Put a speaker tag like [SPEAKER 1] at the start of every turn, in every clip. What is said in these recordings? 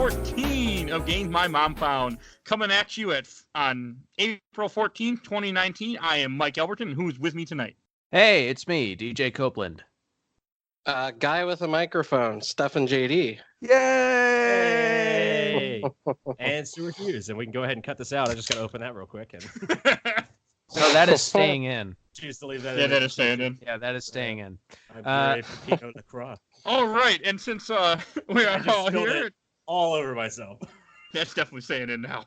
[SPEAKER 1] 14 of Games My Mom Found, coming at you on April 14th, 2019. I am Mike Albertin, and who's with me tonight?
[SPEAKER 2] Hey, it's me, DJ Copland.
[SPEAKER 3] Guy with a microphone, Stefan JD.
[SPEAKER 2] Yay!
[SPEAKER 4] And Stuart Hughes, and we can go ahead and cut this out. I just got to open that real quick. And
[SPEAKER 2] No, that is staying in.
[SPEAKER 4] choose to leave that
[SPEAKER 1] Yeah,
[SPEAKER 4] in.
[SPEAKER 1] that is staying in.
[SPEAKER 2] Yeah, that is staying in.
[SPEAKER 4] I'm brave for Pinot Noir.
[SPEAKER 1] All right, and since we
[SPEAKER 4] I
[SPEAKER 1] are
[SPEAKER 4] just
[SPEAKER 1] all
[SPEAKER 4] spilled
[SPEAKER 1] here,
[SPEAKER 4] it all over myself.
[SPEAKER 1] that's definitely staying in now.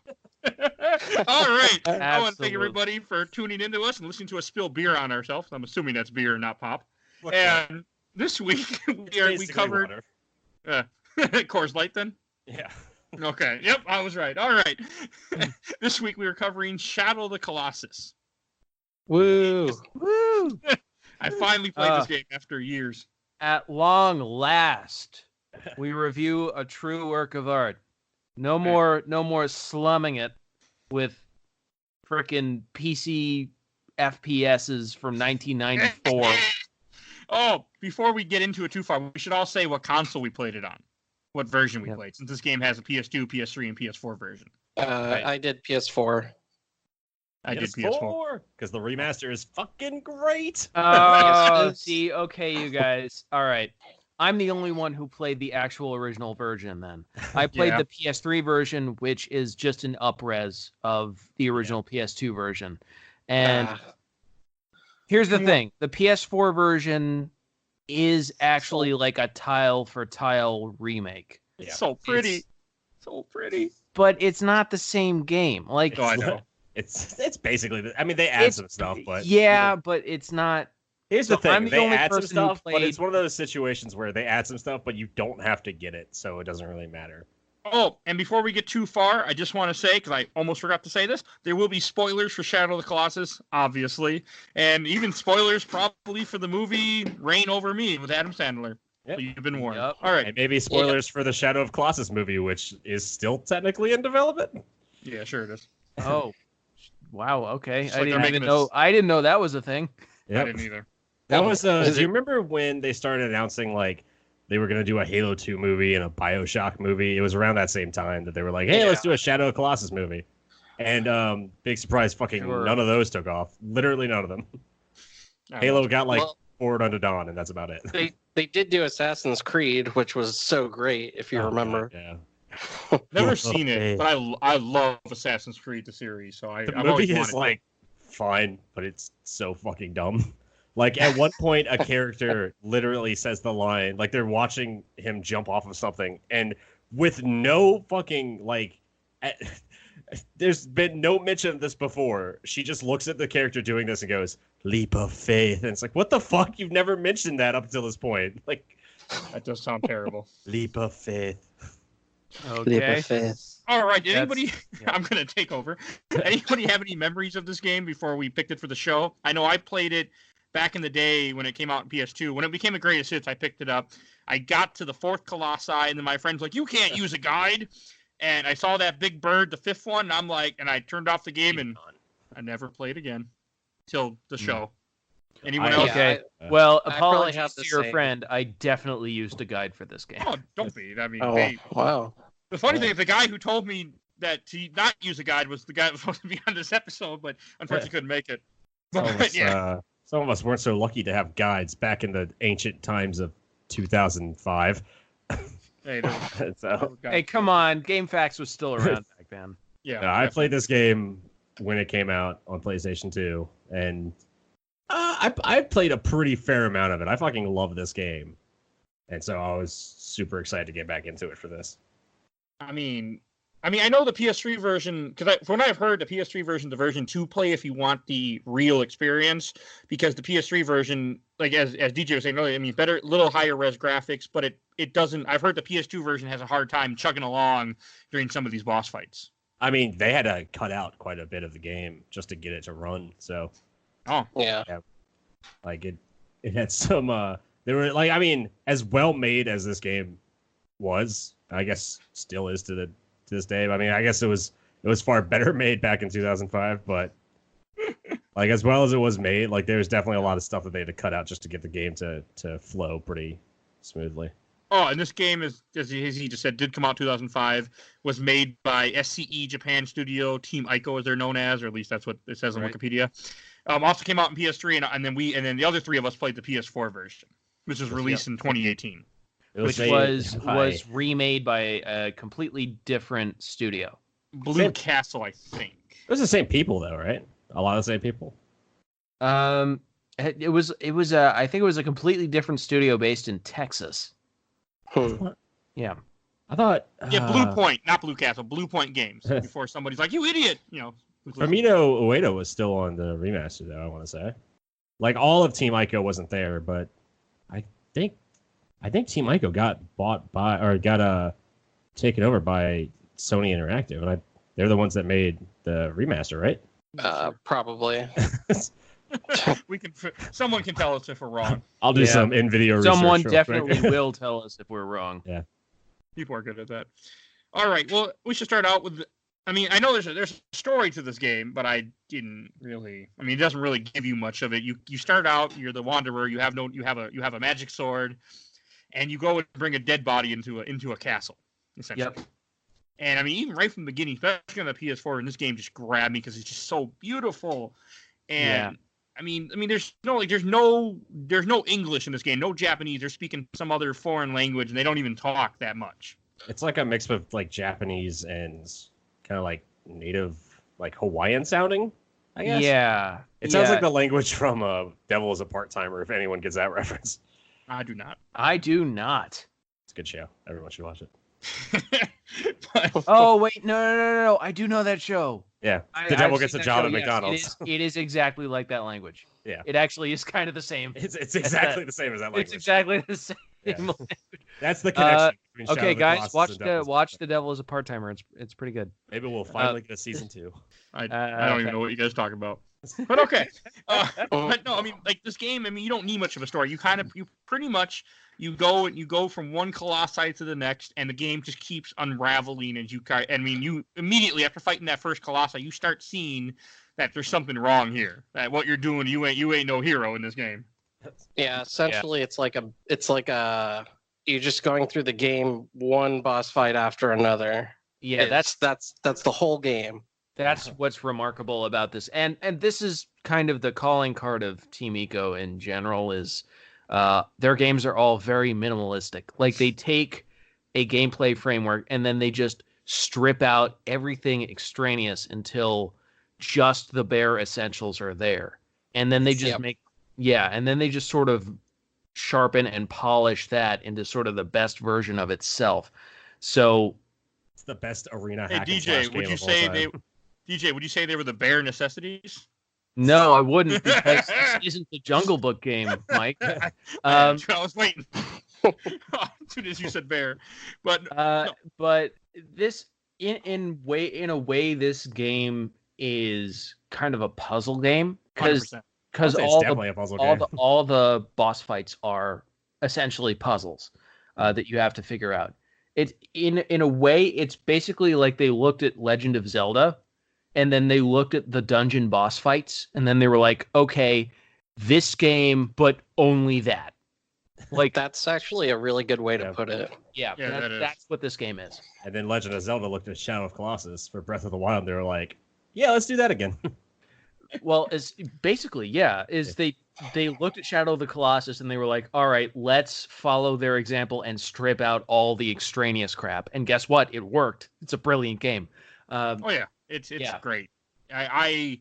[SPEAKER 1] All right, I want to thank
[SPEAKER 2] Absolutely.
[SPEAKER 1] everybody for tuning into us and listening to us spill beer on ourselves. I'm assuming that's beer, not pop.
[SPEAKER 4] What
[SPEAKER 1] And this week we
[SPEAKER 4] basically
[SPEAKER 1] covered
[SPEAKER 4] water.
[SPEAKER 1] Coors Light. Then
[SPEAKER 4] Yeah.
[SPEAKER 1] okay, yep, I was right. All right, this week we were covering Shadow of the Colossus.
[SPEAKER 3] Woo!
[SPEAKER 2] Woo!
[SPEAKER 1] I finally played this game after years.
[SPEAKER 2] At long last, we review a true work of art. No more slumming it with frickin' PC FPSs from 1994.
[SPEAKER 1] Oh, before we get into it too far, we should all say what console we played it on, what version we
[SPEAKER 2] Yep.
[SPEAKER 1] played, since this game has a PS2, PS3, and PS4 version.
[SPEAKER 3] I did PS4.
[SPEAKER 1] I did PS4.
[SPEAKER 4] because the remaster is fucking great.
[SPEAKER 2] Oh,
[SPEAKER 3] Yes.
[SPEAKER 2] see, okay, you guys. All right. I'm the only one who played the actual original version then. I played
[SPEAKER 1] Yeah.
[SPEAKER 2] the PS3 version, which is just an up-res of the original PS2 version. And here's the thing. The PS4 version is actually like a tile-for-tile remake.
[SPEAKER 1] It's
[SPEAKER 4] Yeah.
[SPEAKER 1] so pretty.
[SPEAKER 2] It's-
[SPEAKER 1] So pretty.
[SPEAKER 2] But it's not the same game. Like,
[SPEAKER 1] Oh, I know.
[SPEAKER 4] It's basically. I mean, they add some stuff, but
[SPEAKER 2] yeah, but it's not.
[SPEAKER 4] Here's the
[SPEAKER 2] So
[SPEAKER 4] thing:
[SPEAKER 2] I'm the
[SPEAKER 4] they
[SPEAKER 2] only
[SPEAKER 4] add some
[SPEAKER 2] person who
[SPEAKER 4] stuff, but
[SPEAKER 2] played-
[SPEAKER 4] it's one of those situations where they add some stuff, but you don't have to get it, so it doesn't really matter.
[SPEAKER 1] Oh, and before we get too far, I just want to say, because I almost forgot to say this, there will be spoilers for Shadow of the Colossus, obviously, and even spoilers probably for the movie Reign Over Me with Adam Sandler.
[SPEAKER 4] Yep.
[SPEAKER 1] So you've been warned.
[SPEAKER 2] Yep.
[SPEAKER 1] All right.
[SPEAKER 4] And maybe spoilers for the Shadow of Colossus movie, which is still technically in development.
[SPEAKER 1] Yeah, sure it is.
[SPEAKER 2] Oh, wow. Okay,
[SPEAKER 1] It's
[SPEAKER 2] I
[SPEAKER 1] like
[SPEAKER 2] didn't
[SPEAKER 1] they're
[SPEAKER 2] even
[SPEAKER 1] making
[SPEAKER 2] know.
[SPEAKER 1] this-
[SPEAKER 2] I didn't know that was a thing.
[SPEAKER 1] I didn't either.
[SPEAKER 4] That was.
[SPEAKER 3] Is
[SPEAKER 4] Do you
[SPEAKER 3] it-
[SPEAKER 4] remember when they started announcing like they were going to do a Halo 2 movie and a BioShock movie? It was around that same time that they were like, "Hey, let's do a Shadow of Colossus movie." And big surprise, fucking
[SPEAKER 2] Sure.
[SPEAKER 4] none of those took off. Literally none of them.
[SPEAKER 1] I don't
[SPEAKER 4] Halo
[SPEAKER 1] know.
[SPEAKER 4] got like
[SPEAKER 3] Well-
[SPEAKER 4] Forward Unto Dawn, and that's about it.
[SPEAKER 3] They did do Assassin's Creed, which was so great, if you
[SPEAKER 4] Oh,
[SPEAKER 3] remember.
[SPEAKER 4] God, yeah.
[SPEAKER 1] Never
[SPEAKER 4] Oh,
[SPEAKER 1] seen
[SPEAKER 4] hey.
[SPEAKER 1] it, but I love Assassin's Creed, the series, so
[SPEAKER 4] The
[SPEAKER 1] I've always
[SPEAKER 4] movie
[SPEAKER 1] wanted
[SPEAKER 4] is like fine, but it's so fucking dumb. Like at one point, a character literally says the line, like they're watching him jump off of something, and with no fucking like, there's been no mention of this before. She just looks at the character doing this and goes, "Leap of faith," and it's like, what the fuck? You've never mentioned that up until this point. Like,
[SPEAKER 1] That does sound terrible.
[SPEAKER 4] leap of faith.
[SPEAKER 2] Okay.
[SPEAKER 1] All right, did
[SPEAKER 2] That's-
[SPEAKER 1] anybody?
[SPEAKER 2] yeah.
[SPEAKER 1] I'm gonna take over. Anybody have any memories of this game before we picked it for the show? I know I played it back in the day when it came out in PS2. When it became a greatest hits, I picked it up. I got to the fourth Colossi, and then my friend's like, "You can't use a guide." And I saw that big bird, the fifth one, and I'm like, and I turned off the game, and I never played again till the show. Anyone
[SPEAKER 4] I-
[SPEAKER 1] else?
[SPEAKER 2] Okay.
[SPEAKER 4] Yeah.
[SPEAKER 2] Well,
[SPEAKER 3] I probably
[SPEAKER 2] apologies
[SPEAKER 3] have
[SPEAKER 2] to
[SPEAKER 3] the
[SPEAKER 2] your
[SPEAKER 3] same.
[SPEAKER 2] friend. I definitely used a guide for this game.
[SPEAKER 1] Oh, don't be. I mean,
[SPEAKER 3] Oh, wow.
[SPEAKER 1] the funny thing is the guy who told me that to not use a guide was the guy that was supposed to be on this episode, but unfortunately couldn't make it.
[SPEAKER 4] Some of,
[SPEAKER 1] But,
[SPEAKER 4] us,
[SPEAKER 1] yeah.
[SPEAKER 4] some of us weren't so lucky to have guides back in the ancient times of 2005.
[SPEAKER 1] Hey, there was-
[SPEAKER 4] So,
[SPEAKER 2] Hey, come on. GameFAQs was still around back then.
[SPEAKER 1] yeah,
[SPEAKER 4] I played this game when it came out on PlayStation 2, and I played a pretty fair amount of it. I fucking love this game, and so I was super excited to get back into it for this.
[SPEAKER 1] I mean, I know the PS3 version because from what I've heard, the PS3 version, the version 2 play if you want the real experience, because the PS3 version, like as DJ was saying earlier, I mean, better, little higher res graphics, but it doesn't. I've heard the PS2 version has a hard time chugging along during some of these boss fights.
[SPEAKER 4] I mean, they had to cut out quite a bit of the game just to get it to run. So,
[SPEAKER 3] Yeah.
[SPEAKER 4] like it had some. They were like, I mean, as well made as this game was, I guess still is to this day. I mean, I guess it was far better made back in 2005, but like as well as it was made, like there's definitely a lot of stuff that they had to cut out just to get the game to flow pretty smoothly.
[SPEAKER 1] Oh, and this game is, as he just said, did come out 2005. Was made by SCE Japan Studio, Team Ico, as they're known as, or at least that's what it says on
[SPEAKER 2] Right.
[SPEAKER 1] Wikipedia. Also came out in PS3, and then the other three of us played the PS4 version, which was released in 2018.
[SPEAKER 2] Which was remade by a completely different studio.
[SPEAKER 1] Blue Castle, I think.
[SPEAKER 4] It was the same people though, right? A lot of the same people.
[SPEAKER 2] It was I think it was a completely different studio based in Texas. Yeah.
[SPEAKER 4] I thought
[SPEAKER 1] Blue Point, not Blue Castle, Blue Point Games. Before somebody's like, "You idiot!"
[SPEAKER 4] Firmino Ueda was still on the remaster though. I want to say, like all of Team Ico wasn't there, but I think Team Ico got bought by or got taken over by Sony Interactive, and they're the ones that made the remaster, right?
[SPEAKER 3] Probably.
[SPEAKER 1] Someone can tell us if we're wrong.
[SPEAKER 4] I'll do some in-video research.
[SPEAKER 2] Someone
[SPEAKER 4] real
[SPEAKER 2] definitely
[SPEAKER 4] quick.
[SPEAKER 2] will tell us if we're wrong.
[SPEAKER 4] Yeah.
[SPEAKER 1] People are good at that. All right. Well, we should start out with. I mean, I know there's a story to this game, but I didn't really. I mean, it doesn't really give you much of it. You start out. You're the wanderer. You have a magic sword, and you go and bring a dead body into a castle, essentially.
[SPEAKER 2] Yep.
[SPEAKER 1] And I mean, even right from the beginning, especially on the PS4, and this game just grabbed me because it's just so beautiful. And I mean, there's no English in this game, no Japanese. They're speaking some other foreign language, and they don't even talk that much.
[SPEAKER 4] It's like a mix of like Japanese and kind of like native, like Hawaiian sounding, I guess.
[SPEAKER 2] Yeah.
[SPEAKER 4] It sounds like the language from Devil is a Part-Timer, if anyone gets that reference.
[SPEAKER 1] I do not.
[SPEAKER 2] I do not.
[SPEAKER 4] It's a good show. Everyone should watch it.
[SPEAKER 2] Oh wait, no! I do know that show.
[SPEAKER 4] Yeah, the devil gets a job at McDonald's.
[SPEAKER 2] Yes, it is exactly like that language.
[SPEAKER 4] Yeah,
[SPEAKER 2] it actually is kind of the same.
[SPEAKER 4] It's exactly the same as that language.
[SPEAKER 2] It's exactly the same.
[SPEAKER 4] Yeah.
[SPEAKER 2] Language.
[SPEAKER 4] That's the connection. Between
[SPEAKER 2] Okay,
[SPEAKER 4] Shadow of the
[SPEAKER 2] guys,
[SPEAKER 4] Colossus
[SPEAKER 2] watch the Devil as a Part-Timer. It's pretty good.
[SPEAKER 4] Maybe we'll finally get a season 2.
[SPEAKER 1] I don't even know what you guys talk about. But okay. But no, I mean, like this game. I mean, you don't need much of a story. You pretty much go from one colossi to the next, and the game just keeps unraveling as you. I mean, you immediately after fighting that first colossi, you start seeing that there's something wrong here. That what you're doing, you ain't no hero in this game.
[SPEAKER 3] Yeah, essentially, it's like you're just going through the game one boss fight after another.
[SPEAKER 2] Yeah,
[SPEAKER 3] that's the whole game.
[SPEAKER 2] That's what's remarkable about this, and this is kind of the calling card of Team Ico in general. Is their games are all very minimalistic. Like they take a gameplay framework and then they just strip out everything extraneous until just the bare essentials are there, and then they just and then they just sort of sharpen and polish that into sort of the best version of itself. So
[SPEAKER 4] it's the best arena.
[SPEAKER 1] Hey DJ, would you say they were the bare necessities?
[SPEAKER 2] No, I wouldn't, because this isn't the Jungle Book game, Mike.
[SPEAKER 1] I was waiting. As soon as you said bear, but
[SPEAKER 2] but this in a way this game is kind of a puzzle game because all the boss fights are essentially puzzles that you have to figure out. It in a way it's basically like they looked at Legend of Zelda. And then they looked at the dungeon boss fights, and then they were like, "Okay, this game, but only that."
[SPEAKER 3] Like that's actually a really good way to put it.
[SPEAKER 2] Yeah, that's what this game is.
[SPEAKER 4] And then Legend of Zelda looked at Shadow of Colossus for Breath of the Wild, and they were like, "Yeah, let's do that again."
[SPEAKER 2] Well, they looked at Shadow of the Colossus, and they were like, "All right, let's follow their example and strip out all the extraneous crap." And guess what? It worked. It's a brilliant game.
[SPEAKER 1] It's great. I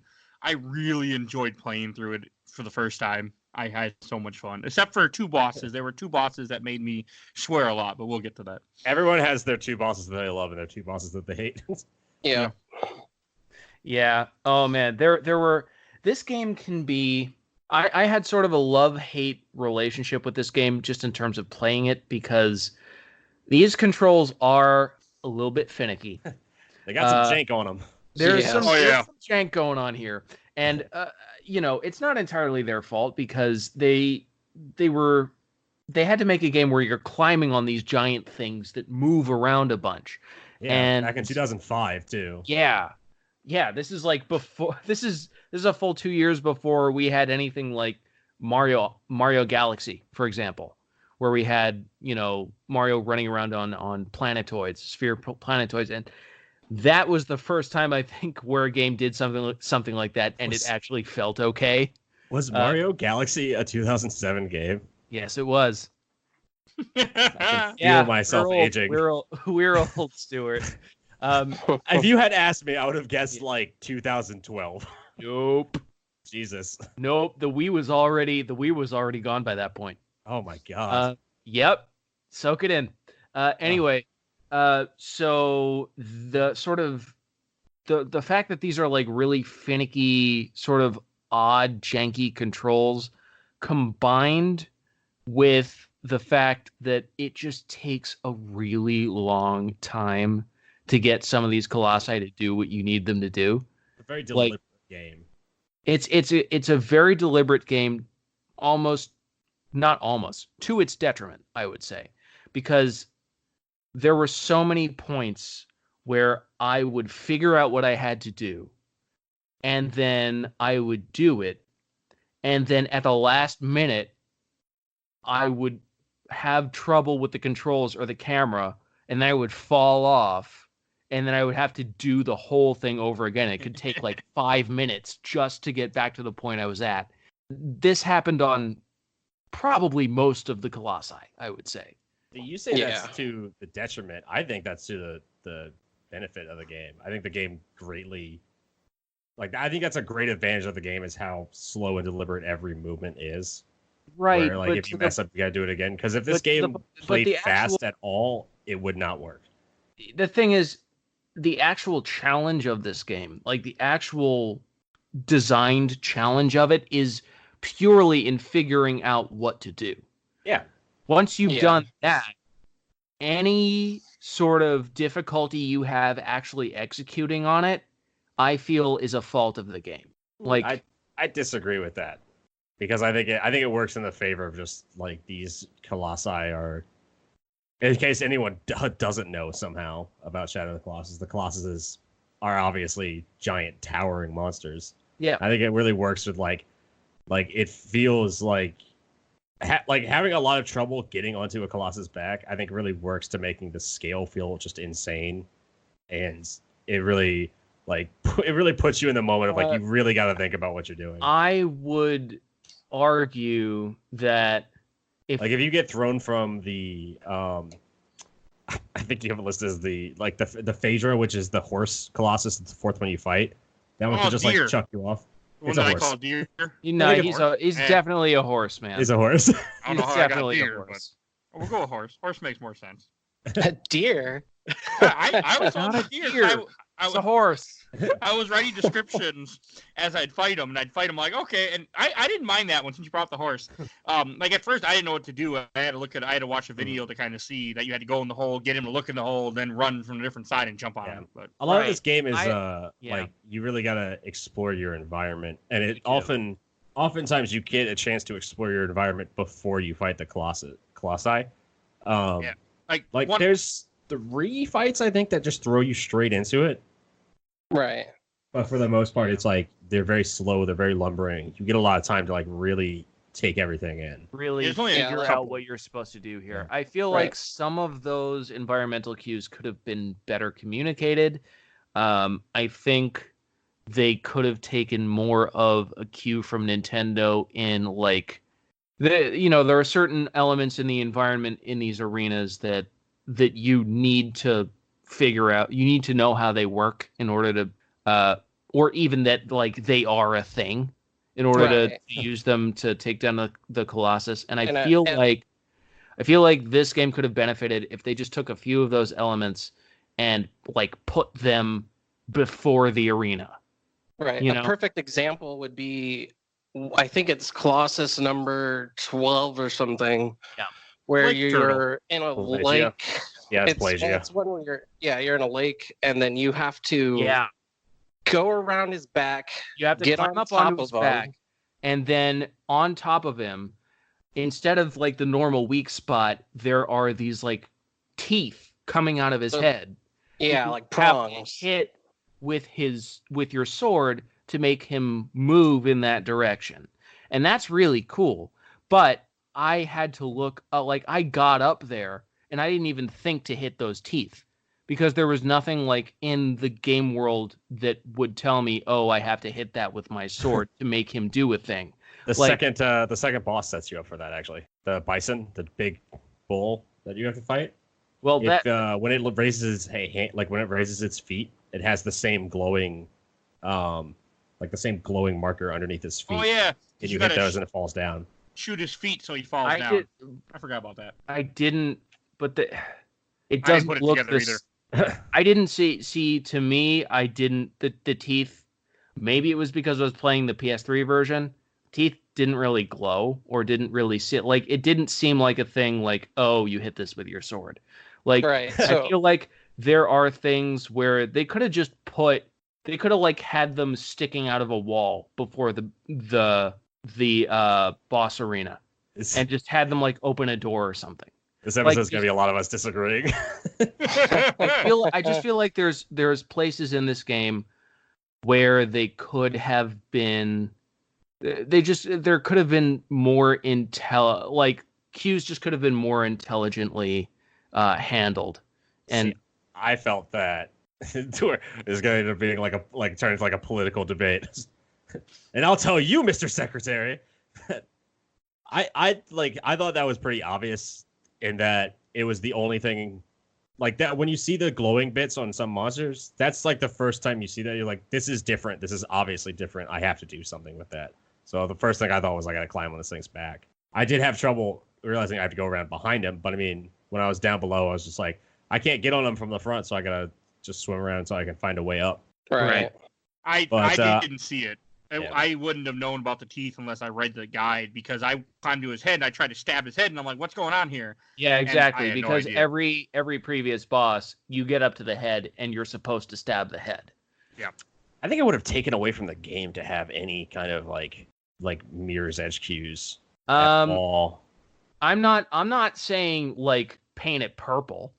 [SPEAKER 1] really enjoyed playing through it for the first time. I had so much fun, except for 2 bosses. There were 2 bosses that made me swear a lot, but we'll get to that.
[SPEAKER 4] Everyone has their 2 bosses that they love and their 2 bosses that they hate.
[SPEAKER 2] Yeah. Oh man, there were. This game can be. I had sort of a love-hate relationship with this game just in terms of playing it because these controls are a little bit finicky.
[SPEAKER 4] They got some jank on them.
[SPEAKER 2] There's some jank going on here. And, it's not entirely their fault because they had to make a game where you're climbing on these giant things that move around a bunch.
[SPEAKER 4] Yeah,
[SPEAKER 2] and
[SPEAKER 4] back in 2005, too.
[SPEAKER 2] Yeah. Yeah, this is like before. This is a full 2 years before we had anything like Mario Galaxy, for example, where we had, Mario running around on planetoids, sphere planetoids, and that was the first time I think where a game did something like that, and it actually felt okay.
[SPEAKER 4] Was Mario Galaxy a 2007 game?
[SPEAKER 2] Yes, it was.
[SPEAKER 4] I can feel myself aging.
[SPEAKER 2] We're old, Stuart.
[SPEAKER 4] If you had asked me, I would have guessed like 2012.
[SPEAKER 2] Nope.
[SPEAKER 4] Jesus.
[SPEAKER 2] Nope. The Wii was already gone by that point.
[SPEAKER 4] Oh my god.
[SPEAKER 2] Yep. Soak it in. Anyway, so the sort of the fact that these are like really finicky, sort of odd, janky controls, combined with the fact that it just takes a really long time to get some of these colossi to do what you need them to do.
[SPEAKER 4] It's a very deliberate game.
[SPEAKER 2] It's a very deliberate game, not almost, to its detriment, I would say, because there were so many points where I would figure out what I had to do, and then I would do it, and then at the last minute, I would have trouble with the controls or the camera, and then I would fall off, and then I would have to do the whole thing over again. It could take like 5 minutes just to get back to the point I was at. This happened on probably most of the colossi, I would say.
[SPEAKER 4] You say that's to the detriment. I think that's to the benefit of the game. I think the game greatly, I think that's a great advantage of the game, is how slow and deliberate every movement is.
[SPEAKER 2] Right.
[SPEAKER 4] Where, if you mess up, you gotta do it again. Because if this game played fast at all, it would not work.
[SPEAKER 2] The thing is, the actual challenge of this game, like the actual designed challenge of it, is purely in figuring out what to do.
[SPEAKER 4] Yeah.
[SPEAKER 2] Once you've done that, any sort of difficulty you have actually executing on it, I feel is a fault of the game. Like,
[SPEAKER 4] I disagree with that, because I think it works in the favor of just like these colossi are. In case anyone doesn't know somehow about Shadow of the Colossuses are obviously giant towering monsters.
[SPEAKER 2] Yeah,
[SPEAKER 4] I think it really works with like it feels like having a lot of trouble getting onto a Colossus back. I think really works to making the scale feel just insane, and it really puts you in the moment of you really got to think about what you're doing.
[SPEAKER 2] I would argue that if
[SPEAKER 4] you get thrown from the I think you have it listed as the Phaedra, which is the horse Colossus. It's the fourth one you fight. That one can just
[SPEAKER 1] deer.
[SPEAKER 4] Chuck you off.
[SPEAKER 1] It's a horse. I call deer.
[SPEAKER 2] He's definitely a horse, man.
[SPEAKER 4] He's a horse.
[SPEAKER 1] I don't know how definitely I got deer, but we'll go with horse. Horse makes more sense.
[SPEAKER 3] A deer.
[SPEAKER 1] I was on a deer.
[SPEAKER 2] It's a horse.
[SPEAKER 1] I was writing descriptions as I'd fight them, and I'd fight them like, okay, and I didn't mind that one since you brought up the horse. At first I didn't know what to do. I had to watch a video to kind of see that you had to go in the hole, get him to look in the hole, then run from a different side and jump on him. But
[SPEAKER 4] a lot of this game is you really gotta explore your environment, and it oftentimes you get a chance to explore your environment before you fight the colossi. There's 3 fights I think that just throw you straight into it.
[SPEAKER 3] Right.
[SPEAKER 4] But for the most part, it's they're very slow, they're very lumbering. You get a lot of time to really take everything in.
[SPEAKER 2] Really figure out what you're supposed to do here. I feel like some of those environmental cues could have been better communicated. I think they could have taken more of a cue from Nintendo in there are certain elements in the environment in these arenas that you need to figure out. You need to know how they work in order to or even that they are a thing in order to use them to take down the Colossus. And I feel like this game could have benefited if they just took a few of those elements and put them before the arena.
[SPEAKER 3] Right. A perfect example would be, I think it's Colossus number 12 or something.
[SPEAKER 2] Yeah.
[SPEAKER 3] Where you're in a lake.
[SPEAKER 4] Yeah, it's Pelagia.
[SPEAKER 3] It's one where you're in a lake, and then you have to go around his back.
[SPEAKER 2] You have to climb up on his back, and then on top of him, instead of the normal weak spot, there are these teeth coming out of his head.
[SPEAKER 3] Yeah, like prongs.
[SPEAKER 2] Hit with your sword to make him move in that direction, and that's really cool. But I had to look, like I got up there and I didn't even think to hit those teeth because there was nothing like in the game world that would tell me, oh, I have to hit that with my sword to make him do a thing.
[SPEAKER 4] The
[SPEAKER 2] Like-
[SPEAKER 4] second boss sets you up for that, actually. The bison, the big bull that you have to fight.
[SPEAKER 2] Well,
[SPEAKER 4] When it raises when it raises its feet, it has the same glowing, like the same glowing marker underneath his feet.
[SPEAKER 1] Oh yeah.
[SPEAKER 4] And you hit
[SPEAKER 1] gotta
[SPEAKER 4] those and it falls down.
[SPEAKER 1] shoot his feet so he falls down. I forgot about that.
[SPEAKER 2] I didn't, but it
[SPEAKER 1] I didn't
[SPEAKER 2] doesn't
[SPEAKER 1] put it
[SPEAKER 2] look
[SPEAKER 1] together
[SPEAKER 2] this.
[SPEAKER 1] either.
[SPEAKER 2] I didn't see to me. I didn't the teeth. Maybe it was because I was playing the PS3 version. Teeth didn't really glow or didn't really sit like it didn't seem like a thing like, oh, you hit this with your sword. Like
[SPEAKER 3] Right.
[SPEAKER 2] I
[SPEAKER 3] So
[SPEAKER 2] feel like there are things where they could have just they could have like had them sticking out of a wall before the boss arena and just had them like open a door or something.
[SPEAKER 4] This episode's gonna be a lot of us disagreeing.
[SPEAKER 2] I just feel like there's places in this game where they could have been there could have been more like Hughes just could have been more intelligently handled. And
[SPEAKER 4] See, I felt that is going to end up being turn into like a political debate. And I'll tell you, Mr. Secretary, I thought that was pretty obvious in that it was the only thing like that. When you see the glowing bits on some monsters, that's like the first time you see that, you're like, this is different. This is obviously different. I have to do something with that. So the first thing I thought was I got to climb on this thing's back. I did have trouble realizing I have to go around behind him, but I mean, when I was down below, I was just like, I can't get on him from the front, so I gotta just swim around until I can find a way up.
[SPEAKER 3] right.
[SPEAKER 1] I didn't see it.
[SPEAKER 4] Yeah.
[SPEAKER 1] I wouldn't have known about the teeth unless I read the guide because I climbed to his head and I tried to stab his head and I'm like, what's going on here?
[SPEAKER 2] yeah, exactly.
[SPEAKER 1] had no
[SPEAKER 2] Because
[SPEAKER 1] idea.
[SPEAKER 2] every previous boss, you get up to the head and you're supposed to stab the head.
[SPEAKER 4] I think it would have taken away from the game to have any kind of like mirror's edge cues at all.
[SPEAKER 2] I'm not saying like paint it purple.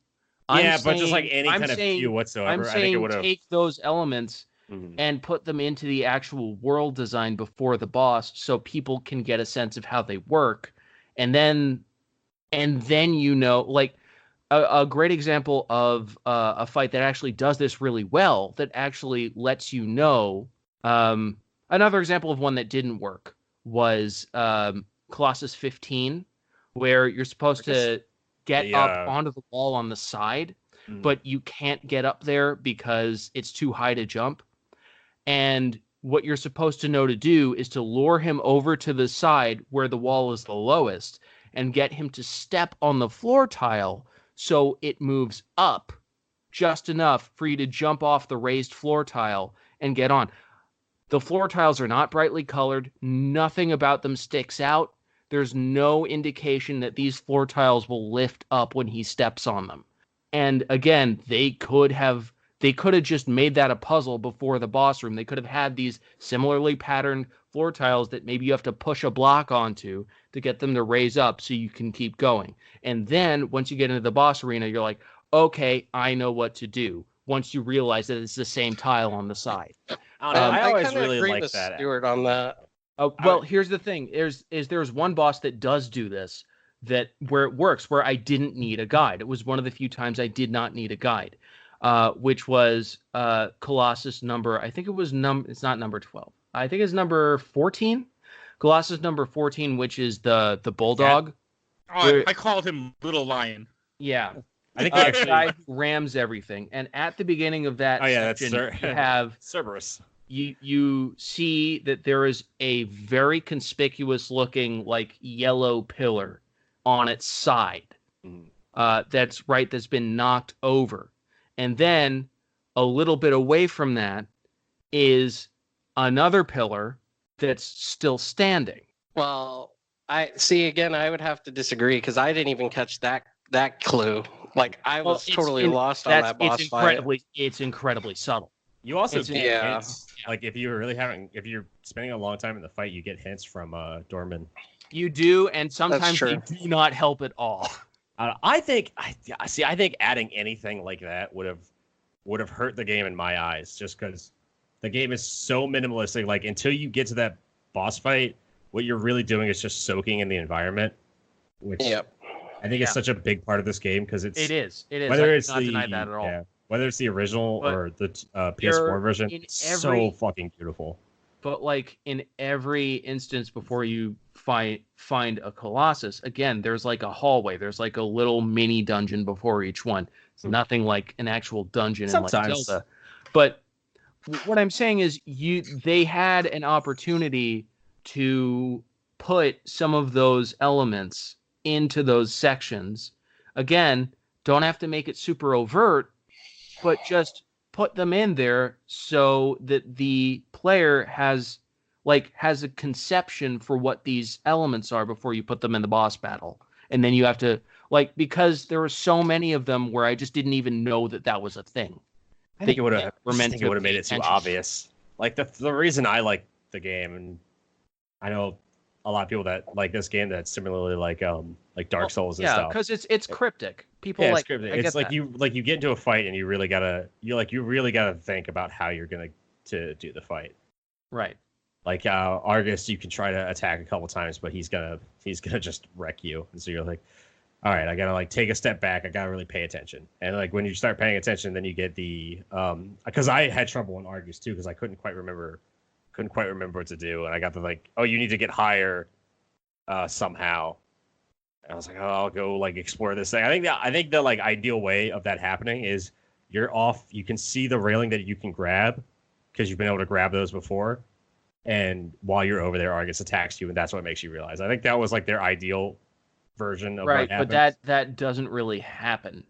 [SPEAKER 4] Yeah, but just like any kind of cue whatsoever.
[SPEAKER 2] I'm
[SPEAKER 4] I think
[SPEAKER 2] saying
[SPEAKER 4] it would have.
[SPEAKER 2] take those elements and put them into the actual world design before the boss, so people can get a sense of how they work, and then like a great example of a fight that actually does this really well, that actually lets you know. Another example of one that didn't work was Collosus 15, where you're supposed to get up onto the wall on the side, but you can't get up there because it's too high to jump. And what you're supposed to know to do is to lure him over to the side where the wall is the lowest and get him to step on the floor tile so it moves up just enough for you to jump off the raised floor tile and get on. The floor tiles are not brightly colored. Nothing about them sticks out. There's no indication that these floor tiles will lift up when he steps on them. And again, they could have just made that a puzzle before the boss room. They could have had these similarly patterned floor tiles that maybe you have to push a block onto to get them to raise up so you can keep going. And then once you get into the boss arena, you're like, okay, I know what to do. Once you realize that it's the same tile on the side.
[SPEAKER 4] I always
[SPEAKER 3] kinda
[SPEAKER 4] really
[SPEAKER 3] agree
[SPEAKER 4] liked
[SPEAKER 3] with
[SPEAKER 4] that.
[SPEAKER 3] Stuart on that.
[SPEAKER 2] Well, here's the thing. There's one boss that does do this, where it works, where I didn't need a guide. It was one of the few times I did not need a guide, which was Colossus number, I think it was it's not number 12. I think it's number 14. Colossus number 14, which is the bulldog.
[SPEAKER 1] Oh, I called him Little Lion.
[SPEAKER 2] Yeah.
[SPEAKER 4] I think
[SPEAKER 2] The guy who rams everything. And at the beginning of that section, you have
[SPEAKER 4] Cerberus.
[SPEAKER 2] you see that there is a very conspicuous looking like yellow pillar on its side. That's been knocked over. And then a little bit away from that is another pillar that's still standing.
[SPEAKER 3] Well, I would have to disagree because I didn't even catch that clue. Like I was totally lost on that boss fight.
[SPEAKER 2] It's incredibly subtle.
[SPEAKER 4] You also
[SPEAKER 2] It's-
[SPEAKER 4] get
[SPEAKER 3] yeah.
[SPEAKER 4] hints. Like if you're spending a long time in the fight, you get hints from Dorman.
[SPEAKER 2] You do, and sometimes
[SPEAKER 3] true.
[SPEAKER 2] they do not help at all.
[SPEAKER 4] I think adding anything like that would have hurt the game in my eyes, just because the game is so minimalistic. Like until you get to that boss fight, what you're really doing is just soaking in the environment. which I think is such a big part of this game because
[SPEAKER 2] it is.
[SPEAKER 4] Whether it's
[SPEAKER 2] not deny that at all.
[SPEAKER 4] Whether it's the original or the PS4 version, it's so fucking beautiful.
[SPEAKER 2] But like in every instance before you find a Colossus, again, there's like a hallway. There's like a little mini dungeon before each one. It's nothing like an actual dungeon in like Zelda. But what I'm saying is they had an opportunity to put some of those elements into those sections. Again, don't have to make it super overt, but just put them in there so that the player has a conception for what these elements are before you put them in the boss battle. And then you have to because there were so many of them where I just didn't even know that was a thing.
[SPEAKER 4] I think it would have made it too obvious. Like the reason I like the game, and I know a lot of people that like this game that similarly like Dark Souls and stuff.
[SPEAKER 2] Yeah, because it's cryptic. People
[SPEAKER 4] it's cryptic. It's like you get into a fight and you really gotta think about how you're gonna to do the fight.
[SPEAKER 2] Right.
[SPEAKER 4] Like Argus, you can try to attack a couple times, but he's gonna just wreck you. And so you're like, all right, I gotta take a step back. I gotta really pay attention. And like when you start paying attention, then you get the because I had trouble in Argus too because I couldn't quite remember what to do, and I got the you need to get higher somehow. And I was like, I'll go explore this thing. I think the ideal way of that happening is you're off. You can see the railing that you can grab because you've been able to grab those before. And while you're over there, Argus attacks you, and that's what makes you realize. I think that was their ideal version of what happened.
[SPEAKER 2] But that doesn't really happen.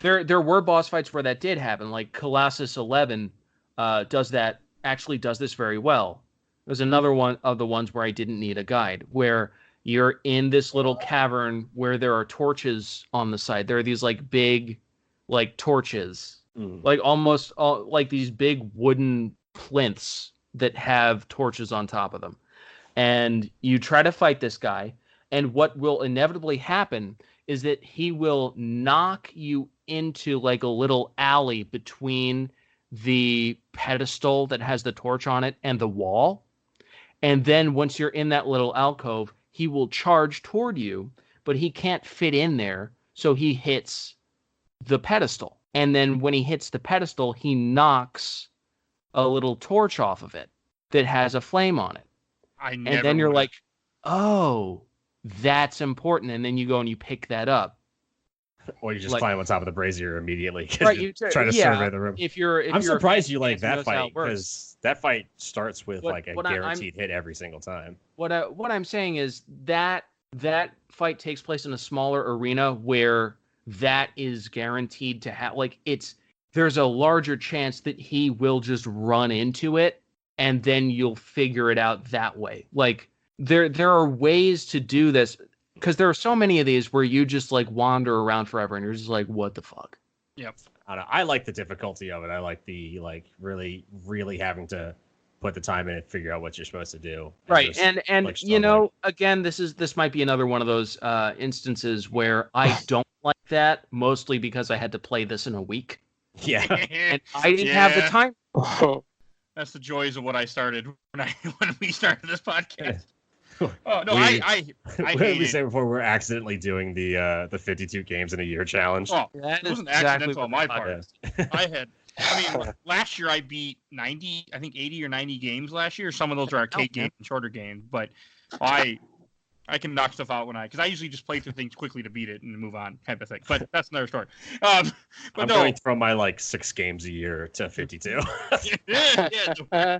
[SPEAKER 2] There were boss fights where that did happen. Like Colossus 11 does this very well. There's another one of the ones where I didn't need a guide, where you're in this little cavern where there are torches on the side. There are these big torches, almost these big wooden plinths that have torches on top of them. And you try to fight this guy, and what will inevitably happen is that he will knock you into a little alley between the pedestal that has the torch on it and the wall. And then once you're in that little alcove, he will charge toward you, but he can't fit in there. So he hits the pedestal. And then when he hits the pedestal, he knocks a little torch off of it that has a flame on it. And then you're like, oh, that's important. And then you go and you pick that up.
[SPEAKER 4] Or you just climb on top of the brazier immediately because
[SPEAKER 2] right,
[SPEAKER 4] you're trying to survey the room.
[SPEAKER 2] I'm
[SPEAKER 4] surprised you like that fight because that fight starts with a guaranteed hit every single time.
[SPEAKER 2] What I'm saying is that fight takes place in a smaller arena where that is guaranteed to have there's a larger chance that he will just run into it and then you'll figure it out that way. There are ways to do this. Because there are so many of these where you just wander around forever and you're just what the fuck?
[SPEAKER 1] Yep.
[SPEAKER 4] I don't know. I like the difficulty of it. I like the really, really having to put the time in and figure out what you're supposed to do.
[SPEAKER 2] Right. And again, this might be another one of those instances where I don't like that, mostly because I had to play this in a week.
[SPEAKER 4] Yeah.
[SPEAKER 2] And I didn't have the time.
[SPEAKER 1] That's the joys of what I started when we started this podcast. Oh no! I
[SPEAKER 4] what did we say before? We're accidentally doing the 52 games in a year challenge.
[SPEAKER 1] Oh, it wasn't accidental on my part. Last year I beat 90, I think 80 or 90 games last year. Some of those are arcade games and shorter games, but I can knock stuff out because I usually just play through things quickly to beat it and move on, type of thing. But that's another story.
[SPEAKER 4] I'm going from my 6 games a year to 52.
[SPEAKER 1] yeah.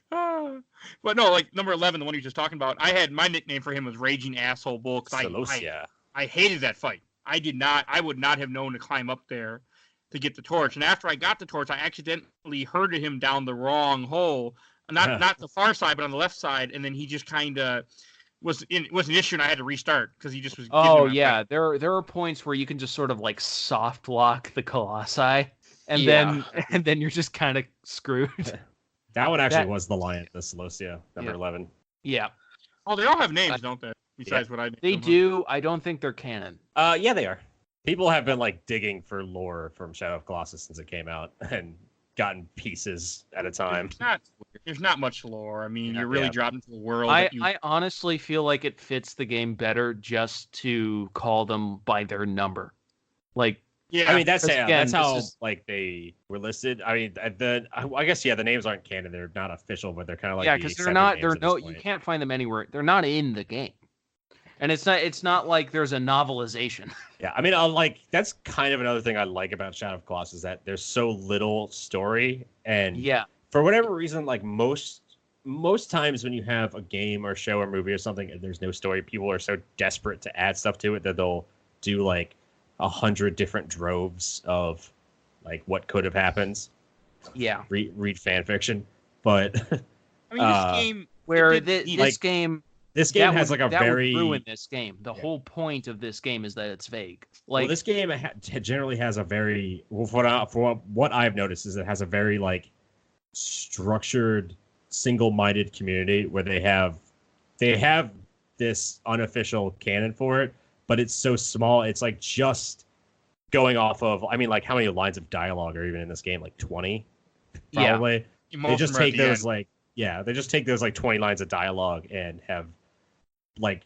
[SPEAKER 1] But no, number 11, the one you were just talking about, I had my nickname for him was Raging Asshole Bull because I hated that fight. I would not have known to climb up there to get the torch. And after I got the torch, I accidentally herded him down the wrong hole, not the far side, but on the left side. And then he just kind of was an issue, and I had to restart because he just was.
[SPEAKER 2] Oh yeah, there are points where you can just sort of soft lock the Colossi, and then you're just kind of screwed.
[SPEAKER 4] That one actually was the lion, the Celosia, number 11.
[SPEAKER 2] Yeah.
[SPEAKER 1] Oh, they all have names, don't they? Besides what I named
[SPEAKER 2] They
[SPEAKER 1] them.
[SPEAKER 2] do. I don't think they're canon.
[SPEAKER 4] Yeah, they are. People have been digging for lore from Shadow of Colossus since it came out, and gotten pieces at a time.
[SPEAKER 1] There's not much lore. I mean, you're really dropped into the world.
[SPEAKER 2] I honestly feel like it fits the game better just to call them by their number. Like,
[SPEAKER 1] yeah,
[SPEAKER 4] I mean, that's how
[SPEAKER 2] is...
[SPEAKER 4] like they were listed. I mean, I guess the names aren't canon. They're not official, but they're kind of like
[SPEAKER 2] because they're not. They're no. You can't find them anywhere. They're not in the game, and it's not like there's a novelization.
[SPEAKER 4] Yeah, I mean, that's kind of another thing I like about Shadow of Colossus is that there's so little story, and for whatever reason, like most times when you have a game or show or movie or something and there's no story, people are so desperate to add stuff to it that they'll do like 100 different droves of like what could have happened.
[SPEAKER 2] Yeah,
[SPEAKER 4] read fan fiction, but
[SPEAKER 1] I mean, this game
[SPEAKER 2] where this game
[SPEAKER 4] has like a very
[SPEAKER 2] would ruin this game. The whole point of this game is that it's vague. Like,
[SPEAKER 4] well, this game generally has a very for what I've noticed is it has a very like structured, single-minded community where they have this unofficial canon for it, but it's so small. It's like just going off of. I mean, like how many lines of dialogue are even in this game? Like 20, probably.
[SPEAKER 1] Yeah.
[SPEAKER 4] They just take those they just take those like 20 lines of dialogue and have like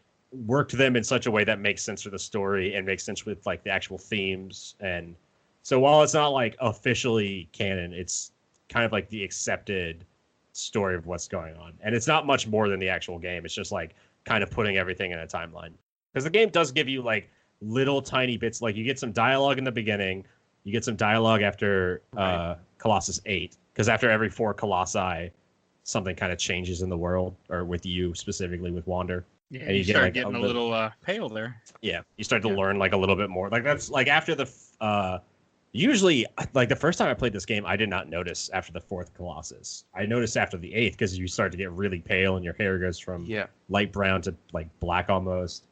[SPEAKER 4] worked them in such a way that makes sense for the story and makes sense with like the actual themes. And so while it's not like officially canon, it's kind of like the accepted story of what's going on. And it's not much more than the actual game. It's just like kind of putting everything in a timeline. Because the game does give you like little tiny bits. Like you get some dialogue in the beginning. You get some dialogue after Colossus 8. Because after every 4 Colossi, something kind of changes in the world, or with you specifically with Wander.
[SPEAKER 1] Yeah,
[SPEAKER 4] and
[SPEAKER 1] you
[SPEAKER 4] get
[SPEAKER 1] start
[SPEAKER 4] like
[SPEAKER 1] getting a little pale there.
[SPEAKER 4] Yeah, you start to learn like a little bit more. Like that's like after the usually like the first time I played this game, I did not notice after the 4th Colossus. I noticed after the 8th because you start to get really pale and your hair goes from light brown to like black almost.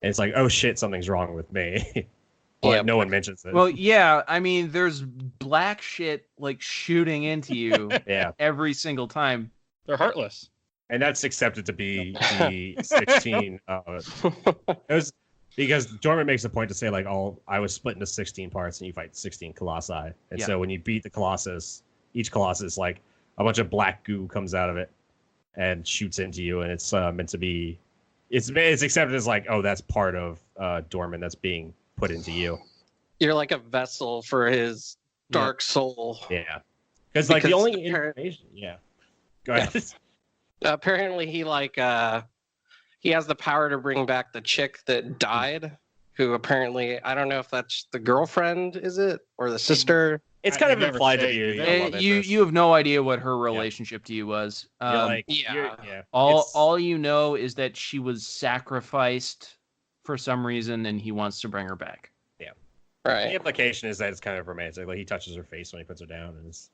[SPEAKER 4] And it's like, oh shit, something's wrong with me. But no one mentions it.
[SPEAKER 2] Well, yeah, I mean, there's black shit like shooting into you every single time.
[SPEAKER 1] They're heartless.
[SPEAKER 4] And that's accepted to be the 16. It was because Dorman makes a point to say like, "Oh, I was split into 16 parts, and you fight 16 colossi." And so when you beat the Colossus, each Colossus like a bunch of black goo comes out of it and shoots into you, and it's meant to be. It's accepted as like, oh, that's part of Dorman that's being put into you.
[SPEAKER 3] You're like a vessel for his dark soul.
[SPEAKER 4] Yeah, because like the only information. Yeah, go ahead.
[SPEAKER 3] Yeah. Apparently, he has the power to bring back the chick that died. Who apparently, I don't know if that's the girlfriend, is it, or the sister?
[SPEAKER 4] It's kind of implied to you.
[SPEAKER 2] You have no idea what her relationship to you was. All you know is that she was sacrificed for some reason, and he wants to bring her back.
[SPEAKER 4] Yeah,
[SPEAKER 3] right.
[SPEAKER 4] The implication is that it's kind of romantic. Like he touches her face when he puts her down, and it's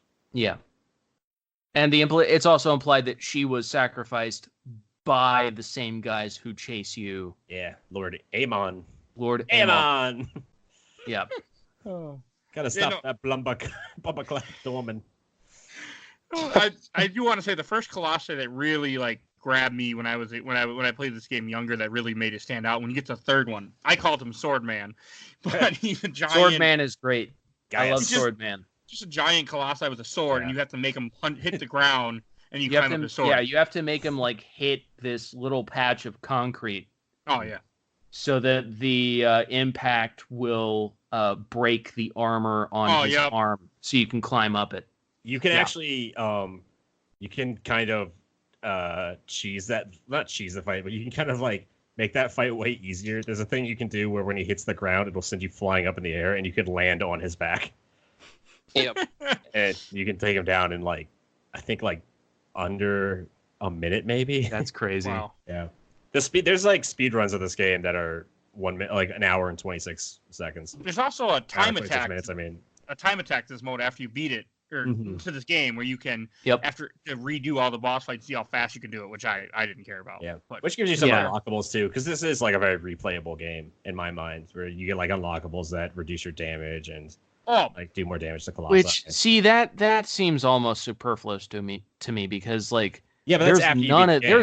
[SPEAKER 2] and it's also implied that she was sacrificed by the same guys who chase you.
[SPEAKER 4] Yeah, Lord Amon.
[SPEAKER 2] Yeah.
[SPEAKER 4] Oh. Gotta stop that Bumbuck Dorman.
[SPEAKER 1] I do want to say the first Colossus that really like grabbed me when I played this game younger, that really made it stand out. When you get to the third one, I called him Swordman, but he's a giant.
[SPEAKER 2] Swordman is great. I love Swordman.
[SPEAKER 1] Just a giant Colossi with a sword, and you have to make him hit the ground, and you climb up the sword.
[SPEAKER 2] Yeah, you have to make him like hit this little patch of concrete.
[SPEAKER 1] Oh yeah.
[SPEAKER 2] So that the impact will break the armor on his arm, so you can climb up it.
[SPEAKER 4] You can actually, you can kind of not cheese the fight, but you can kind of like make that fight way easier. There's a thing you can do where when he hits the ground, it'll send you flying up in the air, and you can land on his back.
[SPEAKER 3] Yep.
[SPEAKER 4] And you can take him down in like, I think like under a minute, maybe.
[SPEAKER 2] That's crazy.
[SPEAKER 1] Wow.
[SPEAKER 4] Yeah. There's like speed runs of this game that are 1 minute, like an hour and 26 seconds.
[SPEAKER 1] There's also a time attack.
[SPEAKER 4] Minutes, I mean,
[SPEAKER 1] a time attack this mode after you beat it, or to this game, where you can after to redo all the boss fights, see how fast you can do it, which I didn't care about.
[SPEAKER 4] Yeah,
[SPEAKER 1] but,
[SPEAKER 4] which gives you some unlockables too, because this is like a very replayable game in my mind, where you get like unlockables that reduce your damage and like do more damage to Colossus.
[SPEAKER 2] Which see that seems almost superfluous to me because like. Yeah, but there's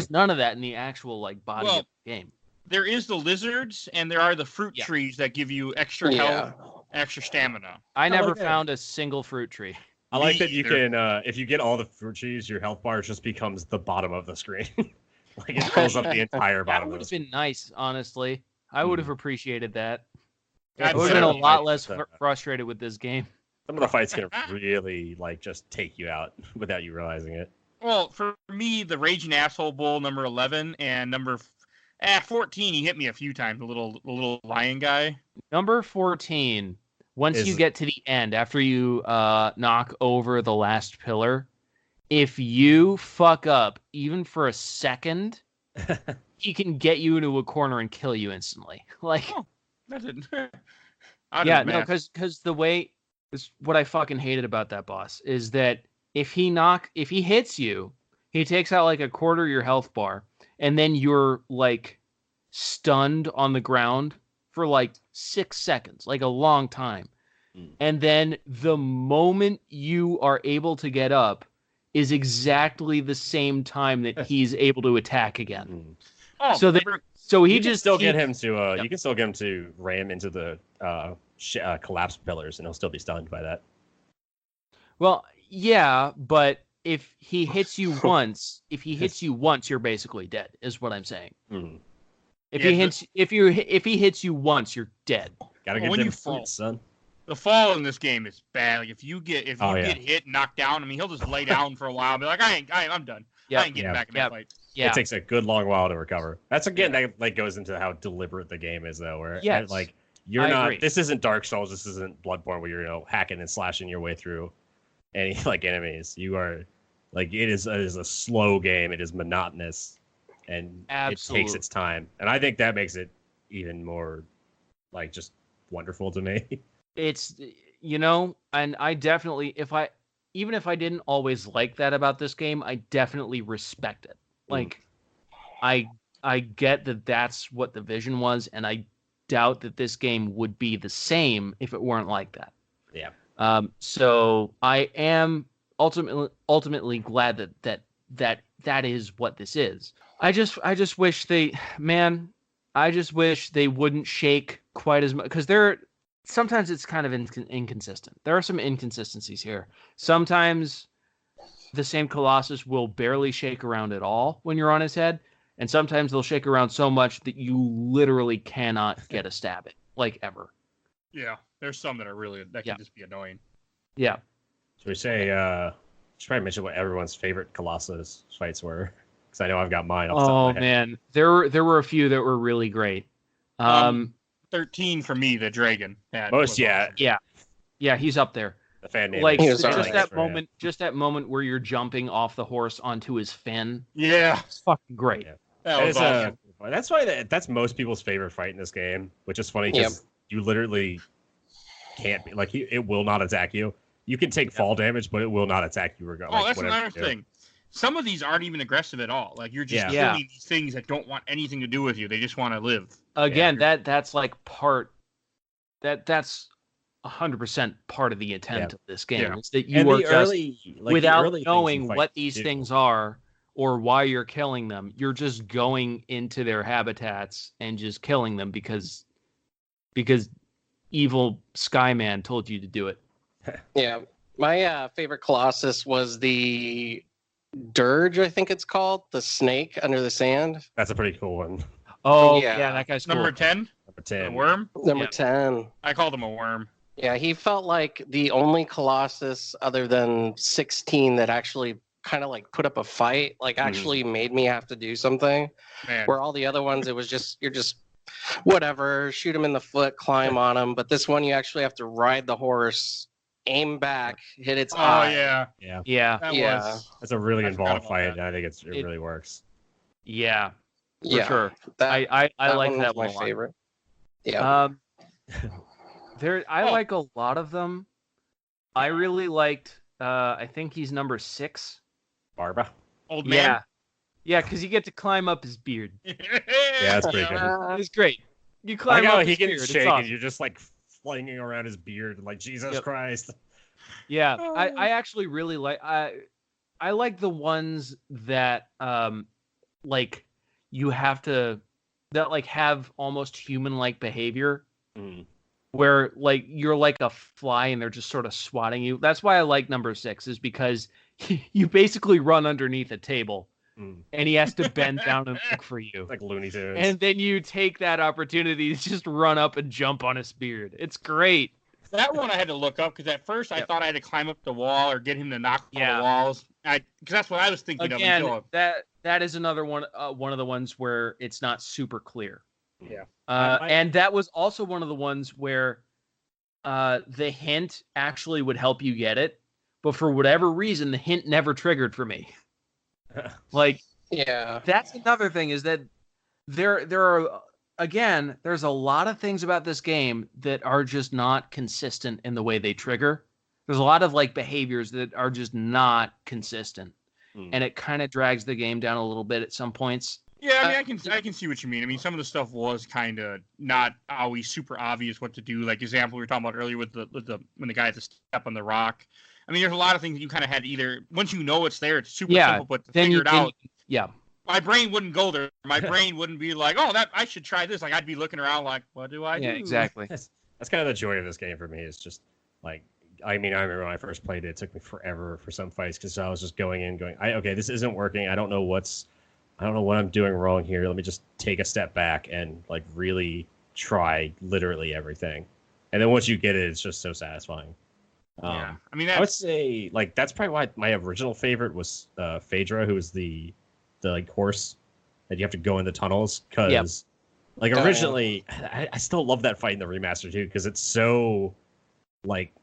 [SPEAKER 2] none of that in the actual like body of the game.
[SPEAKER 1] There is the lizards, and there are the fruit trees that give you extra health, extra stamina.
[SPEAKER 2] I never found a single fruit tree.
[SPEAKER 4] I like
[SPEAKER 1] Me
[SPEAKER 4] that you
[SPEAKER 1] either.
[SPEAKER 4] can, if you get all the fruit trees, your health bar just becomes the bottom of the screen. Like it fills up the entire
[SPEAKER 2] That
[SPEAKER 4] bottom
[SPEAKER 2] would
[SPEAKER 4] of the
[SPEAKER 2] have
[SPEAKER 4] screen.
[SPEAKER 2] been nice, honestly. I would have appreciated that. I
[SPEAKER 1] God,
[SPEAKER 2] would have been a
[SPEAKER 4] Some
[SPEAKER 2] lot
[SPEAKER 4] fights,
[SPEAKER 2] less frustrated with this game.
[SPEAKER 4] some of the fights can really like just take you out without you realizing it.
[SPEAKER 1] Well, for me, the Raging Asshole Bull, number 11, and 14, he hit me a few times, the little lion guy.
[SPEAKER 2] Number 14, once you
[SPEAKER 4] Is-
[SPEAKER 2] get to the end, after you knock over the last pillar, if you fuck up even for a second, he can get you into a corner and kill you instantly. Like,
[SPEAKER 1] Oh, that's it.
[SPEAKER 2] yeah, no, because the way is what I fucking hated about that boss is that if he hits you, he takes out like a quarter of your health bar, and then you're like stunned on the ground for like 6 seconds, like a long time. And then the moment you are able to get up is exactly the same time that he's able to attack again.
[SPEAKER 1] Oh,
[SPEAKER 2] So he
[SPEAKER 4] you can
[SPEAKER 2] just
[SPEAKER 4] still
[SPEAKER 2] he-
[SPEAKER 4] get him to
[SPEAKER 2] Yep.
[SPEAKER 4] you can still get him to ram into the collapsed pillars, and he'll still be stunned by that.
[SPEAKER 2] Well, yeah, but if he hits you once, you're basically dead. Is what I'm saying.
[SPEAKER 4] Mm.
[SPEAKER 2] If
[SPEAKER 1] Yeah,
[SPEAKER 2] he hits you once, you're dead.
[SPEAKER 4] Gotta
[SPEAKER 1] Well,
[SPEAKER 4] get
[SPEAKER 1] when
[SPEAKER 4] them
[SPEAKER 1] you fall-
[SPEAKER 4] fruits, son.
[SPEAKER 1] the fall in this game is bad. Like if you get
[SPEAKER 4] Oh, yeah.
[SPEAKER 1] get hit, knocked down, I mean, he'll just lay down for a while, and be like, I'm done.
[SPEAKER 2] Yep.
[SPEAKER 1] I ain't getting
[SPEAKER 4] Yeah.
[SPEAKER 1] back in
[SPEAKER 2] Yep.
[SPEAKER 1] that fight.
[SPEAKER 2] Yeah,
[SPEAKER 4] It takes a good long while to recover. That's again that like goes into how deliberate the game is, though. Where
[SPEAKER 2] Yes.
[SPEAKER 4] like you're
[SPEAKER 2] I
[SPEAKER 4] not.
[SPEAKER 2] agree.
[SPEAKER 4] This isn't Dark Souls. This isn't Bloodborne, where you're hacking and slashing your way through any like enemies. You are like it is a slow game. It is monotonous, and it
[SPEAKER 2] Absolutely.
[SPEAKER 4] takes its time. And I think that makes it even more like just wonderful to me.
[SPEAKER 2] it's and I definitely even if I didn't always like that about this game, I definitely respect it. Like I get that that's what the vision was, and I doubt that this game would be the same if it weren't like that.
[SPEAKER 4] Yeah.
[SPEAKER 2] So I am ultimately glad that is what this is. I just wish they wouldn't shake quite as much, because sometimes it's kind of inconsistent. There are some inconsistencies here. Sometimes the same Colossus will barely shake around at all when you're on his head, and sometimes they'll shake around so much that you literally cannot get a stab at, like, ever.
[SPEAKER 1] Yeah, there's some that can
[SPEAKER 2] Yeah.
[SPEAKER 1] just be annoying.
[SPEAKER 2] Yeah.
[SPEAKER 4] Should we say? Should probably mention what everyone's favorite Colossus fights were, because I know I've got mine. Off the top
[SPEAKER 2] Oh
[SPEAKER 4] of my head.
[SPEAKER 2] man, there were a few that were really great.
[SPEAKER 1] 13 for me, the dragon.
[SPEAKER 4] Most, yeah.
[SPEAKER 2] Yeah, he's up there.
[SPEAKER 4] The fan name.
[SPEAKER 2] Like
[SPEAKER 3] He was
[SPEAKER 2] just
[SPEAKER 3] alright.
[SPEAKER 2] that moment where you're jumping off the horse onto his fin.
[SPEAKER 1] Yeah,
[SPEAKER 2] It's fucking great.
[SPEAKER 4] Yeah.
[SPEAKER 1] that was awesome.
[SPEAKER 4] That's why that's most people's favorite fight in this game, which is funny because you literally can't be like it will not attack you. You can take fall damage, but it will not attack you regardless.
[SPEAKER 1] Oh, that's
[SPEAKER 4] whatever
[SPEAKER 1] another
[SPEAKER 4] you do.
[SPEAKER 1] thing. Some of these aren't even aggressive at all. Like you're just
[SPEAKER 2] Yeah.
[SPEAKER 1] killing these things that don't want anything to do with you. They just want to live.
[SPEAKER 2] Again, that's like that's 100% part of the intent of this game.
[SPEAKER 1] Yeah.
[SPEAKER 2] Is that you
[SPEAKER 4] And
[SPEAKER 2] are
[SPEAKER 4] the
[SPEAKER 2] just
[SPEAKER 4] early, like,
[SPEAKER 2] without
[SPEAKER 4] the early things you
[SPEAKER 2] knowing
[SPEAKER 4] fight
[SPEAKER 2] what these
[SPEAKER 4] do.
[SPEAKER 2] things are or why you're killing them. You're just going into their habitats and just killing them because evil Skyman told you to do it.
[SPEAKER 3] Yeah. My favorite Colossus was the Dirge, I think it's called, the snake under the sand.
[SPEAKER 4] That's a pretty cool one.
[SPEAKER 2] Oh
[SPEAKER 3] Yeah.
[SPEAKER 2] yeah, that guy's cool.
[SPEAKER 1] Number 10,
[SPEAKER 4] Number
[SPEAKER 1] the
[SPEAKER 4] 10.
[SPEAKER 1] worm.
[SPEAKER 3] Number
[SPEAKER 2] Yeah.
[SPEAKER 3] 10.
[SPEAKER 1] I called him a worm.
[SPEAKER 3] Yeah, he felt like the only Colossus other than 16 that actually kind of like put up a fight, like actually made me have to do something.
[SPEAKER 1] Man,
[SPEAKER 3] Where all the other ones, it was you're just whatever, shoot him in the foot, climb on him. But this one, you actually have to ride the horse, aim back, hit its
[SPEAKER 1] oh
[SPEAKER 3] eye.
[SPEAKER 1] yeah,
[SPEAKER 4] Yeah,
[SPEAKER 2] Yeah,
[SPEAKER 1] that
[SPEAKER 3] Yeah.
[SPEAKER 1] was.
[SPEAKER 4] that's a really
[SPEAKER 1] I forgot
[SPEAKER 4] involved
[SPEAKER 1] about
[SPEAKER 4] fight,
[SPEAKER 1] that.
[SPEAKER 4] and I think it
[SPEAKER 2] It-
[SPEAKER 4] really works.
[SPEAKER 2] yeah, for
[SPEAKER 3] Yeah,
[SPEAKER 2] sure.
[SPEAKER 3] that,
[SPEAKER 2] I
[SPEAKER 3] that
[SPEAKER 2] like
[SPEAKER 3] one
[SPEAKER 2] that
[SPEAKER 3] was
[SPEAKER 2] one
[SPEAKER 3] my
[SPEAKER 2] a
[SPEAKER 3] favorite. Yeah.
[SPEAKER 2] lot. I
[SPEAKER 1] Oh.
[SPEAKER 2] like a lot of them. I really liked. I think he's number 6.
[SPEAKER 4] Barbara.
[SPEAKER 1] Old man.
[SPEAKER 2] Yeah, because you get to climb up his beard.
[SPEAKER 4] Yeah, that's pretty good.
[SPEAKER 2] It's great. You
[SPEAKER 4] I
[SPEAKER 2] climb
[SPEAKER 4] like
[SPEAKER 2] up
[SPEAKER 4] how he
[SPEAKER 2] his
[SPEAKER 4] can
[SPEAKER 2] beard. It's
[SPEAKER 4] shake, and
[SPEAKER 2] awesome.
[SPEAKER 4] you're just like flinging around his beard, and like Jesus
[SPEAKER 2] Yep.
[SPEAKER 4] Christ.
[SPEAKER 2] Yeah,
[SPEAKER 1] Oh.
[SPEAKER 2] I actually really like. I like the ones that like you have to that like have almost human-like behavior.
[SPEAKER 4] Mm.
[SPEAKER 2] where like you're like a fly and they're just sort of swatting you. That's why I like number 6, is because you basically run underneath a table and he has to bend down and look for you.
[SPEAKER 4] Like Looney Tunes.
[SPEAKER 2] And then you take that opportunity to just run up and jump on his beard. It's great.
[SPEAKER 1] That one I had to look up because at first I thought I had to climb up the wall or get him to knock on the walls. Because that's what I was thinking
[SPEAKER 2] Again,
[SPEAKER 1] of.
[SPEAKER 2] that is another one of the ones where it's not super clear.
[SPEAKER 1] Yeah.
[SPEAKER 2] And that was also one of the ones where the hint actually would help you get it, but for whatever reason, the hint never triggered for me. Like,
[SPEAKER 3] Yeah.
[SPEAKER 2] that's another thing, is that there are, again, there's a lot of things about this game that are just not consistent in the way they trigger. There's a lot of like behaviors that are just not consistent, and it kind of drags the game down a little bit at some points.
[SPEAKER 1] Yeah, I mean, I can see what you mean. I mean, some of the stuff was kind of not always super obvious what to do. Like example we were talking about earlier with the when the guy had to step on the rock. I mean, there's a lot of things that you kind of had to either once you know it's there, it's super simple, but to figure it out. My brain wouldn't go there. My brain wouldn't be like, oh, that I should try this. Like I'd be looking around like, what do I do?
[SPEAKER 2] Yeah, exactly.
[SPEAKER 4] That's kind of the joy of this game for me. It's just like, I mean, I remember when I first played it, it took me forever for some fights because I was just going, okay, this isn't working. I don't know what I'm doing wrong here. Let me just take a step back and like really try literally everything. And then once you get it, it's just so satisfying.
[SPEAKER 1] Yeah, I mean,
[SPEAKER 4] I would say like that's probably why my original favorite was Phaedra, who was the like horse that you have to go in the tunnels. Because like originally, I still love that fight in the remaster too because it's so like,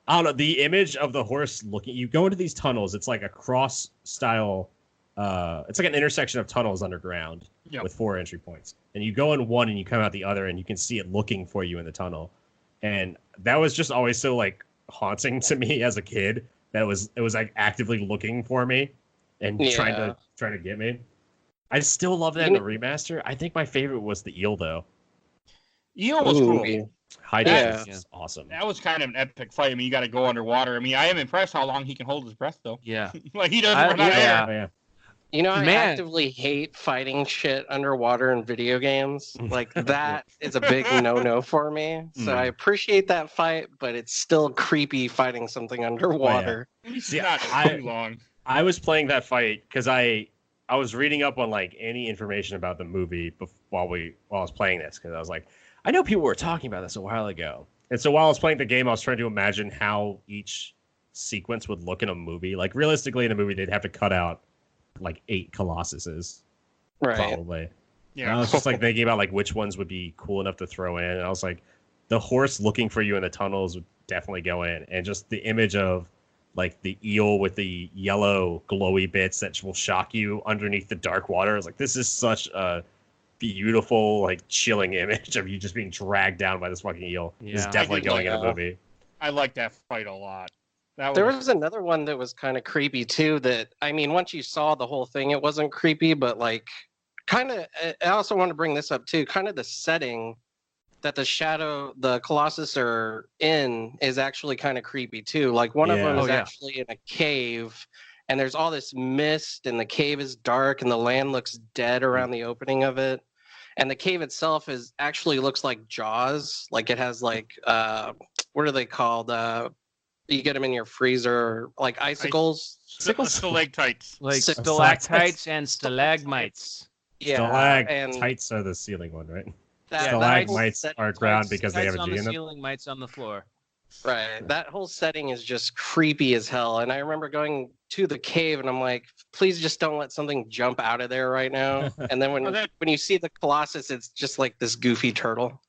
[SPEAKER 4] I don't know, the image of the horse looking. You go into these tunnels. It's like a cross style. It's like an intersection of tunnels underground with 4 entry points, and you go in one and you come out the other, and you can see it looking for you in the tunnel. And that was just always so like haunting to me as a kid. It was like actively looking for me and trying to get me. I still love that in the remaster. I think my favorite was the eel though.
[SPEAKER 1] Eel was cool.
[SPEAKER 4] High dive is awesome.
[SPEAKER 1] That was kind of an epic fight. I mean, you got to go underwater. I mean, I am impressed how long he can hold his breath though.
[SPEAKER 2] Yeah,
[SPEAKER 1] like he doesn't run out of air.
[SPEAKER 3] You know, I actively hate fighting shit underwater in video games. Like, that is a big no-no for me. So I appreciate that fight, but it's still creepy fighting something underwater.
[SPEAKER 1] See, not too long.
[SPEAKER 4] I was playing that fight because I was reading up on, like, any information about the movie while I was playing this. Because I was like, I know people were talking about this a while ago. And so while I was playing the game, I was trying to imagine how each sequence would look in a movie. Like, realistically, in a movie, they'd have to cut out like 8 Colossuses, probably. Yeah, I was just like thinking about like which ones would be cool enough to throw in, and I was like, the horse looking for you in the tunnels would definitely go in, and just the image of like the eel with the yellow glowy bits that will shock you underneath the dark water. I was like, this is such a beautiful, like chilling image of you just being dragged down by this fucking eel. It's definitely going in a movie.
[SPEAKER 1] I like that fight a lot.
[SPEAKER 3] There was another one that was kind of creepy too. That, I mean, once you saw the whole thing, it wasn't creepy, but like, kind of. I also want to bring this up too. Kind of the setting that the Colossus are in is actually kind of creepy too. Like one of them is actually in a cave, and there's all this mist, and the cave is dark, and the land looks dead around the opening of it. And the cave itself actually looks like Jaws. Like it has like what are they called? You get them in your freezer, like icicles.
[SPEAKER 1] Stalactites.
[SPEAKER 2] Like stalactites and stalagmites.
[SPEAKER 3] Yeah,
[SPEAKER 4] stalactites are the ceiling one, right? Stalagmites are ground because they have a G in them.
[SPEAKER 2] Ceiling mites on the floor.
[SPEAKER 3] Right. That whole setting is just creepy as hell. And I remember going to the cave and I'm like, please just don't let something jump out of there right now. And then when you see the Colossus, it's just like this goofy turtle.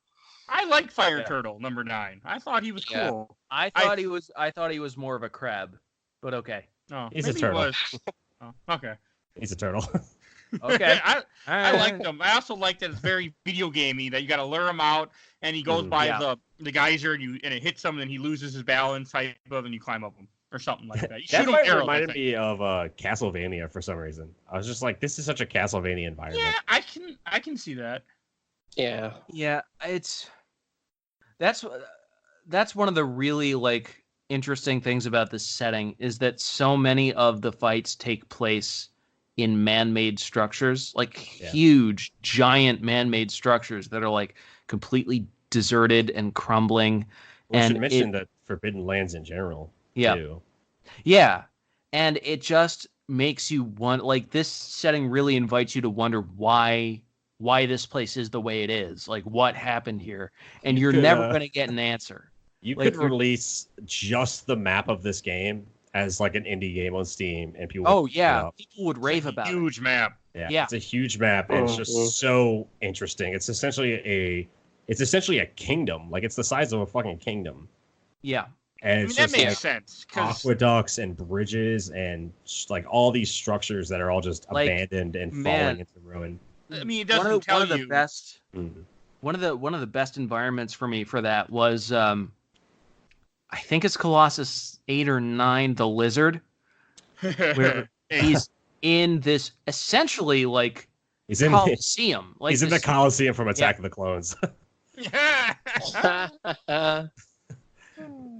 [SPEAKER 1] I like Fire Turtle number 9. I thought he was cool.
[SPEAKER 2] I thought he was more of a crab, but okay.
[SPEAKER 1] Oh,
[SPEAKER 4] he's a turtle.
[SPEAKER 1] Okay.
[SPEAKER 4] He's a turtle.
[SPEAKER 2] Okay.
[SPEAKER 1] I liked him. I also like that it's very video gamey, that you got to lure him out, and he goes by the geyser, and it hits him, and he loses his balance type of, and you climb up him or something like that. You
[SPEAKER 4] that shoot him reminded me of Castlevania for some reason. I was just like, this is such a Castlevania environment.
[SPEAKER 1] Yeah, I can see that.
[SPEAKER 3] Yeah.
[SPEAKER 2] Yeah, that's one of the really like interesting things about this setting is that so many of the fights take place in man-made structures, like huge, giant man-made structures that are like completely deserted and crumbling.
[SPEAKER 4] We
[SPEAKER 2] and
[SPEAKER 4] should mention that Forbidden Lands in general.
[SPEAKER 2] Yeah.
[SPEAKER 4] Too.
[SPEAKER 2] Yeah. And it just makes you want, like, this setting really invites you to wonder why this place is the way it is. Like, what happened here? And you're never going to get an answer.
[SPEAKER 4] You
[SPEAKER 2] Like,
[SPEAKER 4] could release just the map of this game as like an indie game on Steam, and people.
[SPEAKER 2] Oh
[SPEAKER 4] would
[SPEAKER 2] yeah,
[SPEAKER 4] pick it up.
[SPEAKER 2] people would rave about it.
[SPEAKER 1] Huge map.
[SPEAKER 2] Yeah.
[SPEAKER 4] It's a huge map, and it's just so interesting. It's essentially a kingdom. Like, it's the size of a fucking kingdom.
[SPEAKER 2] Yeah.
[SPEAKER 4] And it's
[SPEAKER 1] that
[SPEAKER 4] just
[SPEAKER 1] makes
[SPEAKER 4] like
[SPEAKER 1] sense. 'Cause
[SPEAKER 4] aqueducts and bridges and like all these structures that are all just
[SPEAKER 2] Like,
[SPEAKER 4] abandoned and
[SPEAKER 2] man.
[SPEAKER 4] falling into ruin.
[SPEAKER 1] I mean, it doesn't tell
[SPEAKER 2] one of the
[SPEAKER 1] you.
[SPEAKER 2] best
[SPEAKER 4] Mm.
[SPEAKER 2] one of the best environments for me for that was I think it's Colossus 8 or 9, the lizard, where he's in this essentially like
[SPEAKER 4] He's in
[SPEAKER 2] Coliseum. Like
[SPEAKER 4] he's in the
[SPEAKER 2] this-
[SPEAKER 4] Coliseum from Attack of the Clones.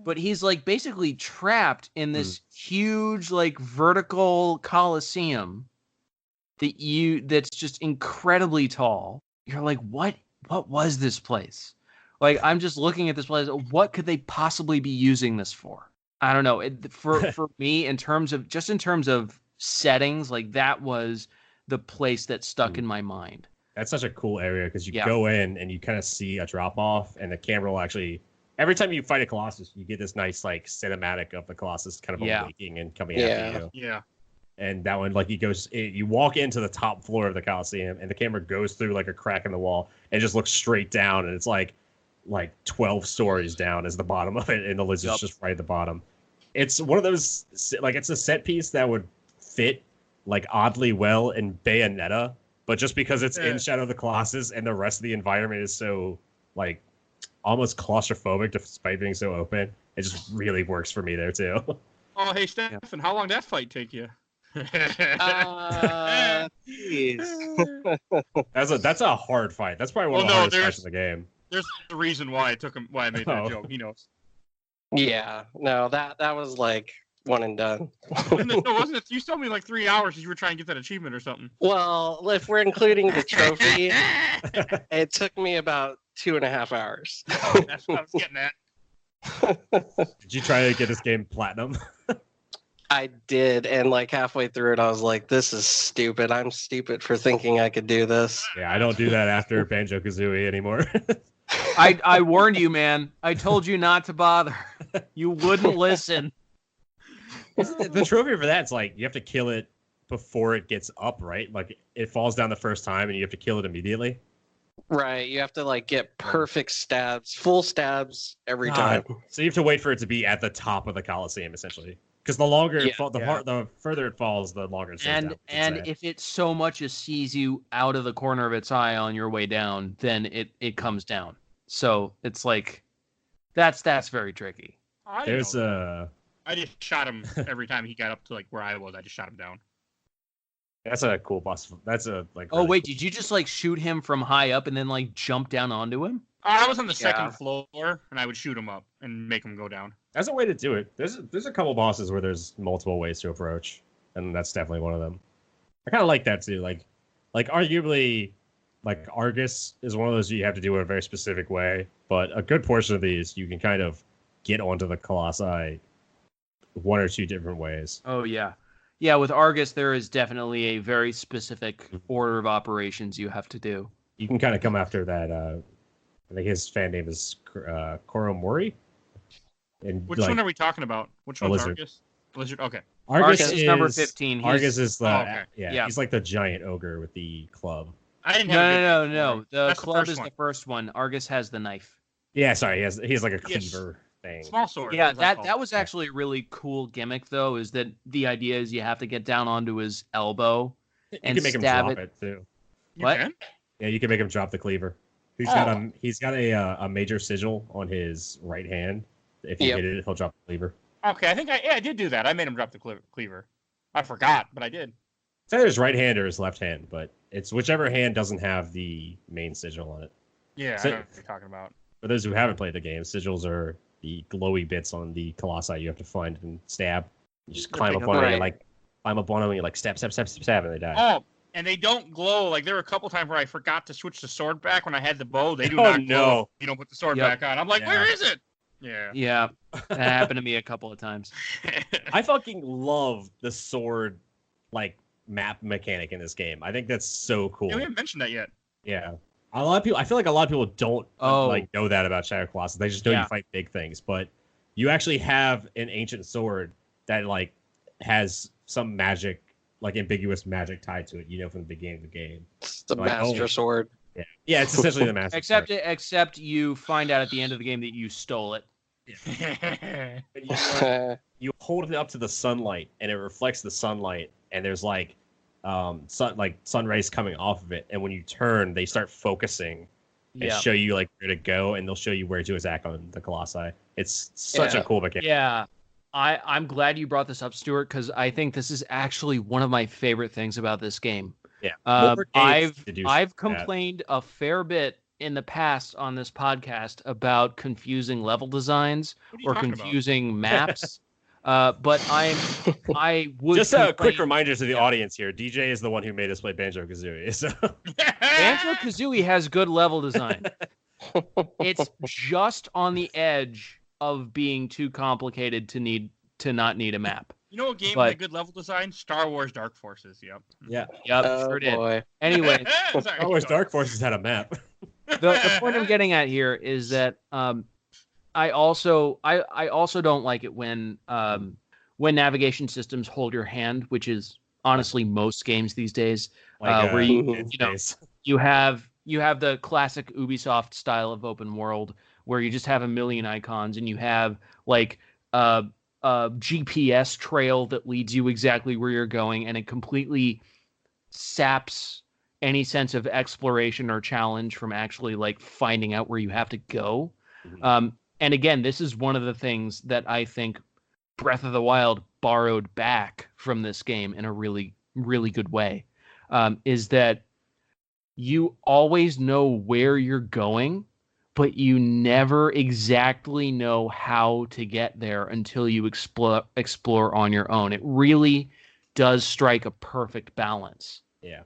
[SPEAKER 2] but he's like basically trapped in this huge like vertical Coliseum that's just incredibly tall. You're like, what was this place? Like, I'm just looking at this place. What could they possibly be using this for? I don't know. For me, in terms of settings, like, that was the place that stuck in my mind.
[SPEAKER 4] That's such a cool area because you go in and you kind of see a drop off, and the camera will actually. Every time you fight a Colossus, you get this nice like cinematic of the Colossus kind of awaking and coming after you.
[SPEAKER 1] Yeah.
[SPEAKER 4] And that one, like, you walk into the top floor of the Coliseum, and the camera goes through like a crack in the wall and just looks straight down, and it's like 12 stories down is the bottom of it, and the lizard's just right at the bottom. It's one of those, like, it's a set piece that would fit like oddly well in Bayonetta, but just because it's in Shadow of the Colossus and the rest of the environment is so like almost claustrophobic despite being so open, it just really works for me there too.
[SPEAKER 1] Oh, hey, Stefan, how long did that fight take you?
[SPEAKER 4] That's a hard fight. That's probably one of the hardest fights in the game.
[SPEAKER 1] There's the reason why it took him. Why I made that joke. He knows.
[SPEAKER 3] Yeah, no, that was like one and done.
[SPEAKER 1] Wasn't it? You told me like 3 hours because you were trying to get that achievement or something.
[SPEAKER 3] Well, if we're including the trophy, it took me about 2.5 hours.
[SPEAKER 1] That's what I was getting at.
[SPEAKER 4] Did you try to get this game platinum?
[SPEAKER 3] I did, and like halfway through it, I was like, "This is stupid. I'm stupid for thinking I could do this."
[SPEAKER 4] Yeah, I don't do that after Banjo-Kazooie anymore.
[SPEAKER 2] I warned you, man. I told you not to bother. You wouldn't listen.
[SPEAKER 4] The trophy for that's like you have to kill it before it gets up, right? Like, it falls down the first time, and you have to kill it immediately.
[SPEAKER 3] Right, you have to like get perfect stabs, full stabs every time.
[SPEAKER 4] So you have to wait for it to be at the top of the Coliseum, essentially. Because the longer the further it falls, the longer it stays down.
[SPEAKER 2] And if it so much as sees you out of the corner of its eye on your way down, then it comes down. So it's like that's very tricky.
[SPEAKER 1] I just shot him every time he got up to like where I was. I just shot him down.
[SPEAKER 4] That's a cool boss. That's a like.
[SPEAKER 2] Oh wait, did you just like shoot him from high up and then like jump down onto him?
[SPEAKER 1] I was on the second floor, and I would shoot him up and make him go down.
[SPEAKER 4] That's a way to do it. There's a couple bosses where there's multiple ways to approach, and that's definitely one of them. I kind of like that too. Like arguably, like Argus is one of those you have to do it a very specific way, but a good portion of these you can kind of get onto the Colossi one or two different ways.
[SPEAKER 2] Oh yeah. Yeah, with Argus, there is definitely a very specific order of operations you have to do.
[SPEAKER 4] You can kind of come after that. I think his fan name is Koromori. And
[SPEAKER 1] which one are we talking about? Which one's Argus? Lizard. Okay.
[SPEAKER 2] Argus is number 15.
[SPEAKER 4] Argus is the
[SPEAKER 1] okay.
[SPEAKER 4] yeah. He's like the giant ogre with the club.
[SPEAKER 1] I didn't have
[SPEAKER 2] no. The club is the first one. Argus has the knife.
[SPEAKER 4] Yeah, sorry. He has like a cleaver thing.
[SPEAKER 1] Small sword.
[SPEAKER 2] Yeah, that was actually a really cool gimmick though. Is that the idea? Is you have to get down onto his elbow and
[SPEAKER 4] you can make him drop it too.
[SPEAKER 2] What?
[SPEAKER 4] Yeah, you can make him drop the cleaver. He's got a major sigil on his right hand. If you hit it, he'll drop the cleaver.
[SPEAKER 1] Okay, I think I did do that. I made him drop the cleaver. I forgot, but I did.
[SPEAKER 4] It's either his right hand or his left hand, but it's whichever hand doesn't have the main sigil on it.
[SPEAKER 1] Yeah, I know what you're talking about.
[SPEAKER 4] For those who haven't played the game, sigils are the glowy bits on the Colossi you have to find and stab. You just climb up on them and you like stab, and they die.
[SPEAKER 1] Oh, And they don't glow. Like there were a couple times where I forgot to switch the sword back when I had the bow. They do
[SPEAKER 4] Oh,
[SPEAKER 1] not glow.
[SPEAKER 4] no.
[SPEAKER 1] You don't put the sword
[SPEAKER 2] Yep.
[SPEAKER 1] back on. I'm like,
[SPEAKER 4] Yeah.
[SPEAKER 1] where is it? Yeah.
[SPEAKER 2] Yeah, that happened to me a couple of times.
[SPEAKER 4] I fucking love the sword like map mechanic in this game. I think that's so cool.
[SPEAKER 1] Yeah, we haven't mentioned that yet.
[SPEAKER 4] Yeah. A lot of people, I feel like a lot of people don't like know that about Shadow Colossus. They just know you fight big things, but you actually have an ancient sword that like has some magic, like ambiguous magic tied to it, you know, from the beginning of the game.
[SPEAKER 3] It's the
[SPEAKER 4] Like,
[SPEAKER 3] Master Sword.
[SPEAKER 4] Yeah. Yeah, it's essentially the master sword.
[SPEAKER 2] Except you find out at the end of the game that you stole it.
[SPEAKER 4] You hold it up to the sunlight and it reflects the sunlight, and there's like sun rays coming off of it, and when you turn they start focusing and show you like where to go, and they'll show you where to attack on the Colossi. It's such a cool mechanic.
[SPEAKER 2] Yeah. I'm glad you brought this up, Stuart, because I think this is actually one of my favorite things about this game.
[SPEAKER 4] Yeah.
[SPEAKER 2] I've complained a fair bit in the past on this podcast about confusing level designs or confusing maps. But I would
[SPEAKER 4] just a quick reminder to the audience here. DJ is the one who made us play Banjo-Kazooie. So
[SPEAKER 2] Banjo-Kazooie has good level design. It's just on the edge of being too complicated to not need a map.
[SPEAKER 1] You know what game with a good level design? Star Wars Dark Forces. Yep.
[SPEAKER 4] Yeah.
[SPEAKER 2] Yep. Sure did. Anyway,
[SPEAKER 4] Star Wars Dark Forces had a map.
[SPEAKER 2] The point I'm getting at here is that I also don't like it when navigation systems hold your hand, which is honestly most games these days. Where you have the classic Ubisoft style of open world where you just have a million icons and you have like a GPS trail that leads you exactly where you're going, and it completely saps any sense of exploration or challenge from actually like finding out where you have to go. Mm-hmm. And again, this is one of the things that I think Breath of the Wild borrowed back from this game in a really, really good way, is that you always know where you're going, but you never exactly know how to get there until you explore on your own. It really does strike a perfect balance.
[SPEAKER 4] Yeah.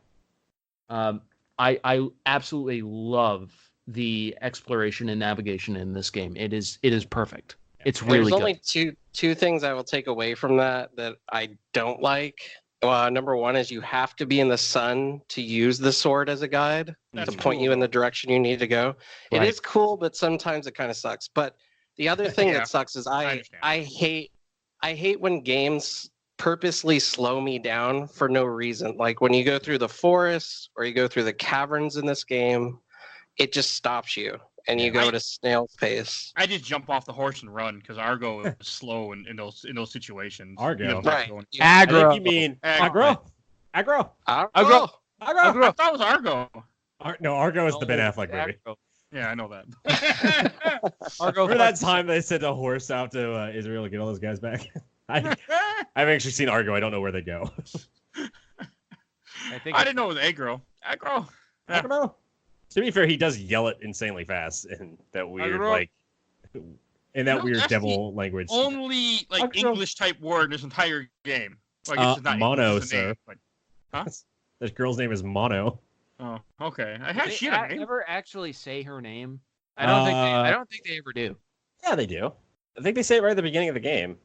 [SPEAKER 2] I absolutely love the exploration and navigation in this game. It is perfect. It's really good.
[SPEAKER 3] There's only two things I will take away from that I don't like. Number one is you have to be in the sun to use the sword as a guide to point you in the direction you need to go. Right. It is cool, but sometimes it kind of sucks. But the other thing that sucks is I hate when games purposely slow me down for no reason. Like when you go through the forest or you go through the caverns in this game, it just stops you and you go to snail's pace.
[SPEAKER 1] I just jump off the horse and run because Argo is slow in those situations.
[SPEAKER 4] Argo,
[SPEAKER 3] right?
[SPEAKER 2] Aggro.
[SPEAKER 4] I think you mean aggro.
[SPEAKER 3] Aggro.
[SPEAKER 1] I thought it was Argo.
[SPEAKER 4] No, Argo is the Ben Affleck movie.
[SPEAKER 1] Aggro. Yeah, I know that.
[SPEAKER 4] Argo. Remember that time they sent a horse out to Israel to get all those guys back? I've actually seen Argo. I don't know where they go.
[SPEAKER 1] I didn't know it was aggro. Aggro.
[SPEAKER 4] Aggro. To be fair, he does yell it insanely fast in that weird, weird devil language.
[SPEAKER 1] Only English type word in this entire game. Like it's not
[SPEAKER 4] Mono, sir.
[SPEAKER 1] Huh?
[SPEAKER 4] This girl's name is Mono.
[SPEAKER 1] Oh, okay.
[SPEAKER 2] She never actually say her name. I don't think they ever do.
[SPEAKER 4] Yeah, they do. I think they say it right at the beginning of the game.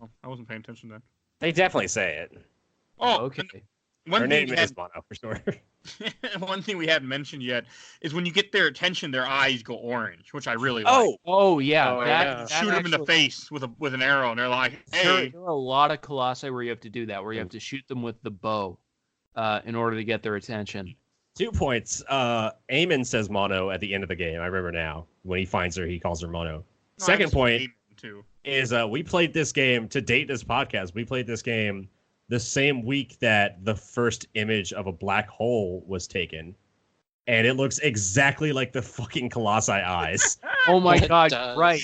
[SPEAKER 1] No, I wasn't paying attention then.
[SPEAKER 4] They definitely say it.
[SPEAKER 1] Oh,
[SPEAKER 2] okay.
[SPEAKER 4] Her name is Mono for sure.
[SPEAKER 1] One thing we haven't mentioned yet is when you get their attention, their eyes go orange, which I really like.
[SPEAKER 2] Oh yeah.
[SPEAKER 1] Shoot them in the face with an arrow, and they're like, "Hey."
[SPEAKER 2] There are a lot of Colossi where you have to do that, where you have to shoot them with the bow, in order to get their attention.
[SPEAKER 4] 2 points. Eamon says Mono at the end of the game. I remember now. When he finds her, he calls her Mono. Second point is we played this game to date this podcast. We played this game the same week that the first image of a black hole was taken, and it looks exactly like the fucking Colossi eyes.
[SPEAKER 2] Oh my god! Right.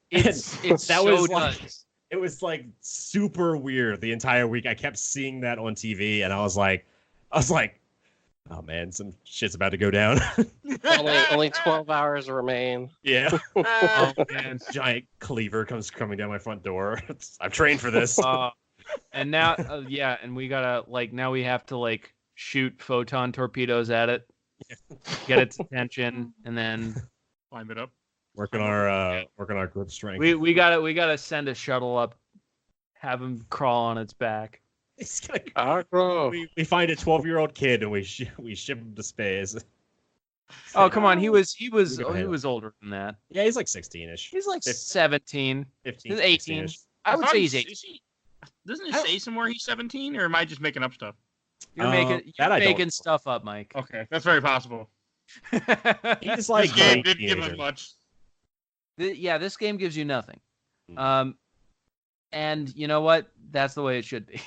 [SPEAKER 2] It's
[SPEAKER 4] that
[SPEAKER 2] so
[SPEAKER 4] was like, it was like super weird the entire week. I kept seeing that on TV, and I was like, oh man, some shit's about to go down.
[SPEAKER 3] only 12 hours remain.
[SPEAKER 4] Yeah. Oh man, giant cleaver coming down my front door. I've trained for this.
[SPEAKER 2] And now, and we gotta now we have to shoot photon torpedoes at it, get its attention, and then
[SPEAKER 1] climb it up.
[SPEAKER 4] Working our grip strength.
[SPEAKER 2] we gotta send a shuttle up, have him crawl on its back.
[SPEAKER 4] It's gonna, we find a 12-year-old kid and we ship him to space.
[SPEAKER 2] Oh, come on. He was older than that.
[SPEAKER 4] Yeah, he's like 16-ish.
[SPEAKER 2] He's like 17.
[SPEAKER 4] 15.
[SPEAKER 2] He's 18.
[SPEAKER 4] 16-ish.
[SPEAKER 2] I would say he's 18.
[SPEAKER 1] Doesn't it say somewhere he's 17, or am I just making up stuff?
[SPEAKER 2] You're making stuff up, Mike.
[SPEAKER 1] Okay, that's very possible.
[SPEAKER 4] He's like
[SPEAKER 1] this game didn't give him much.
[SPEAKER 2] This game gives you nothing.
[SPEAKER 4] Mm.
[SPEAKER 2] And you know what? That's the way it should be.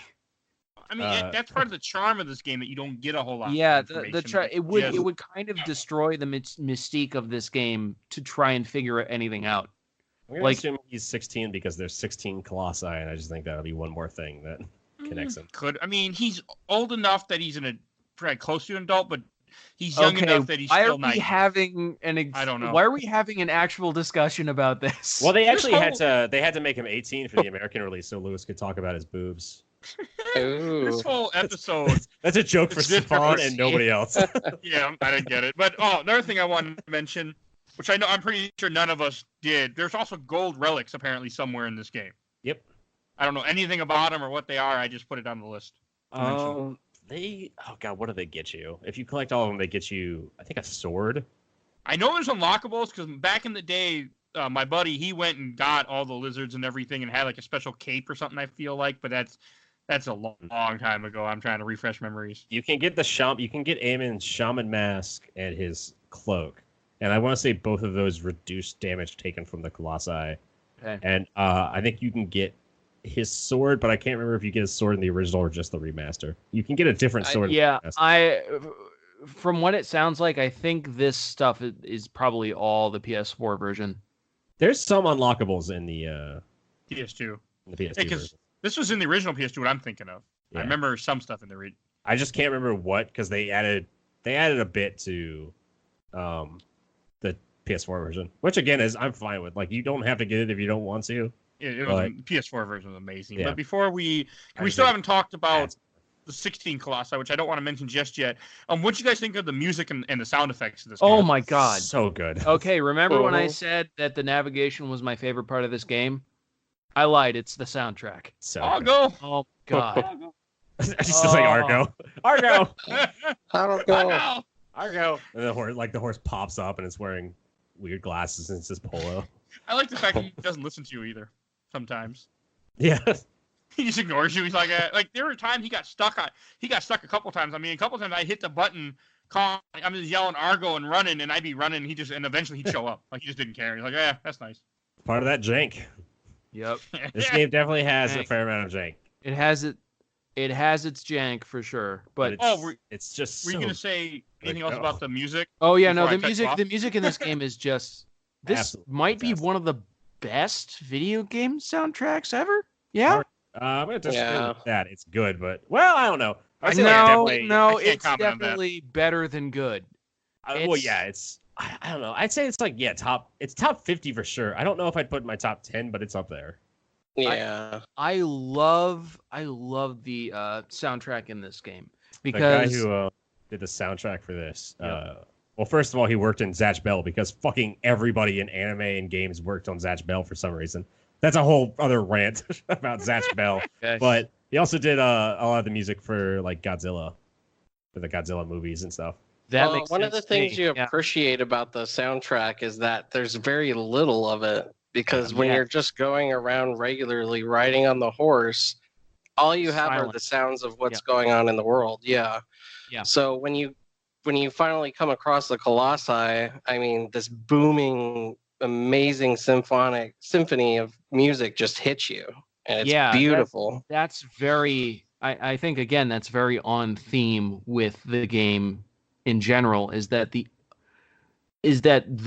[SPEAKER 1] I mean, that's part of the charm of this game, that you don't get a whole lot.
[SPEAKER 2] Yeah,
[SPEAKER 1] of information.
[SPEAKER 2] it would kind of destroy the mystique of this game to try and figure anything out.
[SPEAKER 4] I'm gonna assume he's 16 because there's 16 Colossi, and I just think that'll be one more thing that connects him.
[SPEAKER 1] He's old enough that he's probably close to an adult, but he's young enough that he's still nice.
[SPEAKER 2] I don't know. Why are we having an actual discussion about this?
[SPEAKER 4] Well, they actually had to make him 18 for the American release, so Lewis could talk about his boobs.
[SPEAKER 1] This whole episode.
[SPEAKER 4] That's a joke for Stefan and nobody else.
[SPEAKER 1] Yeah, I didn't get it. But another thing I wanted to mention, which I'm pretty sure none of us did. There's also gold relics apparently somewhere in this game.
[SPEAKER 4] Yep.
[SPEAKER 1] I don't know anything about them or what they are. I just put it on the list.
[SPEAKER 4] Oh god, what do they get you? If you collect all of them, they get you, I think, a sword.
[SPEAKER 1] I know there's unlockables because back in the day, my buddy, he went and got all the lizards and everything and had like a special cape or something, I feel like, but that's a long time ago. I'm trying to refresh memories.
[SPEAKER 4] You can get Eamon's shaman mask and his cloak. And I want to say both of those reduce damage taken from the Colossi.
[SPEAKER 2] Okay.
[SPEAKER 4] And I think you can get his sword, but I can't remember if you get his sword in the original or just the remaster. You can get a different sword.
[SPEAKER 2] From what it sounds like, I think this stuff is probably all the PS4 version.
[SPEAKER 4] There's some unlockables in the
[SPEAKER 1] PS2.
[SPEAKER 4] The PS2 version.
[SPEAKER 1] This was in the original PS2. What I'm thinking of. Yeah. I remember some stuff in the
[SPEAKER 4] I just can't remember what, because they added a bit to the PS4 version, which again I'm fine with. Like, you don't have to get it if you don't want to.
[SPEAKER 1] It was PS4 version was amazing. Yeah. But before we still haven't talked about the 16 Colossi, which I don't want to mention just yet. What do you guys think of the music and the sound effects of this game?
[SPEAKER 2] Oh my god,
[SPEAKER 4] so good.
[SPEAKER 2] Okay, remember when I said that the navigation was my favorite part of this game? I lied. It's the soundtrack.
[SPEAKER 4] So
[SPEAKER 1] Argo.
[SPEAKER 2] Oh god.
[SPEAKER 4] I just like Argo. Argo.
[SPEAKER 1] Argo.
[SPEAKER 4] And the horse pops up and it's wearing weird glasses and it says polo.
[SPEAKER 1] I like the fact that he doesn't listen to you either. Sometimes.
[SPEAKER 4] Yeah.
[SPEAKER 1] He just ignores you. He's like there were times he got stuck a couple times. I mean, a couple times I hit the button, I'm just yelling Argo and running, and I'd be running. And eventually he'd show up. Like, he just didn't care. He's like, yeah, that's nice.
[SPEAKER 4] Part of that jank.
[SPEAKER 2] Yep.
[SPEAKER 4] This game definitely has a fair amount of jank.
[SPEAKER 2] It has its jank for sure. But
[SPEAKER 4] it's just.
[SPEAKER 1] Were you gonna say anything else about the music?
[SPEAKER 2] Oh yeah, no. The music in this game is just. This
[SPEAKER 4] absolutely
[SPEAKER 2] might be one of the best video game soundtracks ever. Yeah.
[SPEAKER 4] I'm gonna disagree with that. It's good, but I don't know.
[SPEAKER 2] It's definitely better than good.
[SPEAKER 4] I don't know. I'd say it's like top 50 for sure. I don't know if I'd put it in my top 10, but it's up there.
[SPEAKER 3] Yeah.
[SPEAKER 2] I love the soundtrack in this game because
[SPEAKER 4] the guy who did the soundtrack for this. Well, first of all, he worked in Zatch Bell because fucking everybody in anime and games worked on Zatch Bell for some reason. That's a whole other rant about Zatch Bell. Okay. But he also did a lot of the music for like Godzilla, for the Godzilla movies and stuff.
[SPEAKER 3] One of the things you appreciate about the soundtrack is that there's very little of it, because when you're just going around regularly riding on the horse, all you have are the sounds of what's going on in the world. Yeah. So when you finally come across the Colossi, I mean, this booming, amazing symphony of music just hits you, and it's beautiful.
[SPEAKER 2] That's very. I think again that's very on theme with the game in general. Is that the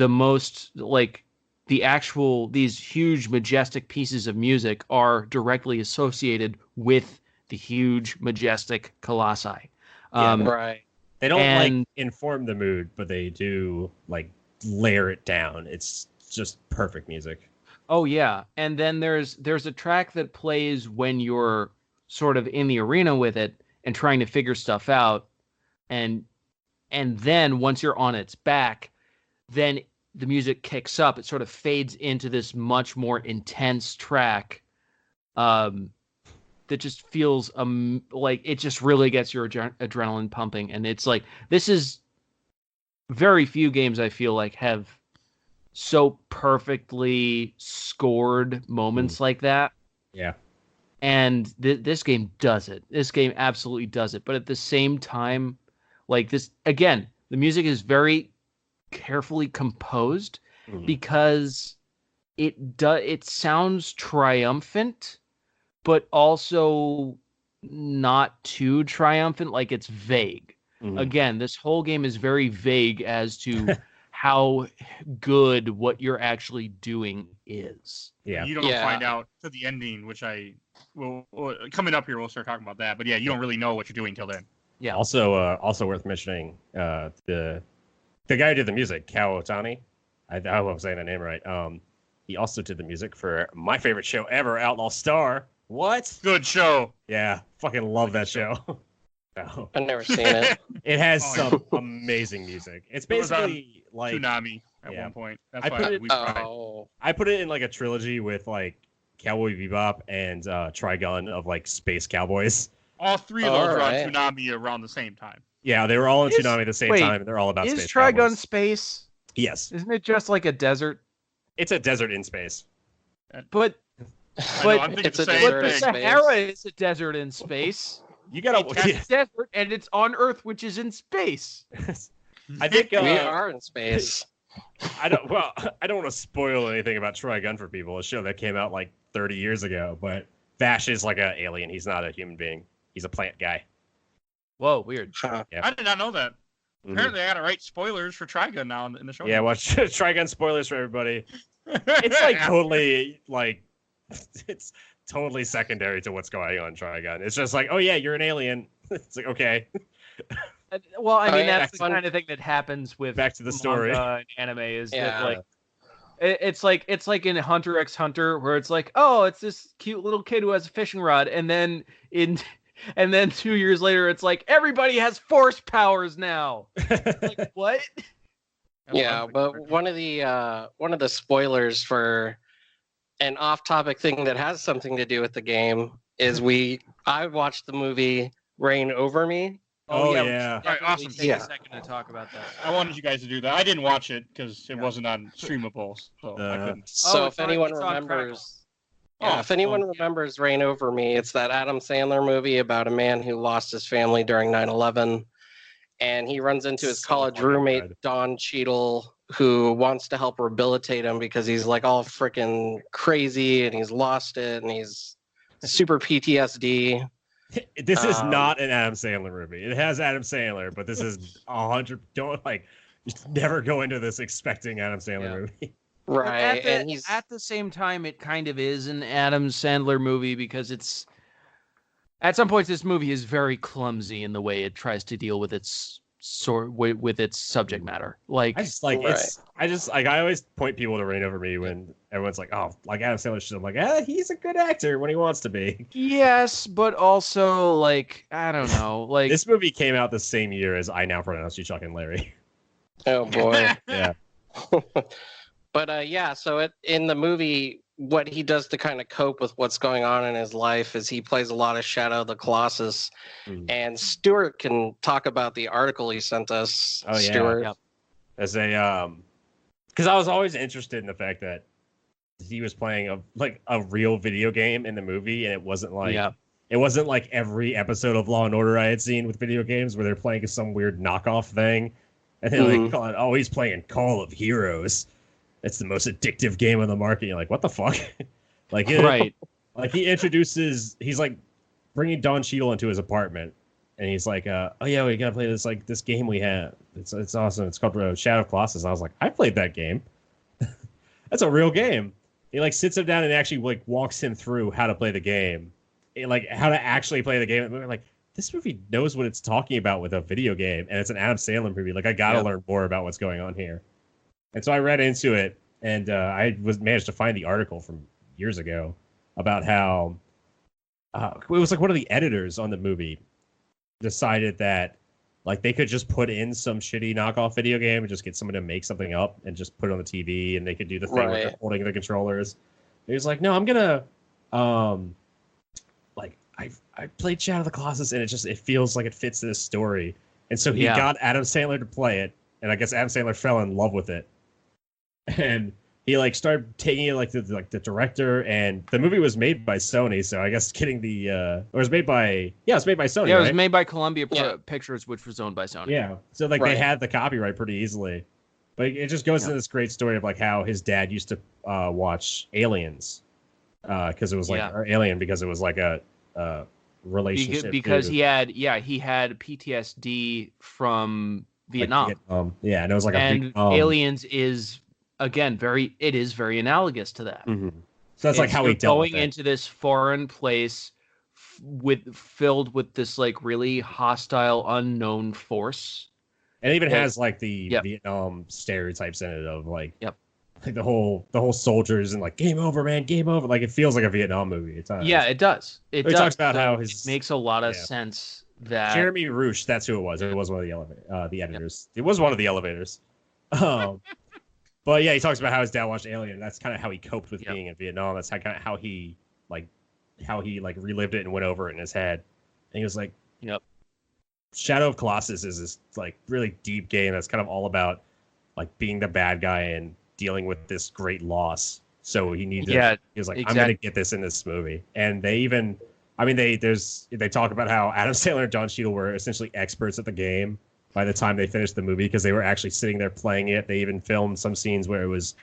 [SPEAKER 2] most like the actual these huge majestic pieces of music are directly associated with the huge majestic Colossi.
[SPEAKER 3] Right.
[SPEAKER 4] They don't inform the mood, but they do like layer it down. It's just perfect music.
[SPEAKER 2] Oh yeah, and then there's a track that plays when you're sort of in the arena with it and trying to figure stuff out, and then once you're on its back, then the music kicks up. It sort of fades into this much more intense track that just feels like it just really gets your adrenaline pumping. And it's like, this is very few games I feel like have so perfectly scored moments like that.
[SPEAKER 4] Yeah.
[SPEAKER 2] And this game does it. This game absolutely does it. But at the same time, like this, again, the music is very carefully composed because it sounds triumphant, but also not too triumphant. Like it's vague. Again, this whole game is very vague as to how good what you're actually doing is.
[SPEAKER 1] Yeah, you don't find out to the ending, which I will coming up here. We'll start talking about that. But yeah, you don't really know what you're doing till then.
[SPEAKER 2] Yeah.
[SPEAKER 4] Also worth mentioning the guy who did the music, Kao Otani. I hope I'm saying the name right. He also did the music for my favorite show ever, Outlaw Star. What?
[SPEAKER 1] Good show.
[SPEAKER 4] Yeah, fucking love that show.
[SPEAKER 3] No. I've never seen it.
[SPEAKER 4] It has some amazing music. It's basically like
[SPEAKER 1] Toonami at one point. That's
[SPEAKER 4] I put it in like a trilogy with like Cowboy Bebop and Trigun of like space cowboys.
[SPEAKER 1] All three of those were on Toonami around the same time.
[SPEAKER 4] Yeah, they were all on Toonami at the same time, and they're all about space.
[SPEAKER 2] Is Trigun
[SPEAKER 4] cowboys.
[SPEAKER 2] Space?
[SPEAKER 4] Yes.
[SPEAKER 2] Isn't it just like a desert?
[SPEAKER 4] It's a desert in space.
[SPEAKER 2] But the Sahara is a desert in space.
[SPEAKER 4] You gotta
[SPEAKER 2] it's desert and it's on Earth, which is in space.
[SPEAKER 4] I think
[SPEAKER 3] we are in space.
[SPEAKER 4] I don't want to spoil anything about Trigun for people. A show that came out like 30 years ago, but Vash is like an alien. He's not a human being. He's a plant guy.
[SPEAKER 2] Whoa, weird.
[SPEAKER 1] Yeah. I did not know that. Apparently, I gotta write spoilers for Trigun now in the show.
[SPEAKER 4] Yeah, watch Trigun spoilers for everybody. It's like it's totally secondary to what's going on in Trigun. It's just like, oh yeah, you're an alien. It's like, okay.
[SPEAKER 2] Well, I mean, that's the kind of thing that happens with
[SPEAKER 4] back to the story.
[SPEAKER 2] And anime is that like it's like in Hunter x Hunter where it's like, oh, it's this cute little kid who has a fishing rod, and then 2 years later it's like everybody has force powers now. Like what?
[SPEAKER 3] Yeah, but one of the spoilers for an off-topic thing that has something to do with the game is I watched the movie Reign Over Me.
[SPEAKER 4] Oh yeah.
[SPEAKER 1] All right, awesome.
[SPEAKER 2] Take a second to talk about that.
[SPEAKER 1] I wanted you guys to do that. I didn't watch it because it wasn't on streamable, so I couldn't.
[SPEAKER 3] So if anyone remembers, remembers Reign Over Me, it's that Adam Sandler movie about a man who lost his family during 9/11, and he runs into his college roommate Don Cheadle, who wants to help rehabilitate him because he's like all freaking crazy and he's lost it and he's super PTSD.
[SPEAKER 4] This is not an Adam Sandler movie. It has Adam Sandler, but this is 100. Never go into this expecting Adam Sandler movie.
[SPEAKER 3] Right,
[SPEAKER 2] and he's at the same time, it kind of is an Adam Sandler movie because it's at some points this movie is very clumsy in the way it tries to deal with its with its subject matter. Like
[SPEAKER 4] I always point people to Reign Over Me when everyone's like, oh, like Adam Sandler shit. I'm like, he's a good actor when he wants to be.
[SPEAKER 2] Yes, but also like I don't know, like
[SPEAKER 4] this movie came out the same year as I Now Pronounce You Chuck and Larry.
[SPEAKER 3] Oh boy.
[SPEAKER 4] Yeah.
[SPEAKER 3] But so in the movie, what he does to kind of cope with what's going on in his life is he plays a lot of Shadow the Colossus. And Stuart can talk about the article he sent us.
[SPEAKER 4] Oh, yeah.
[SPEAKER 3] Stuart.
[SPEAKER 2] Yep.
[SPEAKER 4] As because I was always interested in the fact that he was playing a real video game in the movie, and it wasn't like every episode of Law and Order I had seen with video games where they're playing some weird knockoff thing, and then call it, oh, he's playing Call of Heroes. It's the most addictive game on the market. You're like, what the fuck? Right. Like he's like bringing Don Cheadle into his apartment, and he's like, oh yeah, we gotta play this game we have. It's awesome. It's called Shadow of Colossus. And I was like, I played that game. That's a real game. He like sits him down and actually like walks him through how to play the game, and, like how to actually play the game. And we're like, this movie knows what it's talking about with a video game, and it's an Adam Sandler movie. Like I gotta learn more about what's going on here. And so I read into it, and I managed to find the article from years ago about how it was like one of the editors on the movie decided that Like they could just put in some shitty knockoff video game and just get someone to make something up and just put it on the TV, and they could do the thing where they're holding the controllers. He was like, no, I'm gonna like I played Shadow of the Colossus, and it feels like it fits this story. And so he got Adam Sandler to play it, and I guess Adam Sandler fell in love with it. And he like started taking it like the director, and the movie was made by Sony, so I guess getting the or it was made by it's made by Sony.
[SPEAKER 2] Yeah, it
[SPEAKER 4] right?
[SPEAKER 2] was made by Columbia Pictures, which was owned by Sony.
[SPEAKER 4] Yeah, so like they had the copyright pretty easily, but it just goes into this great story of like how his dad used to watch Aliens, because it was like or Alien because it was like a relationship
[SPEAKER 2] because he had PTSD from Vietnam.
[SPEAKER 4] Yeah, and it was like
[SPEAKER 2] Aliens is again very analogous to that.
[SPEAKER 4] Mm-hmm. So that's like how he dealt
[SPEAKER 2] going into this foreign place filled with this like really hostile unknown force.
[SPEAKER 4] And it even has like the Vietnam stereotypes in it of like like the whole soldiers and like game over, man, game over. Like it feels like a Vietnam movie at times.
[SPEAKER 2] Yeah, it does. It
[SPEAKER 4] talks about how it
[SPEAKER 2] makes a lot of sense that
[SPEAKER 4] Jeremy Roosh, that's who it was. It was one of the editors. It was one of the elevators. But yeah, he talks about how his dad watched Alien. That's kind of how he coped with being in Vietnam. That's how he relived it and went over it in his head. And he was like, Shadow of Colossus is this like really deep game that's kind of all about like being the bad guy and dealing with this great loss. So he needed. He was like, I'm gonna get this in this movie. And they even, they talk about how Adam Sandler and Don Cheadle were essentially experts at the game by the time they finished the movie because they were actually sitting there playing it. They even filmed some scenes where it was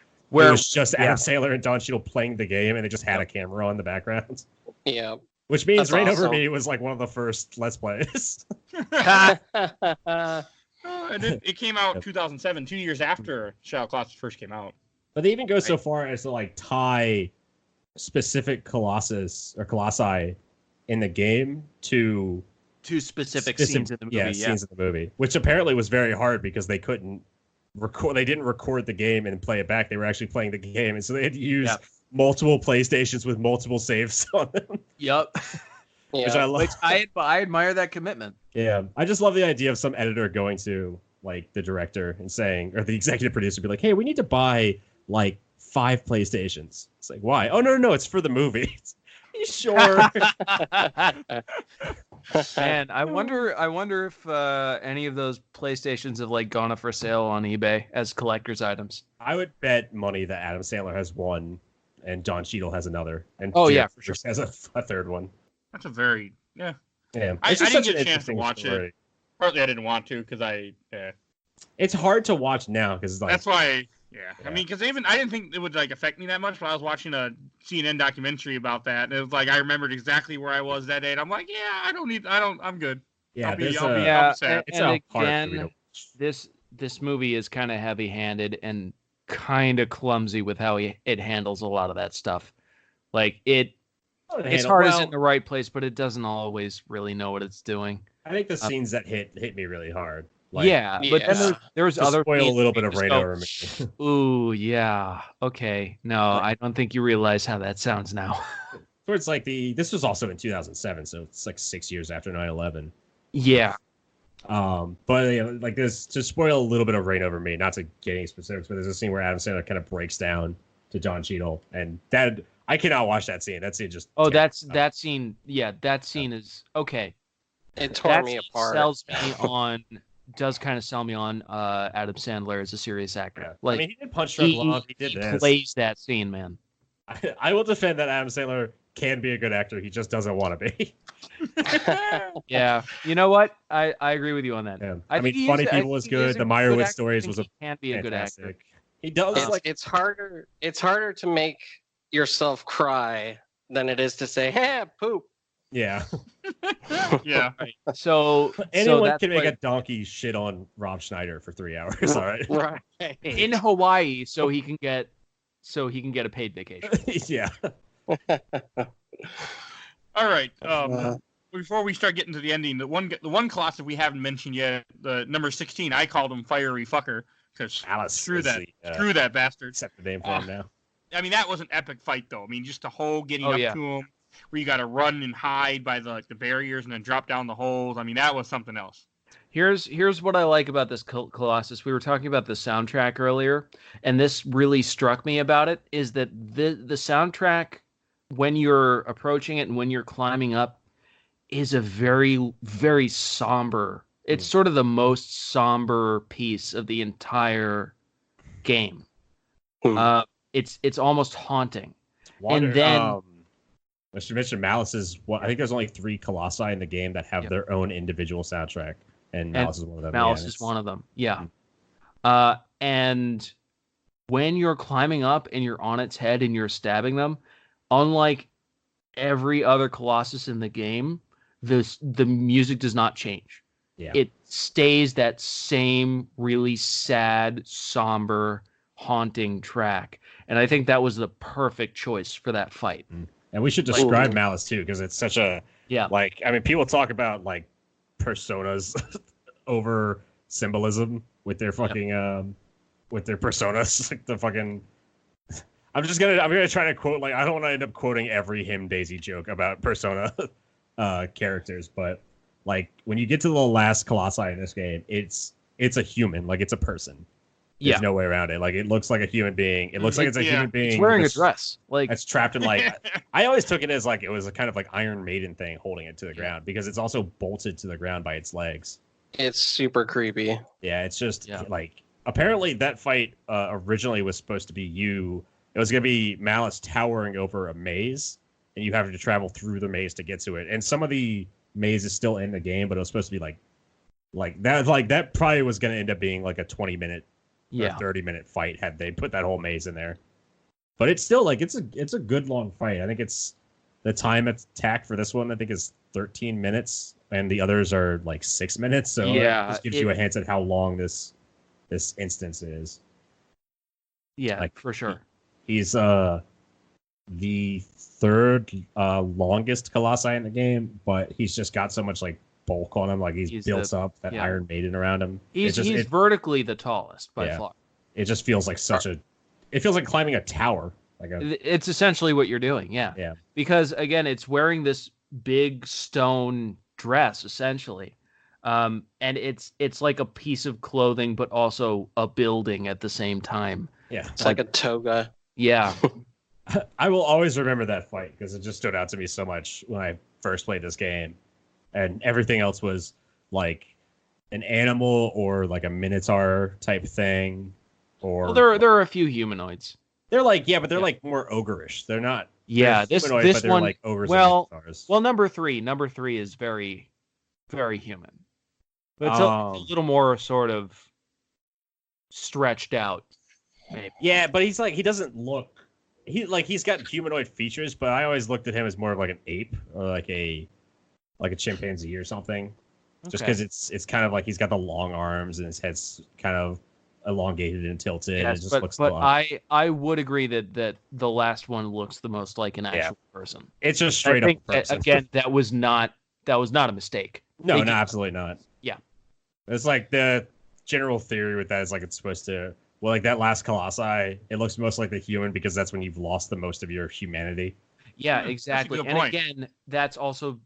[SPEAKER 4] just Adam Sandler and Don Cheadle playing the game, and they just had a camera on the background.
[SPEAKER 3] Yeah.
[SPEAKER 4] Which means Rain Over Me was like one of the first Let's Plays.
[SPEAKER 1] And it came out in 2007, 2 years after Shadow of the Colossus first came out.
[SPEAKER 4] But they even go so far as to like tie specific Colossi in the game to
[SPEAKER 2] specific scenes in the movie.
[SPEAKER 4] Yeah, scenes in the movie, which apparently was very hard because they couldn't record. They didn't record the game and play it back. They were actually playing the game, and so they had to use multiple PlayStations with multiple saves on them.
[SPEAKER 2] Yep.
[SPEAKER 4] Which I love.
[SPEAKER 2] I admire that commitment.
[SPEAKER 4] Yeah, I just love the idea of some editor going to like the director and saying, or the executive producer, be like, "Hey, we need to buy like 5 PlayStations." It's like, why? Oh no, it's for the movie. You sure?
[SPEAKER 2] Man, I wonder if any of those PlayStations have like gone up for sale on eBay as collector's items.
[SPEAKER 4] I would bet money that Adam Sandler has one, and Don Cheadle has another, and
[SPEAKER 2] for sure
[SPEAKER 4] has a third one.
[SPEAKER 1] That's a very
[SPEAKER 4] Yeah.
[SPEAKER 1] I didn't get a chance to watch it. Partly I didn't want to because
[SPEAKER 4] It's hard to watch now because like
[SPEAKER 1] that's why. Yeah, I mean, because I didn't think it would like affect me that much, but I was watching a CNN documentary about that, and it was like I remembered exactly where I was that day, and I'm like, I'm good.
[SPEAKER 4] Yeah,
[SPEAKER 1] I'll be sad.
[SPEAKER 2] And again, this movie is kind of heavy-handed and kind of clumsy with how it handles a lot of that stuff. Like its heart is in the right place, but it doesn't always really know what it's doing.
[SPEAKER 4] I think the scenes that hit me really hard.
[SPEAKER 2] Like, but then there's other
[SPEAKER 4] spoil a little bit of Rain Over Me.
[SPEAKER 2] Ooh, yeah. Okay. No, I don't think you realize how that sounds now.
[SPEAKER 4] So it's like this was also in 2007, so it's like 6 years after 9/11.
[SPEAKER 2] Yeah.
[SPEAKER 4] But like this to spoil a little bit of Rain Over Me, not to get any specifics, but there's a scene where Adam Sandler kind of breaks down to Don Cheadle, and that I cannot watch that scene. That scene just
[SPEAKER 2] that scene. Yeah, that scene is okay.
[SPEAKER 3] It tore me apart.
[SPEAKER 2] Does kind of sell me on Adam Sandler as a serious actor.
[SPEAKER 4] Yeah.
[SPEAKER 2] Like,
[SPEAKER 4] he did Punch Drunk Love. He
[SPEAKER 2] plays that scene, man.
[SPEAKER 4] I will defend that Adam Sandler can be a good actor. He just doesn't want to be.
[SPEAKER 2] Yeah, you know what? I agree with you on that.
[SPEAKER 4] Yeah. I mean, Funny People was good. The Meyerowitz Stories was
[SPEAKER 2] can't be a good actor.
[SPEAKER 4] He does
[SPEAKER 3] it's harder. It's harder to make yourself cry than it is to say, "Hey, poop."
[SPEAKER 4] Yeah.
[SPEAKER 1] Yeah.
[SPEAKER 2] Right. So
[SPEAKER 4] anyone can make a donkey shit on Rob Schneider for 3 hours. All right.
[SPEAKER 3] Right.
[SPEAKER 2] In Hawaii, so he can get a paid vacation.
[SPEAKER 4] Yeah.
[SPEAKER 1] All right. Before we start getting to the ending, the one Colossus we haven't mentioned yet, the number 16, I called him Fiery Fucker because screw that bastard.
[SPEAKER 4] Set the name for him now.
[SPEAKER 1] I mean, that was an epic fight, though. I mean, just the whole getting up to him, where you got to run and hide by the barriers and then drop down the holes. I mean, that was something else.
[SPEAKER 2] Here's what I like about this Colossus. We were talking about the soundtrack earlier, and this really struck me about it, is that the soundtrack, when you're approaching it and when you're climbing up, is a very, very somber. It's sort of the most somber piece of the entire game. It's almost haunting. And then
[SPEAKER 4] Mr. Malice is I think there's only 3 Colossi in the game that have their own individual soundtrack, and Malice is one of them.
[SPEAKER 2] Malice is one of them. Yeah. And when you're climbing up and you're on its head and you're stabbing them, unlike every other Colossus in the game, the music does not change.
[SPEAKER 4] Yeah.
[SPEAKER 2] It stays that same really sad, somber, haunting track. And I think that was the perfect choice for that fight.
[SPEAKER 4] And we should describe Malice too, because it's such a people talk about like personas over symbolism with their fucking with their personas, like the fucking. I'm gonna try to quote, like, I don't want to end up quoting every Him Daisy joke about Persona characters, but like when you get to the last Colossi in this game, it's a human, like it's a person. There's no way around it. Like it looks like a human being. It looks like it's a human being.
[SPEAKER 2] It's wearing a dress. Like
[SPEAKER 4] it's trapped in like. I always took it as like it was a kind of like Iron Maiden thing holding it to the ground, because it's also bolted to the ground by its legs.
[SPEAKER 3] It's super creepy.
[SPEAKER 4] Yeah, it's just like apparently that fight originally was supposed to be you. It was gonna be Malice towering over a maze, and you have to travel through the maze to get to it. And some of the maze is still in the game, but it was supposed to be like that. Like that probably was gonna end up being like a 20-minute. Or 30-minute fight had they put that whole maze in there. But it's still like it's a good long fight. I think it's the time attack for this one I think is 13 minutes, and the others are like 6 minutes. So it just gives you a hint at how long this instance is.
[SPEAKER 2] Yeah, like, for sure.
[SPEAKER 4] He's the 3rd longest Colossi in the game, but he's just got so much like bulk on him, like he's built up that Iron Maiden around him.
[SPEAKER 2] He's vertically the tallest by far.
[SPEAKER 4] It just feels like it feels like climbing a tower.
[SPEAKER 2] It's essentially what you're doing, yeah. Because again, it's wearing this big stone dress essentially, and it's like a piece of clothing, but also a building at the same time.
[SPEAKER 3] Yeah, it's like a toga.
[SPEAKER 2] Yeah.
[SPEAKER 4] I will always remember that fight because it just stood out to me so much when I first played this game. And everything else was like an animal or like a minotaur type thing, or
[SPEAKER 2] there are a few humanoids.
[SPEAKER 4] They're like but they're like more ogreish. They're not.
[SPEAKER 2] Yeah,
[SPEAKER 4] this
[SPEAKER 2] one
[SPEAKER 4] like ogres.
[SPEAKER 2] Well, number three is very, very human, but it's a little more sort of stretched out. Maybe.
[SPEAKER 4] Yeah, but he doesn't look. He's got humanoid features, but I always looked at him as more of like an ape or like a chimpanzee or something, just because it's kind of like he's got the long arms and his head's kind of elongated and tilted.
[SPEAKER 2] Yes,
[SPEAKER 4] and it just looks
[SPEAKER 2] but I would agree that the last one looks the most like an actual person.
[SPEAKER 4] It's just straight up person.
[SPEAKER 2] Again, that was not a mistake.
[SPEAKER 4] No, absolutely not.
[SPEAKER 2] Yeah,
[SPEAKER 4] it's like the general theory with that is like it's supposed to. Well, like that last Colossi, it looks most like the human because that's when you've lost the most of your humanity.
[SPEAKER 2] Yeah, exactly. And again, that's also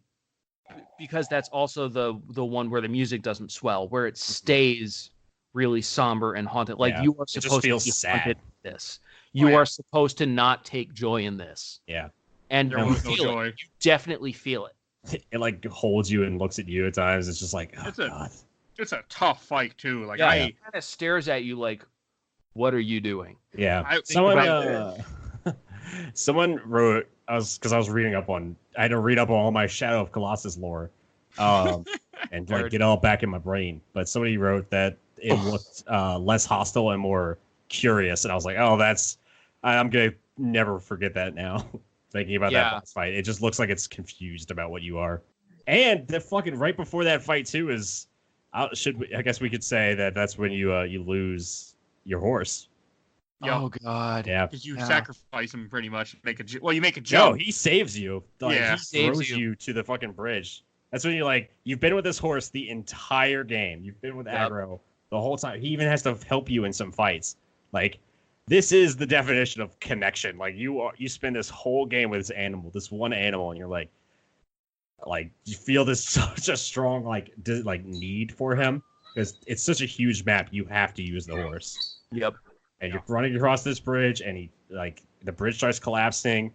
[SPEAKER 2] because that's also the one where the music doesn't swell, where it stays really somber and haunted. Like you are supposed to be haunted in this. You are supposed to not take joy in this.
[SPEAKER 4] Yeah.
[SPEAKER 2] And you feel it. You definitely feel it.
[SPEAKER 4] It like holds you and looks at you at times. It's just like, God.
[SPEAKER 1] It's a tough fight too. Like
[SPEAKER 2] it kind of stares at you like, what are you doing?
[SPEAKER 4] Yeah. Someone wrote, because I was reading up on, I had to read up on all my Shadow of Colossus lore, and like get all back in my brain. But somebody wrote that it looked less hostile and more curious, and I was like, I'm gonna never forget that now. Thinking about that boss fight, it just looks like it's confused about what you are. And the fucking right before that fight too is, I guess we could say that's when you lose your horse.
[SPEAKER 1] Yep.
[SPEAKER 2] Oh God!
[SPEAKER 4] Yeah,
[SPEAKER 1] because you sacrifice him pretty much. You make a jump.
[SPEAKER 4] No, he saves you. Like,
[SPEAKER 1] he
[SPEAKER 4] throws you to the fucking bridge. That's when you've been with this horse the entire game. You've been with Aggro the whole time. He even has to help you in some fights. Like, this is the definition of connection. Like you spend this whole game with this one animal, and you're like, like you feel this such a strong like need for him because it's such a huge map. You have to use the horse.
[SPEAKER 2] Yep.
[SPEAKER 4] And you're running across this bridge, and the bridge starts collapsing,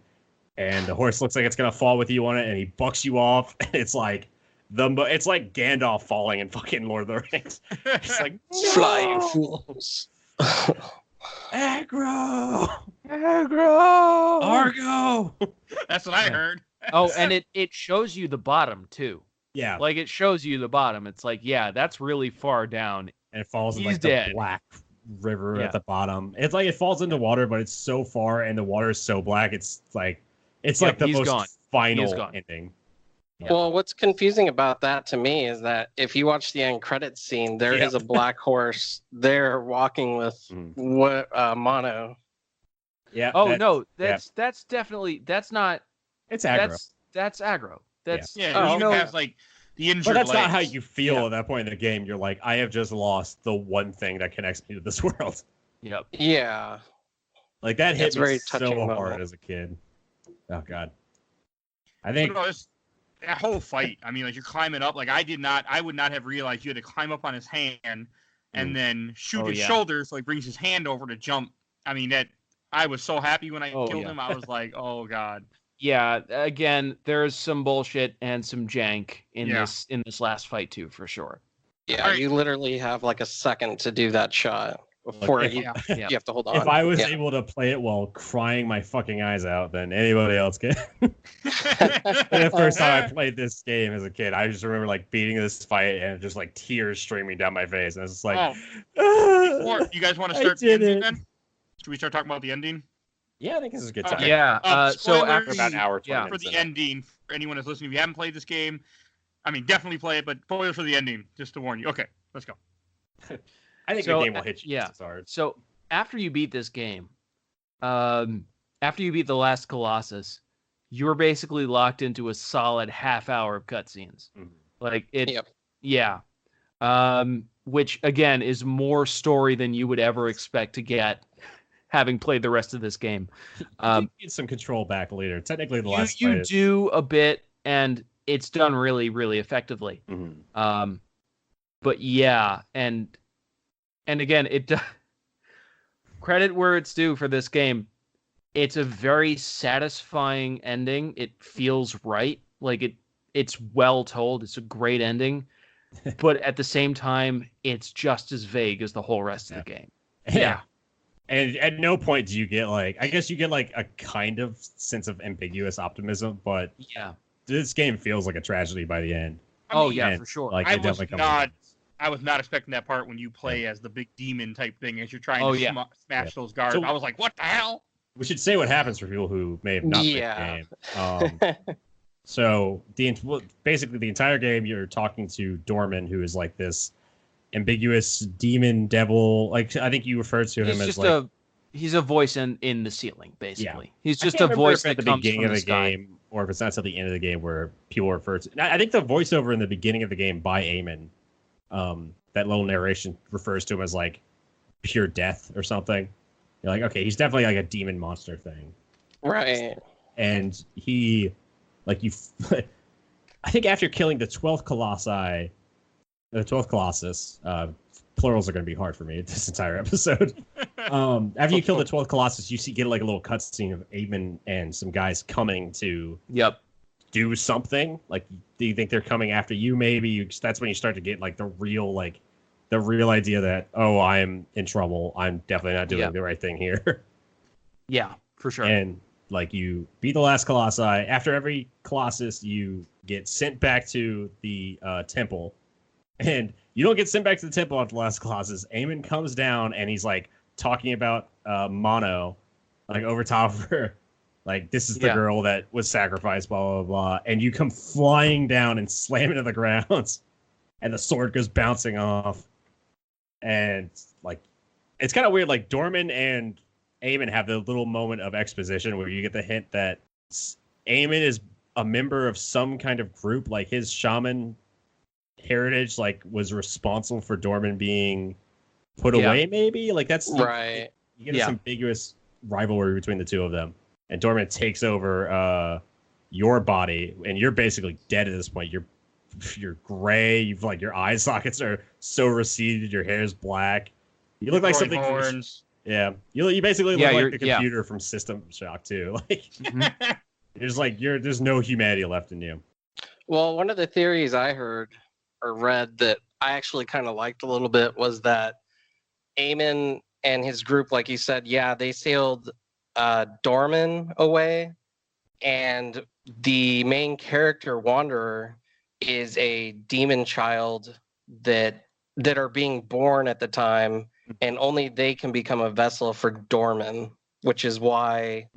[SPEAKER 4] and the horse looks like it's gonna fall with you on it, and he bucks you off. And it's like it's like Gandalf falling in fucking Lord of the Rings. It's like no!
[SPEAKER 3] Flying fools.
[SPEAKER 4] Aggro,
[SPEAKER 2] Argo.
[SPEAKER 1] That's what I heard.
[SPEAKER 2] Oh, and it shows you the bottom too.
[SPEAKER 4] Yeah,
[SPEAKER 2] Like it shows you the bottom. It's like, yeah, that's really far down.
[SPEAKER 4] and it falls in
[SPEAKER 2] He's
[SPEAKER 4] like
[SPEAKER 2] dead.
[SPEAKER 4] the black river
[SPEAKER 2] Yeah.
[SPEAKER 4] at the bottom. It's like it falls into water, but it's so far, and the water is so black. It's like
[SPEAKER 2] Yep,
[SPEAKER 4] the
[SPEAKER 2] he's
[SPEAKER 4] most
[SPEAKER 2] gone.
[SPEAKER 4] final
[SPEAKER 2] gone.
[SPEAKER 4] ending.
[SPEAKER 2] Yeah.
[SPEAKER 3] Well, what's confusing about that to me is that if you watch the end credits scene, there is a black horse there walking with Mono.
[SPEAKER 4] Yeah.
[SPEAKER 2] Oh no, that's definitely not.
[SPEAKER 4] It's aggro.
[SPEAKER 2] That's aggro. That's
[SPEAKER 1] Yeah,
[SPEAKER 3] Oh,
[SPEAKER 1] he even
[SPEAKER 3] no.
[SPEAKER 1] has like the injured
[SPEAKER 4] But that's
[SPEAKER 1] legs.
[SPEAKER 4] not how you feel
[SPEAKER 2] Yeah.
[SPEAKER 4] at that point in the game. You're like, I have just lost the one thing that connects me to this world.
[SPEAKER 2] Yep.
[SPEAKER 3] Yeah.
[SPEAKER 4] Like that hit
[SPEAKER 3] It's
[SPEAKER 4] me
[SPEAKER 3] very
[SPEAKER 4] so
[SPEAKER 3] touching
[SPEAKER 4] hard
[SPEAKER 3] moment.
[SPEAKER 4] as a kid. Oh god. I
[SPEAKER 1] But
[SPEAKER 4] think
[SPEAKER 1] no, that whole fight. I mean, like you're climbing up. Like I would not have realized you had to climb up on his hand and then shoot
[SPEAKER 2] Oh,
[SPEAKER 1] his
[SPEAKER 2] yeah.
[SPEAKER 1] shoulder, so he brings his hand over to jump. I mean, that I was so happy when I
[SPEAKER 2] Oh,
[SPEAKER 1] killed
[SPEAKER 2] yeah.
[SPEAKER 1] him. I was like, oh god.
[SPEAKER 2] Yeah. Again, there's some bullshit and some jank in
[SPEAKER 1] Yeah.
[SPEAKER 2] this last fight too, for sure.
[SPEAKER 3] Yeah.
[SPEAKER 1] Alright.
[SPEAKER 3] You literally have like a second to do that shot before
[SPEAKER 4] if-
[SPEAKER 3] you,
[SPEAKER 1] Yeah.
[SPEAKER 2] Yeah.
[SPEAKER 3] you have to hold on.
[SPEAKER 4] if I was
[SPEAKER 3] Yeah.
[SPEAKER 4] able to play it while crying my fucking eyes out, then anybody else can. And the first time I played this game as a kid, I just remember like beating this fight and just like tears streaming down my face. And it's just like,
[SPEAKER 1] Or you guys want to
[SPEAKER 4] I
[SPEAKER 1] start the
[SPEAKER 4] did
[SPEAKER 1] ending
[SPEAKER 4] it.
[SPEAKER 1] then? Should we start talking about the ending?
[SPEAKER 4] yeah, I think this is a good
[SPEAKER 1] Okay.
[SPEAKER 4] time.
[SPEAKER 2] Yeah. So
[SPEAKER 1] spoilers
[SPEAKER 2] after
[SPEAKER 4] about an hour, 20
[SPEAKER 2] yeah.
[SPEAKER 1] For
[SPEAKER 4] minutes
[SPEAKER 1] the
[SPEAKER 4] in it.
[SPEAKER 1] ending, for anyone that's listening, if you haven't played this game, I mean, definitely play it, but spoilers for the ending, just to warn you. Okay, let's go.
[SPEAKER 4] I think
[SPEAKER 2] So,
[SPEAKER 4] the game will hit you
[SPEAKER 2] yeah.
[SPEAKER 4] just as hard.
[SPEAKER 2] So after you beat this game, after you beat the last Colossus, you're basically locked into a solid half hour of cutscenes.
[SPEAKER 4] Mhm.
[SPEAKER 2] Like it,
[SPEAKER 3] Yep.
[SPEAKER 2] yeah. Which again is more story than you would ever expect to get, having played the rest of this game.
[SPEAKER 4] You get some control back later. Technically, the last
[SPEAKER 2] You
[SPEAKER 4] fight is-
[SPEAKER 2] do a bit, and it's done really, really effectively.
[SPEAKER 4] Mhm.
[SPEAKER 2] But yeah, and again, credit where it's due for this game. It's a very satisfying ending. It feels right. Like it's well told. It's a great ending. But at the same time, it's just as vague as the whole rest of the game. Yeah.
[SPEAKER 4] And at no point do you get like, I guess you get like a kind of sense of ambiguous optimism, but
[SPEAKER 2] Yeah.
[SPEAKER 4] this game feels like a tragedy by the end.
[SPEAKER 2] Oh
[SPEAKER 1] mean,
[SPEAKER 2] yeah,
[SPEAKER 4] and,
[SPEAKER 2] for sure.
[SPEAKER 4] Like
[SPEAKER 1] I
[SPEAKER 4] it
[SPEAKER 1] was
[SPEAKER 4] definitely comes
[SPEAKER 1] not-
[SPEAKER 4] across.
[SPEAKER 1] I was not expecting that part when you play as the big demon type thing as you're trying
[SPEAKER 2] Oh,
[SPEAKER 1] to
[SPEAKER 2] yeah.
[SPEAKER 1] smash
[SPEAKER 4] Yeah.
[SPEAKER 1] those guards.
[SPEAKER 4] So-
[SPEAKER 1] I was like, what the hell?
[SPEAKER 4] We should say what happens for people who may have not
[SPEAKER 3] Yeah.
[SPEAKER 4] played the game. So basically the entire game, you're talking to Dorman, who is like this ambiguous demon devil. Like I think you referred to him
[SPEAKER 2] He's
[SPEAKER 4] as
[SPEAKER 2] just
[SPEAKER 4] like
[SPEAKER 2] he's a voice in the ceiling, basically. He's
[SPEAKER 4] I
[SPEAKER 2] just
[SPEAKER 4] can't
[SPEAKER 2] a
[SPEAKER 4] remember
[SPEAKER 2] voice
[SPEAKER 4] if at
[SPEAKER 2] that
[SPEAKER 4] the
[SPEAKER 2] comes
[SPEAKER 4] beginning
[SPEAKER 2] from
[SPEAKER 4] of
[SPEAKER 2] the
[SPEAKER 4] the
[SPEAKER 2] sky.
[SPEAKER 4] game, or if it's not till the end of the game where people refer to. I think the voiceover in the beginning of the game by Eamon, that little narration refers to him as like pure death or something. You're like, okay, he's definitely like a demon monster thing,
[SPEAKER 3] Right.
[SPEAKER 4] and he, like you, I think after killing the 12th Colossus, plurals are going to be hard for me this entire episode. After you kill the 12th Colossus, you get like a little cutscene of Eamon and some guys coming to
[SPEAKER 2] Yep.
[SPEAKER 4] do something. Like, do you think they're coming after you? Maybe that's when you start to get like the real idea that, oh, I'm in trouble. I'm definitely not doing
[SPEAKER 2] Yeah.
[SPEAKER 4] the right thing here.
[SPEAKER 2] Yeah, for sure.
[SPEAKER 4] And like you beat the last Colossi. After every Colossus, you get sent back to the temple. And you don't get sent back to the temple after the last Colossus. Eamon comes down and he's like talking about Mono, like over top of her. Like, this is the
[SPEAKER 2] Yeah.
[SPEAKER 4] girl that was sacrificed, blah, blah, blah. And you come flying down and slam into the ground. And the sword goes bouncing off. And like, it's kind of weird. Like, Dorman and Eamon have the little moment of exposition where you get the hint that Eamon is a member of some kind of group. Like, his shaman heritage like was responsible for Dorman being put
[SPEAKER 2] Yeah.
[SPEAKER 4] away, maybe. Like, that's
[SPEAKER 3] Right.
[SPEAKER 4] you get
[SPEAKER 2] Yeah.
[SPEAKER 4] this ambiguous rivalry between the two of them. And Dorman takes over your body, and you're basically dead at this point. You're gray. You've like your eye sockets are so receded. Your hair's black. You look like something.
[SPEAKER 1] Horns.
[SPEAKER 4] Yeah, you basically look like the computer from System Shock too. Like there's no humanity left in you.
[SPEAKER 3] Well, one of the theories I heard or read that I actually kind of liked a little bit was that Eamon and his group, like you said, they sailed Dorman away, and the main character Wanderer is a demon child that are being born at the time, and only they can become a vessel for Dorman, which is why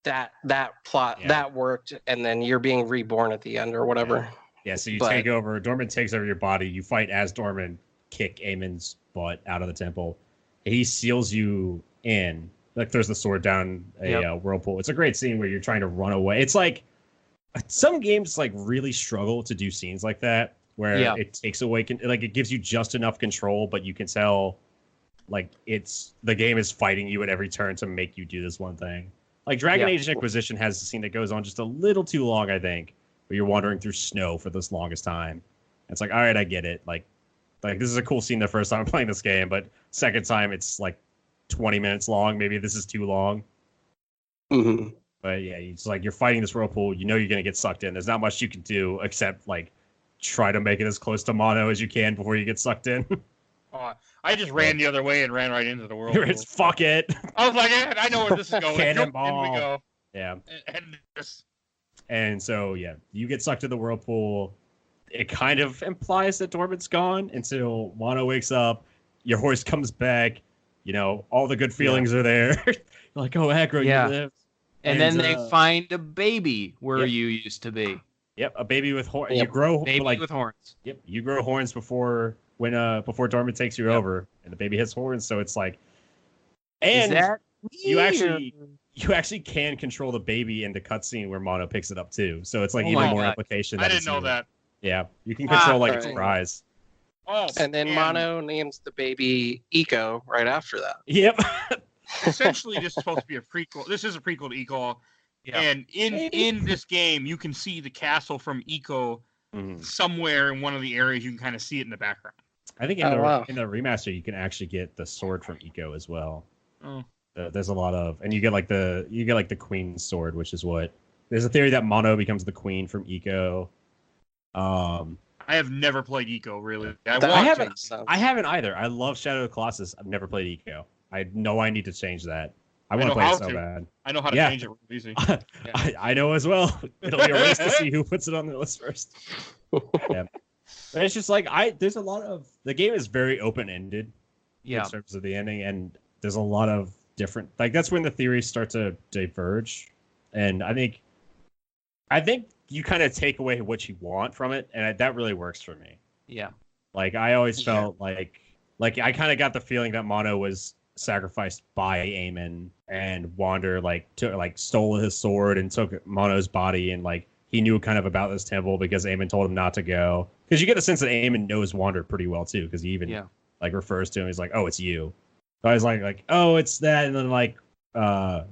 [SPEAKER 3] that plot that worked, and then you're being reborn at the end or whatever.
[SPEAKER 4] Yeah, so take over. Dorman takes over your body. You fight as Dorman, kick Eamon's butt out of the temple. He seals you in, like throws the sword down a whirlpool. It's a great scene where you're trying to run away. It's like some games like really struggle to do scenes like that where it takes away, like it gives you just enough control, but you can tell like the game is fighting you at every turn to make you do this one thing. Like Dragon Age Inquisition has a scene that goes on just a little too long, I think, where you're wandering through snow for this longest time. It's like, all right, I get it. Like this is a cool scene the first time I'm playing this game, but second time it's like 20 minutes long. Maybe this is too long.
[SPEAKER 3] Mm-hmm.
[SPEAKER 4] But yeah, it's like you're fighting this whirlpool. You know you're gonna get sucked in. There's not much you can do except like try to make it as close to mono as you can before you get sucked in.
[SPEAKER 1] I just ran the other way and ran right into the whirlpool.
[SPEAKER 4] Fuck it.
[SPEAKER 1] I was like, I know where this is going.
[SPEAKER 4] Cannonball.
[SPEAKER 1] In we go.
[SPEAKER 4] Yeah.
[SPEAKER 1] And
[SPEAKER 4] so you get sucked in the whirlpool. It kind of implies that Dorman's gone until Mono wakes up. Your horse comes back. You know, all the good feelings are there. You're like, oh, Agro, you lived.
[SPEAKER 2] And then they find a baby where you used to be.
[SPEAKER 4] Yep, a baby with horns.
[SPEAKER 2] Yep.
[SPEAKER 4] You grow
[SPEAKER 2] with horns.
[SPEAKER 4] Yep, you grow horns before Dorman takes you over, and the baby has horns. So it's like, and you actually can control the baby in the cutscene where Mono picks it up too. So it's like even more implication.
[SPEAKER 1] I didn't know that.
[SPEAKER 4] Yeah, you can control its prize.
[SPEAKER 1] Oh,
[SPEAKER 3] and then Mono names the baby Eco right after that.
[SPEAKER 4] Yep.
[SPEAKER 1] Essentially, this is supposed to be a prequel. This is a prequel to Eco. Yeah. And in this game, you can see the castle from Eco somewhere in one of the areas. You can kind of see it in the background.
[SPEAKER 4] I think in the remaster, you can actually get the sword from Eco as well.
[SPEAKER 1] Oh.
[SPEAKER 4] There's a lot of, and you get like the queen's sword, which is what there's a theory that Mono becomes the queen from Eco.
[SPEAKER 1] I have never played Eco really.
[SPEAKER 4] I haven't either. I love Shadow of the Colossus. I've never played Eco. I know I need to change that. I want to play it so bad.
[SPEAKER 1] I know how to change it really easy.
[SPEAKER 4] I know as well. It'll be a race to see who puts it on the list first. Yeah. But it's just like there's a lot of the game is very open ended in terms of the ending, and there's a lot of different that's when the theories start to diverge, and I think you kind of take away what you want from it, and that really works for me.
[SPEAKER 2] Yeah.
[SPEAKER 4] Like I always felt like I kind of got the feeling that Mono was sacrificed by Eamon, and Wander stole his sword and took Mono's body, and he knew kind of about this temple because Eamon told him not to go. Because you get the sense that Eamon knows Wander pretty well too, because he even refers to him. He's like, "Oh, it's you." So I was like, "Oh, it's that," and then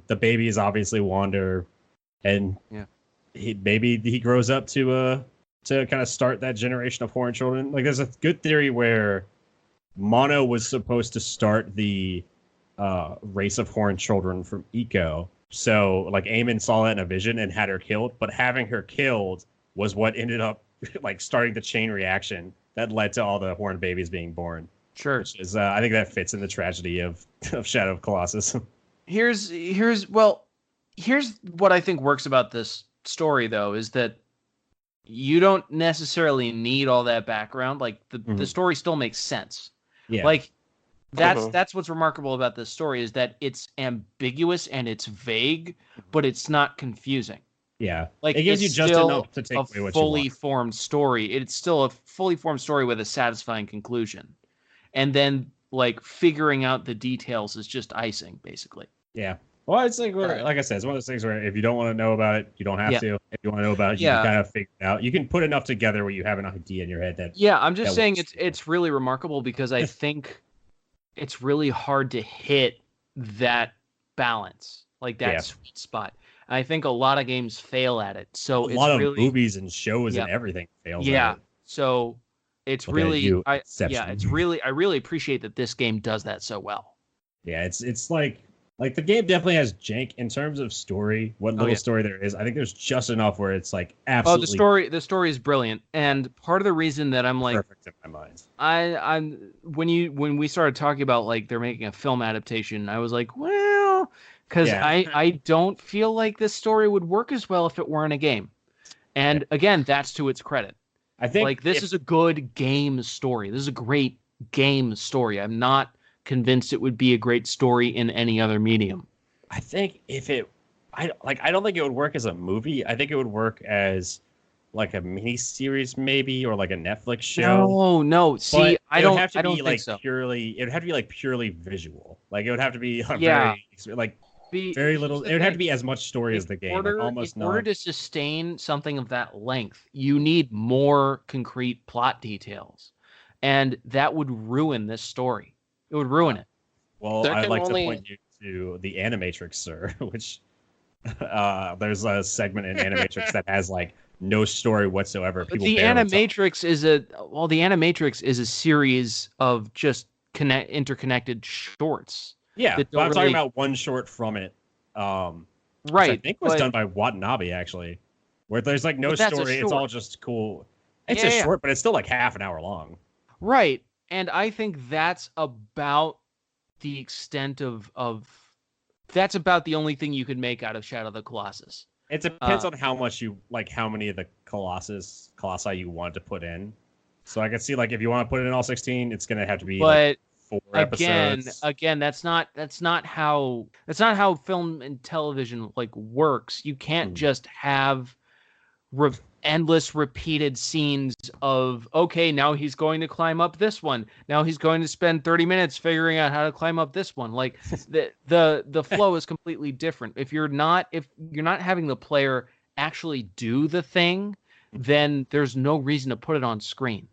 [SPEAKER 4] the baby is obviously Wander, and maybe he grows up to kind of start that generation of Horn children. Like, there's a good theory where Mono was supposed to start the race of Horn children from Eco. So Eamon saw that in a vision and had her killed, but having her killed was what ended up starting the chain reaction that led to all the Horn babies being born.
[SPEAKER 2] Sure.
[SPEAKER 4] Which is I think that fits in the tragedy of Shadow of Colossus.
[SPEAKER 2] Here's what I think works about this story though, is that you don't necessarily need all that background. The story still makes sense.
[SPEAKER 4] Yeah.
[SPEAKER 2] That's what's remarkable about this story, is that it's ambiguous and it's vague, but it's not confusing.
[SPEAKER 4] Yeah. It gives you just enough to take away what you want.
[SPEAKER 2] Fully formed story. It's still a fully formed story with a satisfying conclusion. And then figuring out the details is just icing, basically.
[SPEAKER 4] Yeah. Well, it's like I said, it's one of those things where if you don't want to know about it, you don't have to. If you want to know about it, you can kind of figure it out. You can put enough together where you have an idea in your head that.
[SPEAKER 2] Yeah, I'm just saying it's really remarkable because I think it's really hard to hit that balance, that sweet spot. I think a lot of games fail at it. So
[SPEAKER 4] A
[SPEAKER 2] it's
[SPEAKER 4] lot of
[SPEAKER 2] really,
[SPEAKER 4] movies and shows
[SPEAKER 2] yeah.
[SPEAKER 4] and everything fails
[SPEAKER 2] Yeah.
[SPEAKER 4] at it.
[SPEAKER 2] So it's
[SPEAKER 4] Look at
[SPEAKER 2] really,
[SPEAKER 4] you,
[SPEAKER 2] I
[SPEAKER 4] Inception.
[SPEAKER 2] really appreciate that this game does that so well.
[SPEAKER 4] Yeah, it's like the game definitely has jank in terms of story. What little story there is, I think there's just enough where it's like absolutely
[SPEAKER 2] the story is brilliant, and part of the reason that I'm like
[SPEAKER 4] perfect in my mind.
[SPEAKER 2] I'm when we started talking about like they're making a film adaptation, I was like, well, because I don't feel like this story would work as well if it weren't a game. And again, that's to its credit.
[SPEAKER 4] I think
[SPEAKER 2] like this is a good game story. This is a great game story. I'm not convinced it would be a great story in any other medium.
[SPEAKER 4] I think I don't think it would work as a movie. I think it would work as like a mini series maybe, or like a Netflix show.
[SPEAKER 2] No. See,
[SPEAKER 4] But
[SPEAKER 2] I
[SPEAKER 4] it
[SPEAKER 2] don't
[SPEAKER 4] would have to
[SPEAKER 2] I don't
[SPEAKER 4] be
[SPEAKER 2] think
[SPEAKER 4] like
[SPEAKER 2] so.
[SPEAKER 4] purely. It would have to be like purely visual. Like it would have to be very little. It would have to be as much story as the game.
[SPEAKER 2] In order to sustain something of that length, you need more concrete plot details, and that would ruin this story. It would ruin it.
[SPEAKER 4] Well, I'd like to point you to the Animatrix, sir, which there's a segment in Animatrix that has like no story whatsoever.
[SPEAKER 2] The Animatrix is a series of just interconnected shorts.
[SPEAKER 4] Yeah, but I'm talking about one short from it. Right. I think was done by Watanabe, actually, where there's like no story. It's all just cool. It's a short, but it's still like half an hour long.
[SPEAKER 2] Right. And I think that's about the extent of that's about the only thing you could make out of Shadow of the Colossus.
[SPEAKER 4] It depends on how much you like, how many of the colossi you want to put in. So I can see like if you want to put in all 16, it's gonna have to be like 4 episodes.
[SPEAKER 2] Again, that's not how film and television like works. You can't just have endless repeated scenes of, okay, now he's going to climb up this one. Now he's going to spend 30 minutes figuring out how to climb up this one. Like the flow is completely different. If you're not having the player actually do the thing, then there's no reason to put it on screen.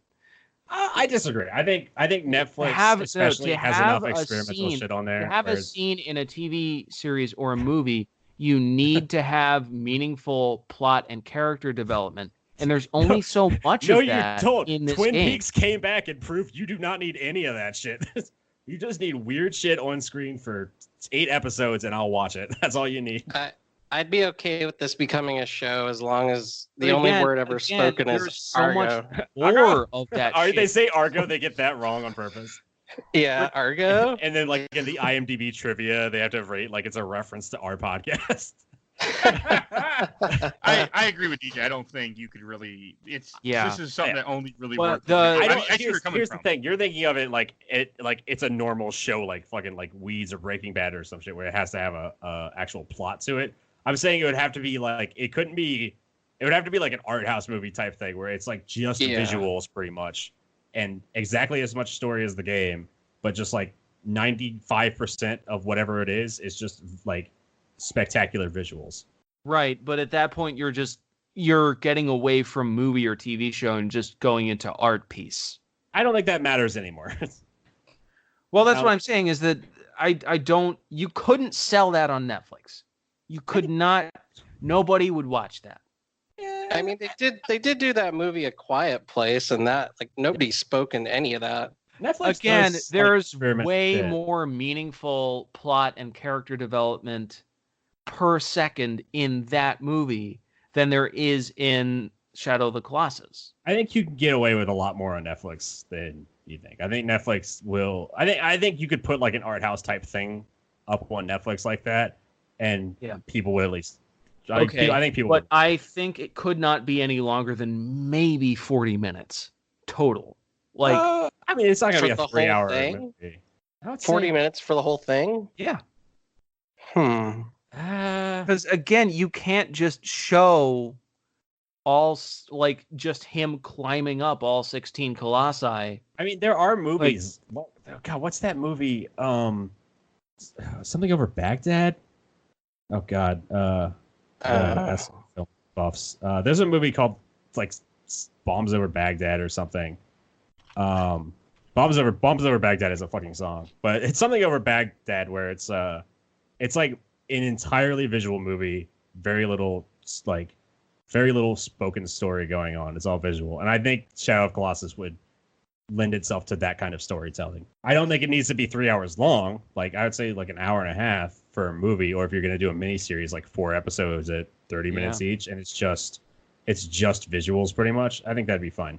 [SPEAKER 4] I disagree. I think Netflix has enough experimental shit on there.
[SPEAKER 2] To have a scene in a TV series or a movie, you need to have meaningful plot and character development. And there's only so much of that in this
[SPEAKER 4] Twin
[SPEAKER 2] game.
[SPEAKER 4] Peaks came back and proved you do not need any of that shit. You just need weird shit on screen for 8 episodes and I'll watch it. That's all you need.
[SPEAKER 3] I'd be okay with this becoming a show as long as the only word ever spoken is
[SPEAKER 2] so
[SPEAKER 3] Argo.
[SPEAKER 2] Much more of that shit.
[SPEAKER 4] They say Argo, they get that wrong on purpose.
[SPEAKER 3] Yeah, Argo.
[SPEAKER 4] And then like in the IMDb trivia, they have to rate like it's a reference to our podcast.
[SPEAKER 1] I agree with DJ. I don't think you could really. This is something that only really works.
[SPEAKER 4] Here's the thing. You're thinking of it like it's a normal show, like fucking like Weeds or Breaking Bad or some shit, where it has to have a actual plot to it. I'm saying it would have to be like it would have to be like an art house movie type thing where it's like just visuals pretty much and exactly as much story as the game, but just like 95% of whatever it is just like spectacular visuals.
[SPEAKER 2] Right, but at that point you're getting away from movie or TV show and just going into art piece.
[SPEAKER 4] I don't think that matters anymore.
[SPEAKER 2] Well, that's what I'm saying is that you couldn't sell that on Netflix. You could not. Nobody would watch that.
[SPEAKER 3] I mean, they did do that movie A Quiet Place, and that like nobody spoke in any of that.
[SPEAKER 2] Netflix again, there's way more meaningful plot and character development per second in that movie than there is in Shadow of the Colossus.
[SPEAKER 4] I think you can get away with a lot more on Netflix than you think. I think Netflix will. I think you could put like an art house type thing up on Netflix like that. And people would at least.
[SPEAKER 2] Okay,
[SPEAKER 4] I think people.
[SPEAKER 2] But I think it could not be any longer than maybe 40 minutes total. Like,
[SPEAKER 4] I mean, it's not going to be a 3-hour
[SPEAKER 3] movie. 40 minutes for the whole thing?
[SPEAKER 2] Yeah. Because again, you can't just show all like just him climbing up all 16 colossi.
[SPEAKER 4] I mean, there are movies. God, what's that movie? Something Over Baghdad. Oh God, that's film buffs. There's a movie called like Bombs Over Baghdad or something. Bombs Over Baghdad is a fucking song, but it's Something Over Baghdad where it's like an entirely visual movie very little spoken story going on. It's all visual, and I think Shadow of Colossus would lend itself to that kind of storytelling. I don't think it needs to be 3 hours long. Like I would say like an hour and a half for a movie, or if you're going to do a mini series, like 4 episodes at 30 minutes each, and it's just visuals pretty much. I think that'd be fine.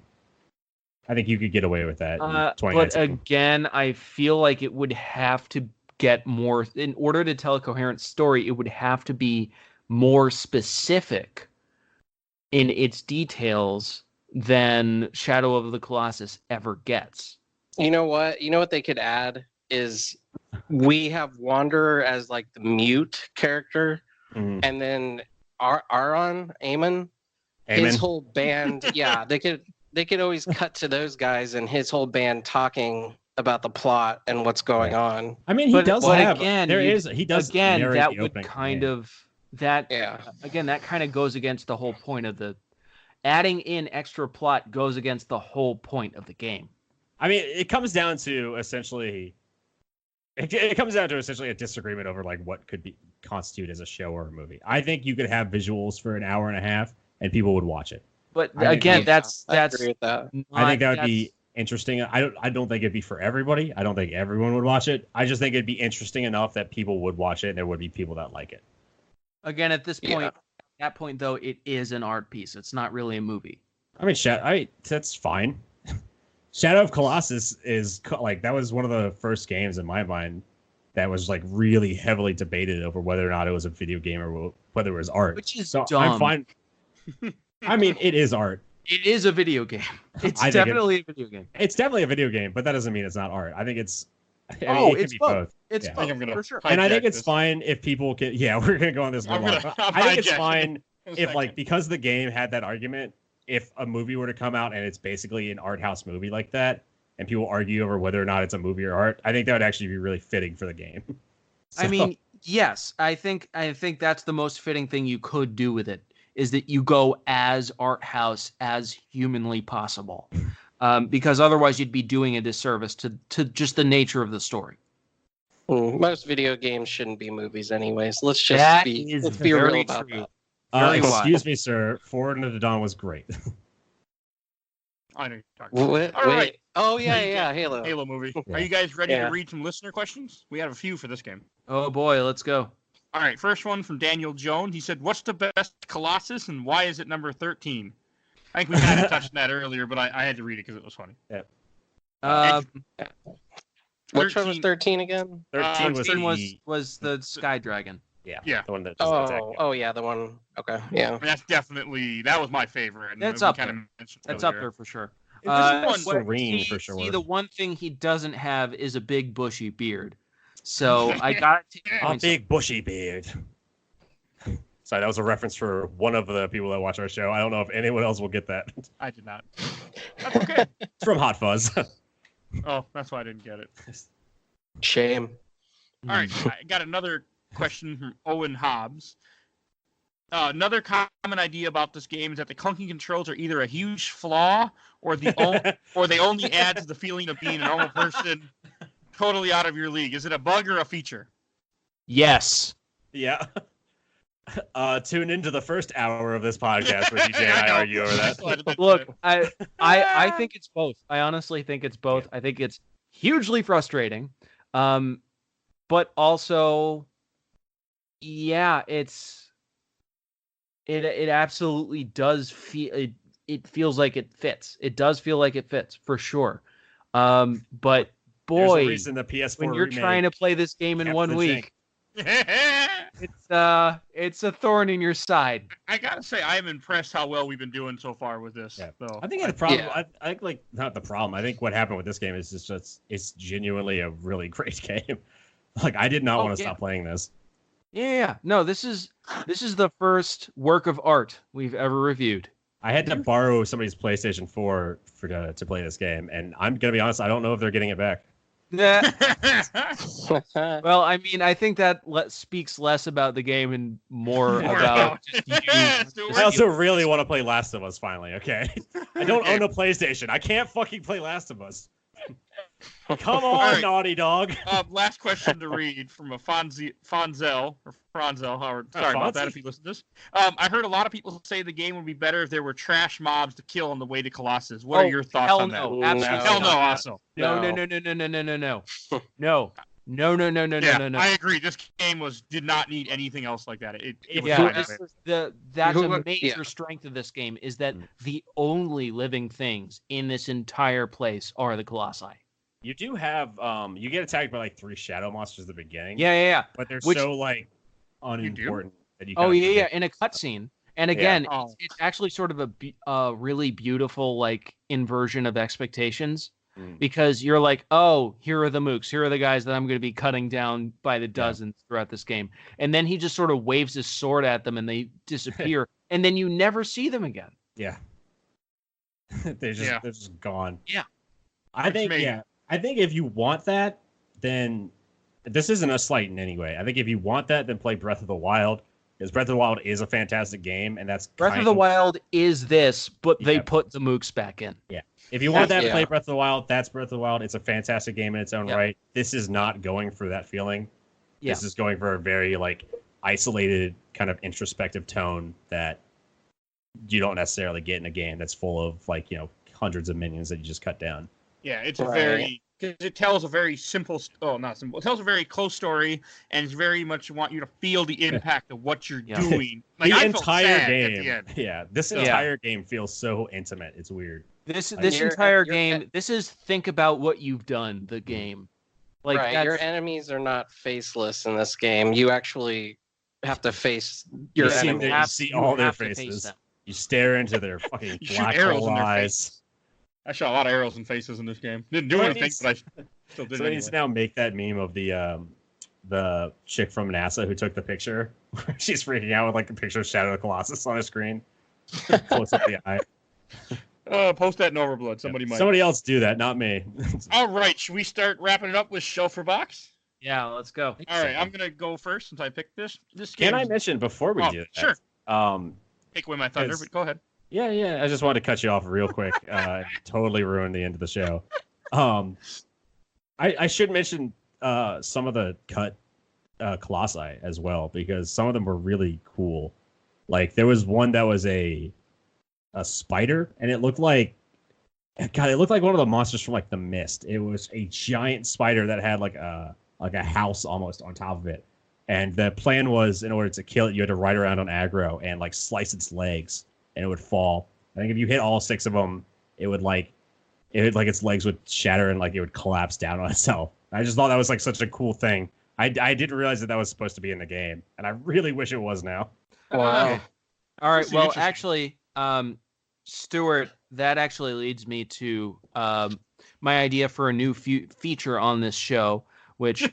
[SPEAKER 4] I think you could get away with that.
[SPEAKER 2] But again, I feel like it would have to get more in order to tell a coherent story. It would have to be more specific in its details than Shadow of the Colossus ever gets.
[SPEAKER 3] You know what? You know what they could add is we have Wanderer as like the mute character, and then Amon, his whole band. Yeah, they could always cut to those guys and his whole band talking about the plot and what's going on.
[SPEAKER 4] I mean, he does narrate
[SPEAKER 2] that
[SPEAKER 4] the
[SPEAKER 2] would
[SPEAKER 4] opening.
[SPEAKER 2] kind of that.
[SPEAKER 3] Yeah.
[SPEAKER 2] Again, that kind of goes against the whole point of the. Adding in extra plot goes against the whole point of the game.
[SPEAKER 4] I mean, it comes down to essentially a disagreement over like what could be constitute as a show or a movie. I think you could have visuals for an hour and a half and people would watch it.
[SPEAKER 2] But again, that's
[SPEAKER 3] I agree with that.
[SPEAKER 4] I think that would be interesting. I don't think it'd be for everybody. I don't think everyone would watch it. I just think it'd be interesting enough that people would watch it and there would be people that like it.
[SPEAKER 2] Again, at this point. At that point, though, it is an art piece. It's not really a movie.
[SPEAKER 4] I mean, that's fine. Shadow of Colossus is like that was one of the first games in my mind that was like really heavily debated over whether or not it was a video game or whether it was art.
[SPEAKER 2] Which is
[SPEAKER 4] so
[SPEAKER 2] dumb.
[SPEAKER 4] I'm fine. I mean, it is art.
[SPEAKER 2] It is a video game. It's definitely a video game.
[SPEAKER 4] It's definitely a video game, but that doesn't mean it's not art. I think it's. It can be both.
[SPEAKER 2] It's both, for sure.
[SPEAKER 4] And I think it's fine if people can. Yeah, we're gonna go on this. I think it's fine if, like, because the game had that argument, if a movie were to come out and it's basically an art house movie like that, and people argue over whether or not it's a movie or art, I think that would actually be really fitting for the game.
[SPEAKER 2] I mean, yes, I think that's the most fitting thing you could do with it is that you go as art house as humanly possible. Because otherwise you'd be doing a disservice to just the nature of the story.
[SPEAKER 3] Most video games shouldn't be movies anyways. Let's be real about that.
[SPEAKER 4] Excuse me, sir. Forward into the Dawn was great.
[SPEAKER 1] I know you're talking about.
[SPEAKER 3] Wait. Oh, yeah, Halo.
[SPEAKER 1] Halo movie.
[SPEAKER 4] Yeah.
[SPEAKER 1] Are you guys ready to read some listener questions? We have a few for this game.
[SPEAKER 2] Oh, boy, let's go.
[SPEAKER 1] All right, first one from Daniel Jones. He said, what's the best Colossus and why is it number 13? I think we kind of touched on that earlier, but I had to read it because it was funny.
[SPEAKER 4] Yeah.
[SPEAKER 3] Which one was 13 again?
[SPEAKER 4] 13
[SPEAKER 2] was the Sky Dragon.
[SPEAKER 4] Yeah. The one that just attacked.
[SPEAKER 3] Oh, yeah, the one. Okay, yeah.
[SPEAKER 1] That was my favorite. And
[SPEAKER 2] That's up there. That's up there for sure.
[SPEAKER 4] Serene for sure.
[SPEAKER 2] See, the one thing he doesn't have is a big bushy beard. So I got to take
[SPEAKER 4] a big bushy beard. Sorry, that was a reference for one of the people that watch our show. I don't know if anyone else will get that.
[SPEAKER 1] I did not. That's okay.
[SPEAKER 4] It's from Hot Fuzz.
[SPEAKER 1] Oh, that's why I didn't get it.
[SPEAKER 3] Shame.
[SPEAKER 1] All right, I got another question from Owen Hobbs. Another common idea about this game is that the clunky controls are either a huge flaw or they only add to the feeling of being a normal person totally out of your league. Is it a bug or a feature?
[SPEAKER 2] Yes.
[SPEAKER 4] Yeah. Tune into the first hour of this podcast where DJ and I argue over that.
[SPEAKER 2] Look, I think it's both. I honestly think it's both. I think it's hugely frustrating, but also, yeah, it absolutely does feel it feels like it fits. It does feel like it fits for sure. But boy,
[SPEAKER 4] the PS4
[SPEAKER 2] when you're trying to play this game in 1 week. It's a thorn in your side.
[SPEAKER 1] I gotta say, I am impressed how well we've been doing so far with this.
[SPEAKER 4] Yeah.
[SPEAKER 1] So.
[SPEAKER 4] I think the problem. Yeah. I think like not the problem. I think what happened with this game is just it's genuinely a really great game. Like I did not want to stop playing this.
[SPEAKER 2] Yeah. No, this is the first work of art we've ever reviewed.
[SPEAKER 4] I had to borrow somebody's PlayStation 4 to play this game, and I'm gonna be honest. I don't know if they're getting it back.
[SPEAKER 2] Well, I mean, I think that speaks less about the game and more about just you.
[SPEAKER 4] I also really want to play Last of Us finally, okay? I don't own a PlayStation. I can't fucking play Last of Us. Come on,
[SPEAKER 1] right.
[SPEAKER 4] Naughty Dog.
[SPEAKER 1] Last question to read from a Fonzel, Howard. Sorry about that if you listen to this. I heard a lot of people say the game would be better if there were trash mobs to kill on the way to Colossus. What are your thoughts on that?
[SPEAKER 2] No, absolutely.
[SPEAKER 1] Hell no, also.
[SPEAKER 2] No. No.
[SPEAKER 1] I agree. This game did not need anything else like that. It was
[SPEAKER 2] Yeah,
[SPEAKER 1] fine.
[SPEAKER 2] that's a major strength of this game is that the only living things in this entire place are the Colossi.
[SPEAKER 4] You do have you get attacked by like 3 shadow monsters at the beginning.
[SPEAKER 2] Yeah.
[SPEAKER 4] But they're so like unimportant that you
[SPEAKER 2] in a cutscene. And again, it's actually sort of a really beautiful like inversion of expectations. Because you're like, oh, here are the mooks. Here are the guys that I'm going to be cutting down by the dozens throughout this game. And then he just sort of waves his sword at them and they disappear. And then you never see them again.
[SPEAKER 4] Yeah. they're just gone.
[SPEAKER 2] Yeah.
[SPEAKER 4] I think if you want that, then this isn't a slight in any way. I think if you want that, then play Breath of the Wild. Because Breath of the Wild is a fantastic game, and that's
[SPEAKER 2] Breath of the Wild is this, but they put the mooks back in.
[SPEAKER 4] Yeah. If you want that, play Breath of the Wild. That's Breath of the Wild. It's a fantastic game in its own right. This is not going for that feeling. Yeah. This is going for a very like isolated kind of introspective tone that you don't necessarily get in a game that's full of like, hundreds of minions that you just cut down.
[SPEAKER 1] Yeah, it's because it tells a very simple, not simple. It tells a very close story, and it's very much want you to feel the impact of what you're doing. Like
[SPEAKER 4] the entire game, this entire game feels so intimate. It's weird.
[SPEAKER 2] This entire game, this is think about what you've done. The game, like
[SPEAKER 3] your enemies are not faceless in this game. You actually have to face your enemies.
[SPEAKER 4] You see all their faces. You stare into their fucking black eyes.
[SPEAKER 1] I shot a lot of arrows in faces in this game. Didn't do anything, but I still did.
[SPEAKER 4] So he needs to now make that meme of the chick from NASA who took the picture. She's freaking out with like a picture of Shadow of the Colossus on her screen. Close up the eye.
[SPEAKER 1] Post that in Overblood. Somebody
[SPEAKER 4] else do that, not me.
[SPEAKER 1] All right, should we start wrapping it up with Shelf for Box?
[SPEAKER 2] Yeah, let's go.
[SPEAKER 1] All right, I'm gonna go first since I picked this. This game.
[SPEAKER 4] Can I mention before we do that?
[SPEAKER 1] Sure. Take away my thunder, but go ahead.
[SPEAKER 4] Yeah. I just wanted to cut you off real quick. Totally ruined the end of the show. I should mention some of the cut Colossi as well, because some of them were really cool. Like there was one that was a spider, and it looked like one of the monsters from like The Mist. It was a giant spider that had like a house almost on top of it. And the plan was, in order to kill it, you had to ride around on aggro and like slice its legs, and it would fall. I think if you hit all 6 of them, its legs would shatter and like it would collapse down on itself. I just thought that was like such a cool thing. I didn't realize that was supposed to be in the game, and I really wish it was now.
[SPEAKER 2] Wow. All right. Well, actually, Stuart, that actually leads me to my idea for a new feature on this show, which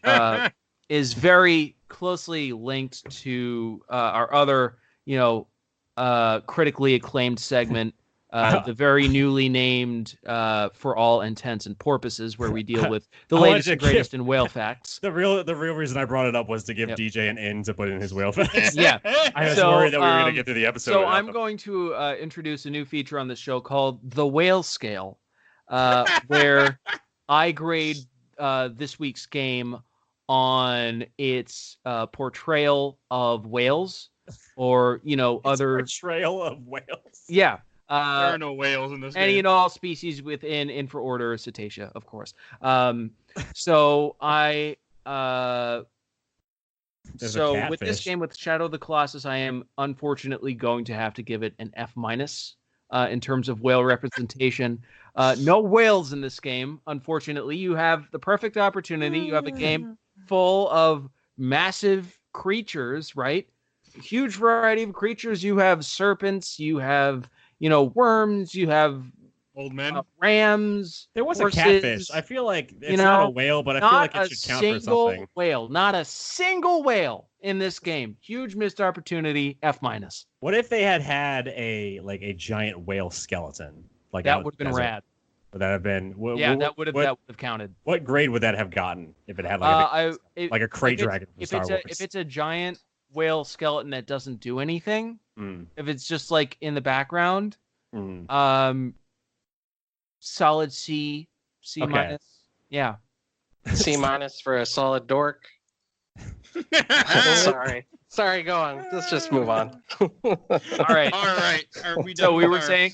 [SPEAKER 2] is very closely linked to our other, critically acclaimed segment, the very newly named, for all intents and purposes, where we deal with the latest and greatest in whale facts.
[SPEAKER 4] The real reason I brought it up was to give DJ an in to put in his whale facts.
[SPEAKER 2] Yeah,
[SPEAKER 4] I was worried that we were going to get through the episode.
[SPEAKER 2] So I'm going to introduce a new feature on the show called the Whale Scale, where I grade this week's game on its portrayal of whales, or other
[SPEAKER 4] portrayal of whales.
[SPEAKER 2] Yeah.
[SPEAKER 1] There are no whales in this game.
[SPEAKER 2] Any and all species within infraorder Cetacea, of course. So with this game, with Shadow of the Colossus, I am unfortunately going to have to give it an F- in terms of whale representation. No whales in this game, unfortunately. You have the perfect opportunity. You have a game full of massive creatures, right? Huge variety of creatures. You have serpents. You have worms, you have
[SPEAKER 1] old men,
[SPEAKER 2] rams.
[SPEAKER 4] There was
[SPEAKER 2] horses,
[SPEAKER 4] a catfish. I feel like it's not a whale, but I feel like it should count for something.
[SPEAKER 2] Not a single whale in this game. Huge missed opportunity. F-.
[SPEAKER 4] What if they had a giant whale skeleton? Like
[SPEAKER 2] that would have been rad.
[SPEAKER 4] Would that have been?
[SPEAKER 2] That would have counted.
[SPEAKER 4] What grade would that have gotten if it had like a crate dragon from Star Wars?
[SPEAKER 2] If it's a giant whale skeleton that doesn't do anything, if it's just like in the background, solid C-.
[SPEAKER 4] Okay.
[SPEAKER 2] Yeah.
[SPEAKER 3] C- for a solid dork. Sorry, go on. Let's just move on.
[SPEAKER 2] All right.
[SPEAKER 1] All right. Are we done
[SPEAKER 2] So we
[SPEAKER 1] with
[SPEAKER 2] were
[SPEAKER 1] our-
[SPEAKER 2] saying,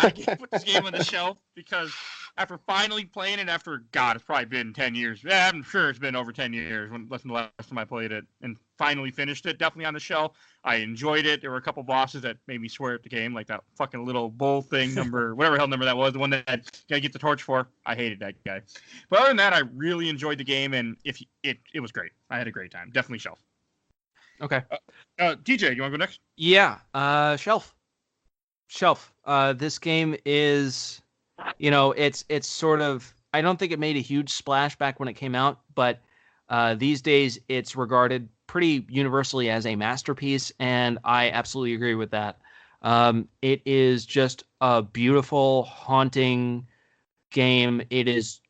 [SPEAKER 1] I can't put this game on the shelf because after finally playing it, after God, it's probably been 10 years. Yeah, I'm sure it's been over 10 years when less than the last time I played it, and finally finished it. Definitely on the shelf. I enjoyed it. There were a couple bosses that made me swear at the game, like that fucking little bull thing number, whatever hell number that was, the one that you gotta get the torch for. I hated that guy. But other than that, I really enjoyed the game, and it was great. I had a great time. Definitely shelf.
[SPEAKER 2] okay.
[SPEAKER 1] DJ, you want to go next?
[SPEAKER 2] Yeah. Shelf. This game is, it's sort of, I don't think it made a huge splash back when it came out, but these days it's regarded pretty universally as a masterpiece, and I absolutely agree with that. It is just a beautiful, haunting game. It is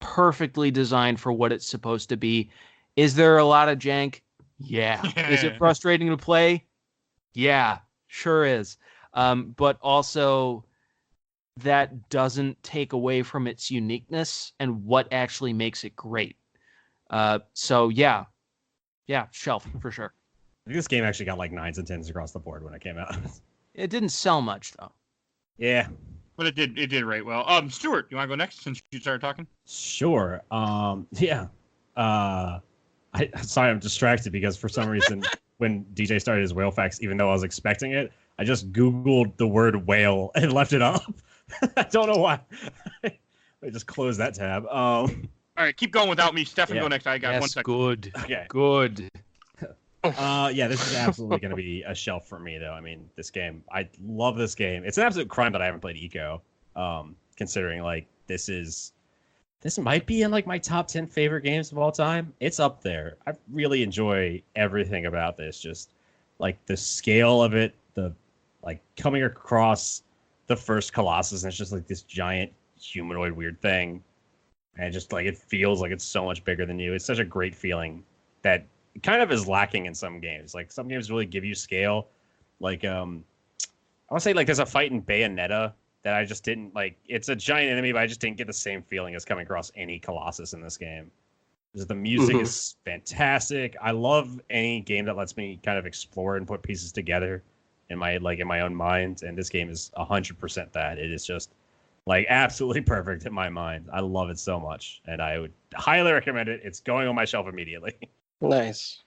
[SPEAKER 2] perfectly designed for what it's supposed to be. Is there a lot of jank? Yeah. Is it frustrating to play? Yeah, sure is. But also, that doesn't take away from its uniqueness and what actually makes it great. So yeah, shelf for sure.
[SPEAKER 4] I think this game actually got like 9s and 10s across the board when it came out.
[SPEAKER 2] It didn't sell much though.
[SPEAKER 4] Yeah.
[SPEAKER 1] But it did right well. Stuart, you want to go next since you started talking?
[SPEAKER 4] Sure. Yeah. Sorry, I'm distracted because for some reason when DJ started his whale facts, even though I was expecting it, I just Googled the word whale and left it up. I don't know why. I just closed that tab.
[SPEAKER 1] All right, keep going without me. Stefan, go next. I got 1 second.
[SPEAKER 2] Good.
[SPEAKER 4] Okay.
[SPEAKER 2] Good.
[SPEAKER 4] Yeah, this is absolutely going to be a shelf for me, though. I mean, this game, I love this game. It's an absolute crime that I haven't played Eco, considering like this might be in like my top 10 favorite games of all time. It's up there. I really enjoy everything about this. Just like the scale of it, the like coming across the first Colossus, and it's just like this giant humanoid weird thing, and just like it feels like it's so much bigger than you. It's such a great feeling that kind of is lacking in some games. Like some games really give you scale. Like I want to say like there's a fight in Bayonetta that I just didn't like. It's a giant enemy, but I just didn't get the same feeling as coming across any Colossus in this game. Because the music is fantastic. I love any game that lets me kind of explore and put pieces together in my own mind. And this game is 100% that. It is just like absolutely perfect in my mind. I love it so much, and I would highly recommend it. It's going on my shelf immediately.
[SPEAKER 3] Nice.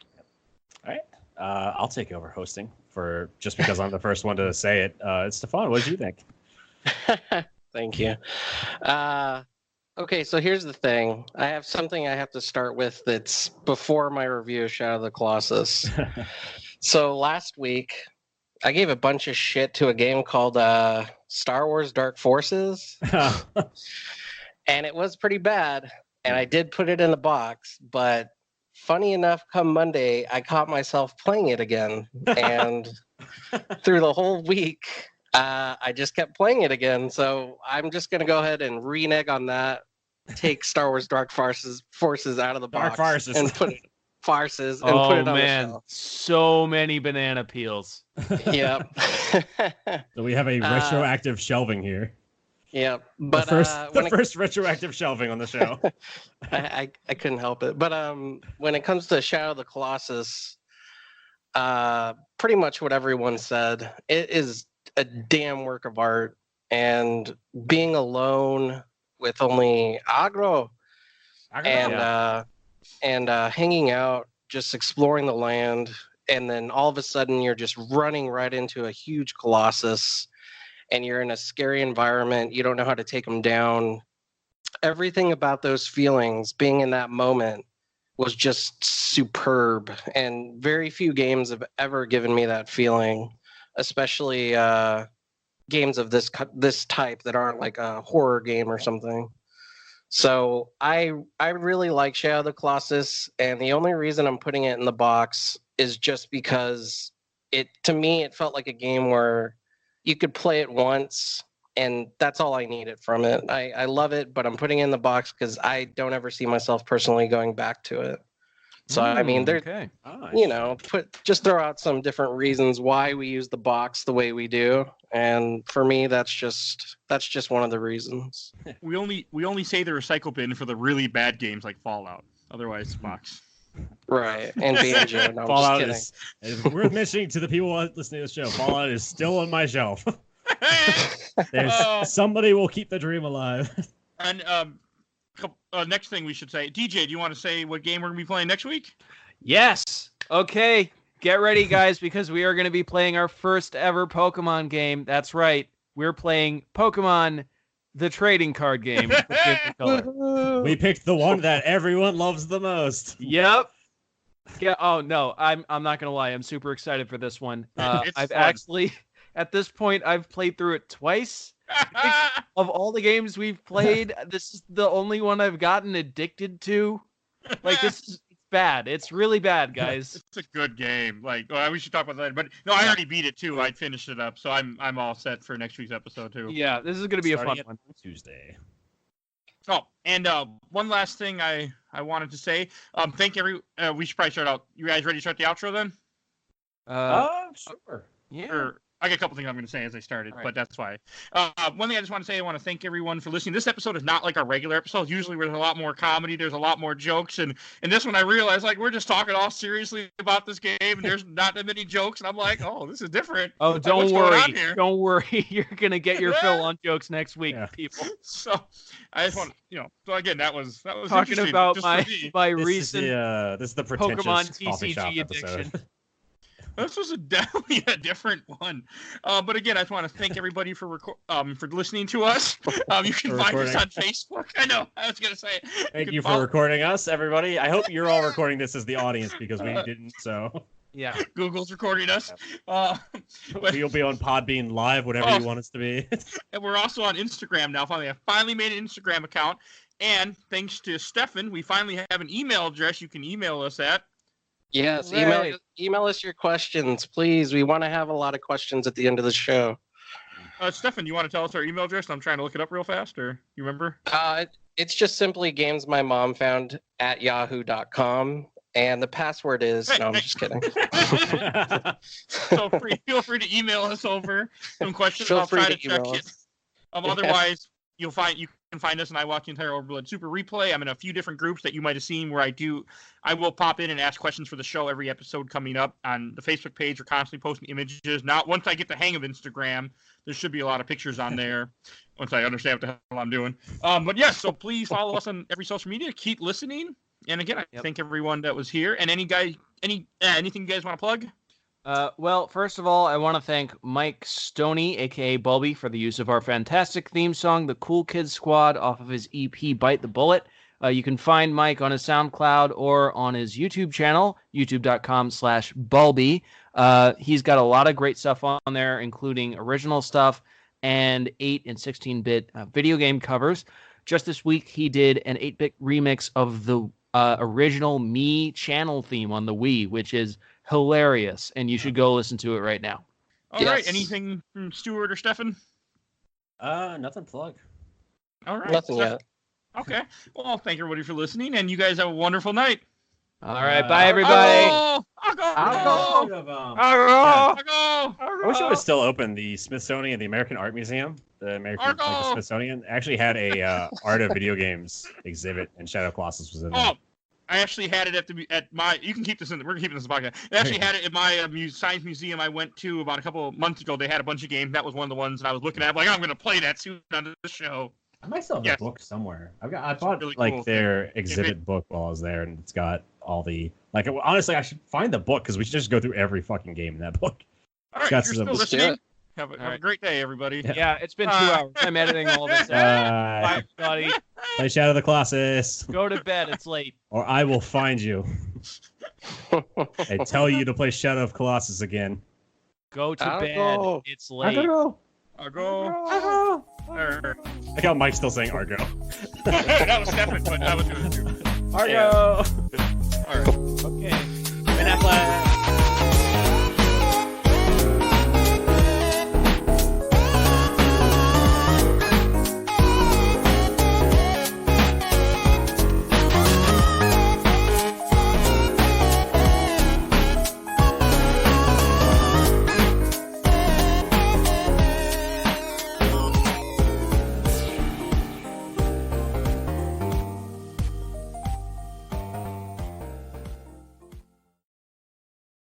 [SPEAKER 4] All right. I'll take over hosting for just because I'm the first one to say it. Stefan, what did you think?
[SPEAKER 3] Thank you. Okay, so here's the thing. I have something I have to start with that's before my review of Shadow of the Colossus. So last week, I gave a bunch of shit to a game called Star Wars Dark Forces. And it was pretty bad. And I did put it in the box, but funny enough, come Monday, I caught myself playing it again. And through the whole week, I just kept playing it again. So I'm just going to go ahead and renege on that. Take Star Wars Dark Forces out of the box. And put it farces and put it on the shelf.
[SPEAKER 2] So many banana peels.
[SPEAKER 3] Yep.
[SPEAKER 4] So we have a retroactive shelving here.
[SPEAKER 3] Yep. But
[SPEAKER 4] the first retroactive shelving on the show.
[SPEAKER 3] I couldn't help it. But when it comes to Shadow of the Colossus, pretty much what everyone said. It is a damn work of art, and being alone with only Agro and hanging out, just exploring the land, and then all of a sudden you're just running right into a huge Colossus, and you're in a scary environment. You don't know how to take them down. Everything about those feelings, being in that moment, was just superb, and very few games have ever given me that feeling, especially games of this type that aren't like a horror game or something. So I really like Shadow of the Colossus, and the only reason I'm putting it in the box is just because to me it felt like a game where you could play it once, and that's all I needed from it. I love it, but I'm putting it in the box because I don't ever see myself personally going back to it. So I mean, they're
[SPEAKER 2] Okay.
[SPEAKER 3] just throw out some different reasons why we use the box the way we do, and for me, that's just one of the reasons.
[SPEAKER 1] We only say the recycle bin for the really bad games like Fallout. Otherwise, box.
[SPEAKER 3] Right, and Banjo. No, I'm
[SPEAKER 4] Fallout
[SPEAKER 3] just
[SPEAKER 4] is worth mentioning to the people listening to the show. Fallout is still on my shelf. Somebody will keep the dream alive.
[SPEAKER 1] And next thing we should say, DJ, do you want to say what game we're gonna be playing next week?
[SPEAKER 2] Yes. Okay. Get ready, guys, because we are going to be playing our first ever Pokemon game. That's right. We're playing Pokemon, the trading card game. For Game Boy Color.
[SPEAKER 4] We picked the one that everyone loves the most.
[SPEAKER 2] Yep. Yeah. Oh no, I'm not gonna lie. I'm super excited for this one.
[SPEAKER 1] It's
[SPEAKER 2] I've
[SPEAKER 1] fun.
[SPEAKER 2] actually, at this point, I've played through it twice. Of all the games we've played, this is the only one I've gotten addicted to. Like this is bad. It's really bad, guys.
[SPEAKER 1] It's a good game. Like, we should talk about that. But no, I already beat it too. I finished it up, so I'm all set for next week's episode too.
[SPEAKER 2] Yeah, this is gonna be a fun
[SPEAKER 4] Starting
[SPEAKER 2] one.
[SPEAKER 4] Tuesday.
[SPEAKER 1] Oh, and one last thing I wanted to say. We should probably start out. You guys ready to start the outro then?
[SPEAKER 4] Sure.
[SPEAKER 2] Yeah.
[SPEAKER 1] Or I got a couple things I'm going to say as I started,
[SPEAKER 2] All right.
[SPEAKER 1] but that's why. One thing I just want to say, I want to thank everyone for listening. This episode is not like our regular episodes. Usually there's a lot more comedy, there's a lot more jokes, and this one I realized like we're just talking all seriously about this game, and there's not that many jokes, and I'm like, oh, this is different.
[SPEAKER 2] Oh,
[SPEAKER 1] Like,
[SPEAKER 2] don't
[SPEAKER 1] what's going on
[SPEAKER 2] worry.
[SPEAKER 1] here?
[SPEAKER 2] Don't worry. You're gonna get your fill on jokes next week,
[SPEAKER 4] Yeah.
[SPEAKER 2] people.
[SPEAKER 1] So I just want so again that was
[SPEAKER 2] Talking
[SPEAKER 1] interesting,
[SPEAKER 2] about
[SPEAKER 1] just
[SPEAKER 2] my
[SPEAKER 1] for me.
[SPEAKER 2] my
[SPEAKER 4] This
[SPEAKER 2] recent
[SPEAKER 4] is the pretentious
[SPEAKER 2] Pokemon
[SPEAKER 4] coffee shop
[SPEAKER 2] TCG
[SPEAKER 4] episode.
[SPEAKER 2] addiction.
[SPEAKER 1] This was definitely a different one. But again, I just want to thank everybody for listening to us. You can
[SPEAKER 4] For
[SPEAKER 1] find us
[SPEAKER 4] recording.
[SPEAKER 1] on Facebook. I know. I was going to say it.
[SPEAKER 4] Thank
[SPEAKER 1] can
[SPEAKER 4] you for
[SPEAKER 1] follow
[SPEAKER 4] recording us, everybody. I hope you're all recording this as the audience because we didn't. So
[SPEAKER 2] Yeah.
[SPEAKER 1] Google's recording us. But,
[SPEAKER 4] we'll be on Podbean Live, whatever you want us to be.
[SPEAKER 1] and we're also on Instagram now. I finally made an Instagram account. And thanks to Stefan, we finally have an email address you can email us at.
[SPEAKER 3] Yes,
[SPEAKER 2] Right.
[SPEAKER 3] email us your questions, please. We want to have a lot of questions at the end of the show.
[SPEAKER 1] Stefan, you want to tell us our email address? I'm trying to look it up real fast, or you remember?
[SPEAKER 3] It's just simply gamesmymomfound@yahoo.com, and the password is no, I'm just kidding.
[SPEAKER 1] So feel free to email us over some questions.
[SPEAKER 3] Feel
[SPEAKER 1] I'll
[SPEAKER 3] free
[SPEAKER 1] try
[SPEAKER 3] to
[SPEAKER 1] to check
[SPEAKER 3] email
[SPEAKER 1] it.
[SPEAKER 3] us.
[SPEAKER 1] Otherwise, you can find us and I watch the entire Overblood Super replay. I'm in a few different groups that you might have seen where I will pop in and ask questions for the show every episode coming up on the Facebook page. We're constantly posting images. Now, once I get the hang of Instagram, there should be a lot of pictures on there once I understand what the hell I'm doing. But yeah, so please follow us on every social media. Keep listening. And again, I thank everyone that was here. And anything you guys want to plug?
[SPEAKER 2] Well, first of all, I want to thank Mike Stoney, aka Bulby, for the use of our fantastic theme song, The Cool Kids Squad, off of his EP, Bite the Bullet. You can find Mike on his SoundCloud or on his YouTube channel, youtube.com/Bulby. He's got a lot of great stuff on there, including original stuff and 8 and 16-bit video game covers. Just this week, he did an 8-bit remix of the original Me channel theme on the Wii, which is hilarious, and you should go listen to it right now.
[SPEAKER 1] All right. Anything from Stuart or Stefan?
[SPEAKER 4] Nothing to plug.
[SPEAKER 1] All right.
[SPEAKER 3] Nothing yet.
[SPEAKER 1] Okay. Well, thank everybody for listening, and you guys have a wonderful night.
[SPEAKER 2] All right, bye everybody.
[SPEAKER 1] I'll go.
[SPEAKER 4] I
[SPEAKER 1] I'll
[SPEAKER 4] wish it
[SPEAKER 1] go.
[SPEAKER 4] was still open. The Smithsonian, the American Art Museum, the Smithsonian actually had a art of video games exhibit, and Shadow Colossus was in there.
[SPEAKER 1] Oh, I actually had it at my. You can keep this in. We're keeping this in the podcast. I actually had it at my science museum I went to about a couple of months ago. They had a bunch of games. That was one of the ones that I was looking at. Like, I'm going to play that soon on the show.
[SPEAKER 4] I might still have a book somewhere. I bought
[SPEAKER 1] really
[SPEAKER 4] like
[SPEAKER 1] cool.
[SPEAKER 4] their exhibit book while I was there, and it's got all the honestly, I should find the book because we should just go through every fucking game in that book.
[SPEAKER 1] All right,
[SPEAKER 4] Got
[SPEAKER 1] if you're
[SPEAKER 4] some-
[SPEAKER 1] still listening. Have a
[SPEAKER 2] right.
[SPEAKER 1] great day, everybody.
[SPEAKER 2] Yeah, it's been 2 hours. I'm editing all this out. Bye, everybody.
[SPEAKER 4] Play Shadow of the Colossus,
[SPEAKER 2] Go to bed. It's late.
[SPEAKER 4] or I will find you and tell you to play Shadow of Colossus again.
[SPEAKER 2] Go to
[SPEAKER 3] I'll
[SPEAKER 2] bed.
[SPEAKER 3] go.
[SPEAKER 2] It's late.
[SPEAKER 1] I'll go.
[SPEAKER 4] I got Mike still saying Argo.
[SPEAKER 1] That was Stefan, but I was doing it too.
[SPEAKER 4] Argo.
[SPEAKER 1] All right.
[SPEAKER 2] Okay.
[SPEAKER 4] Ben Affleck.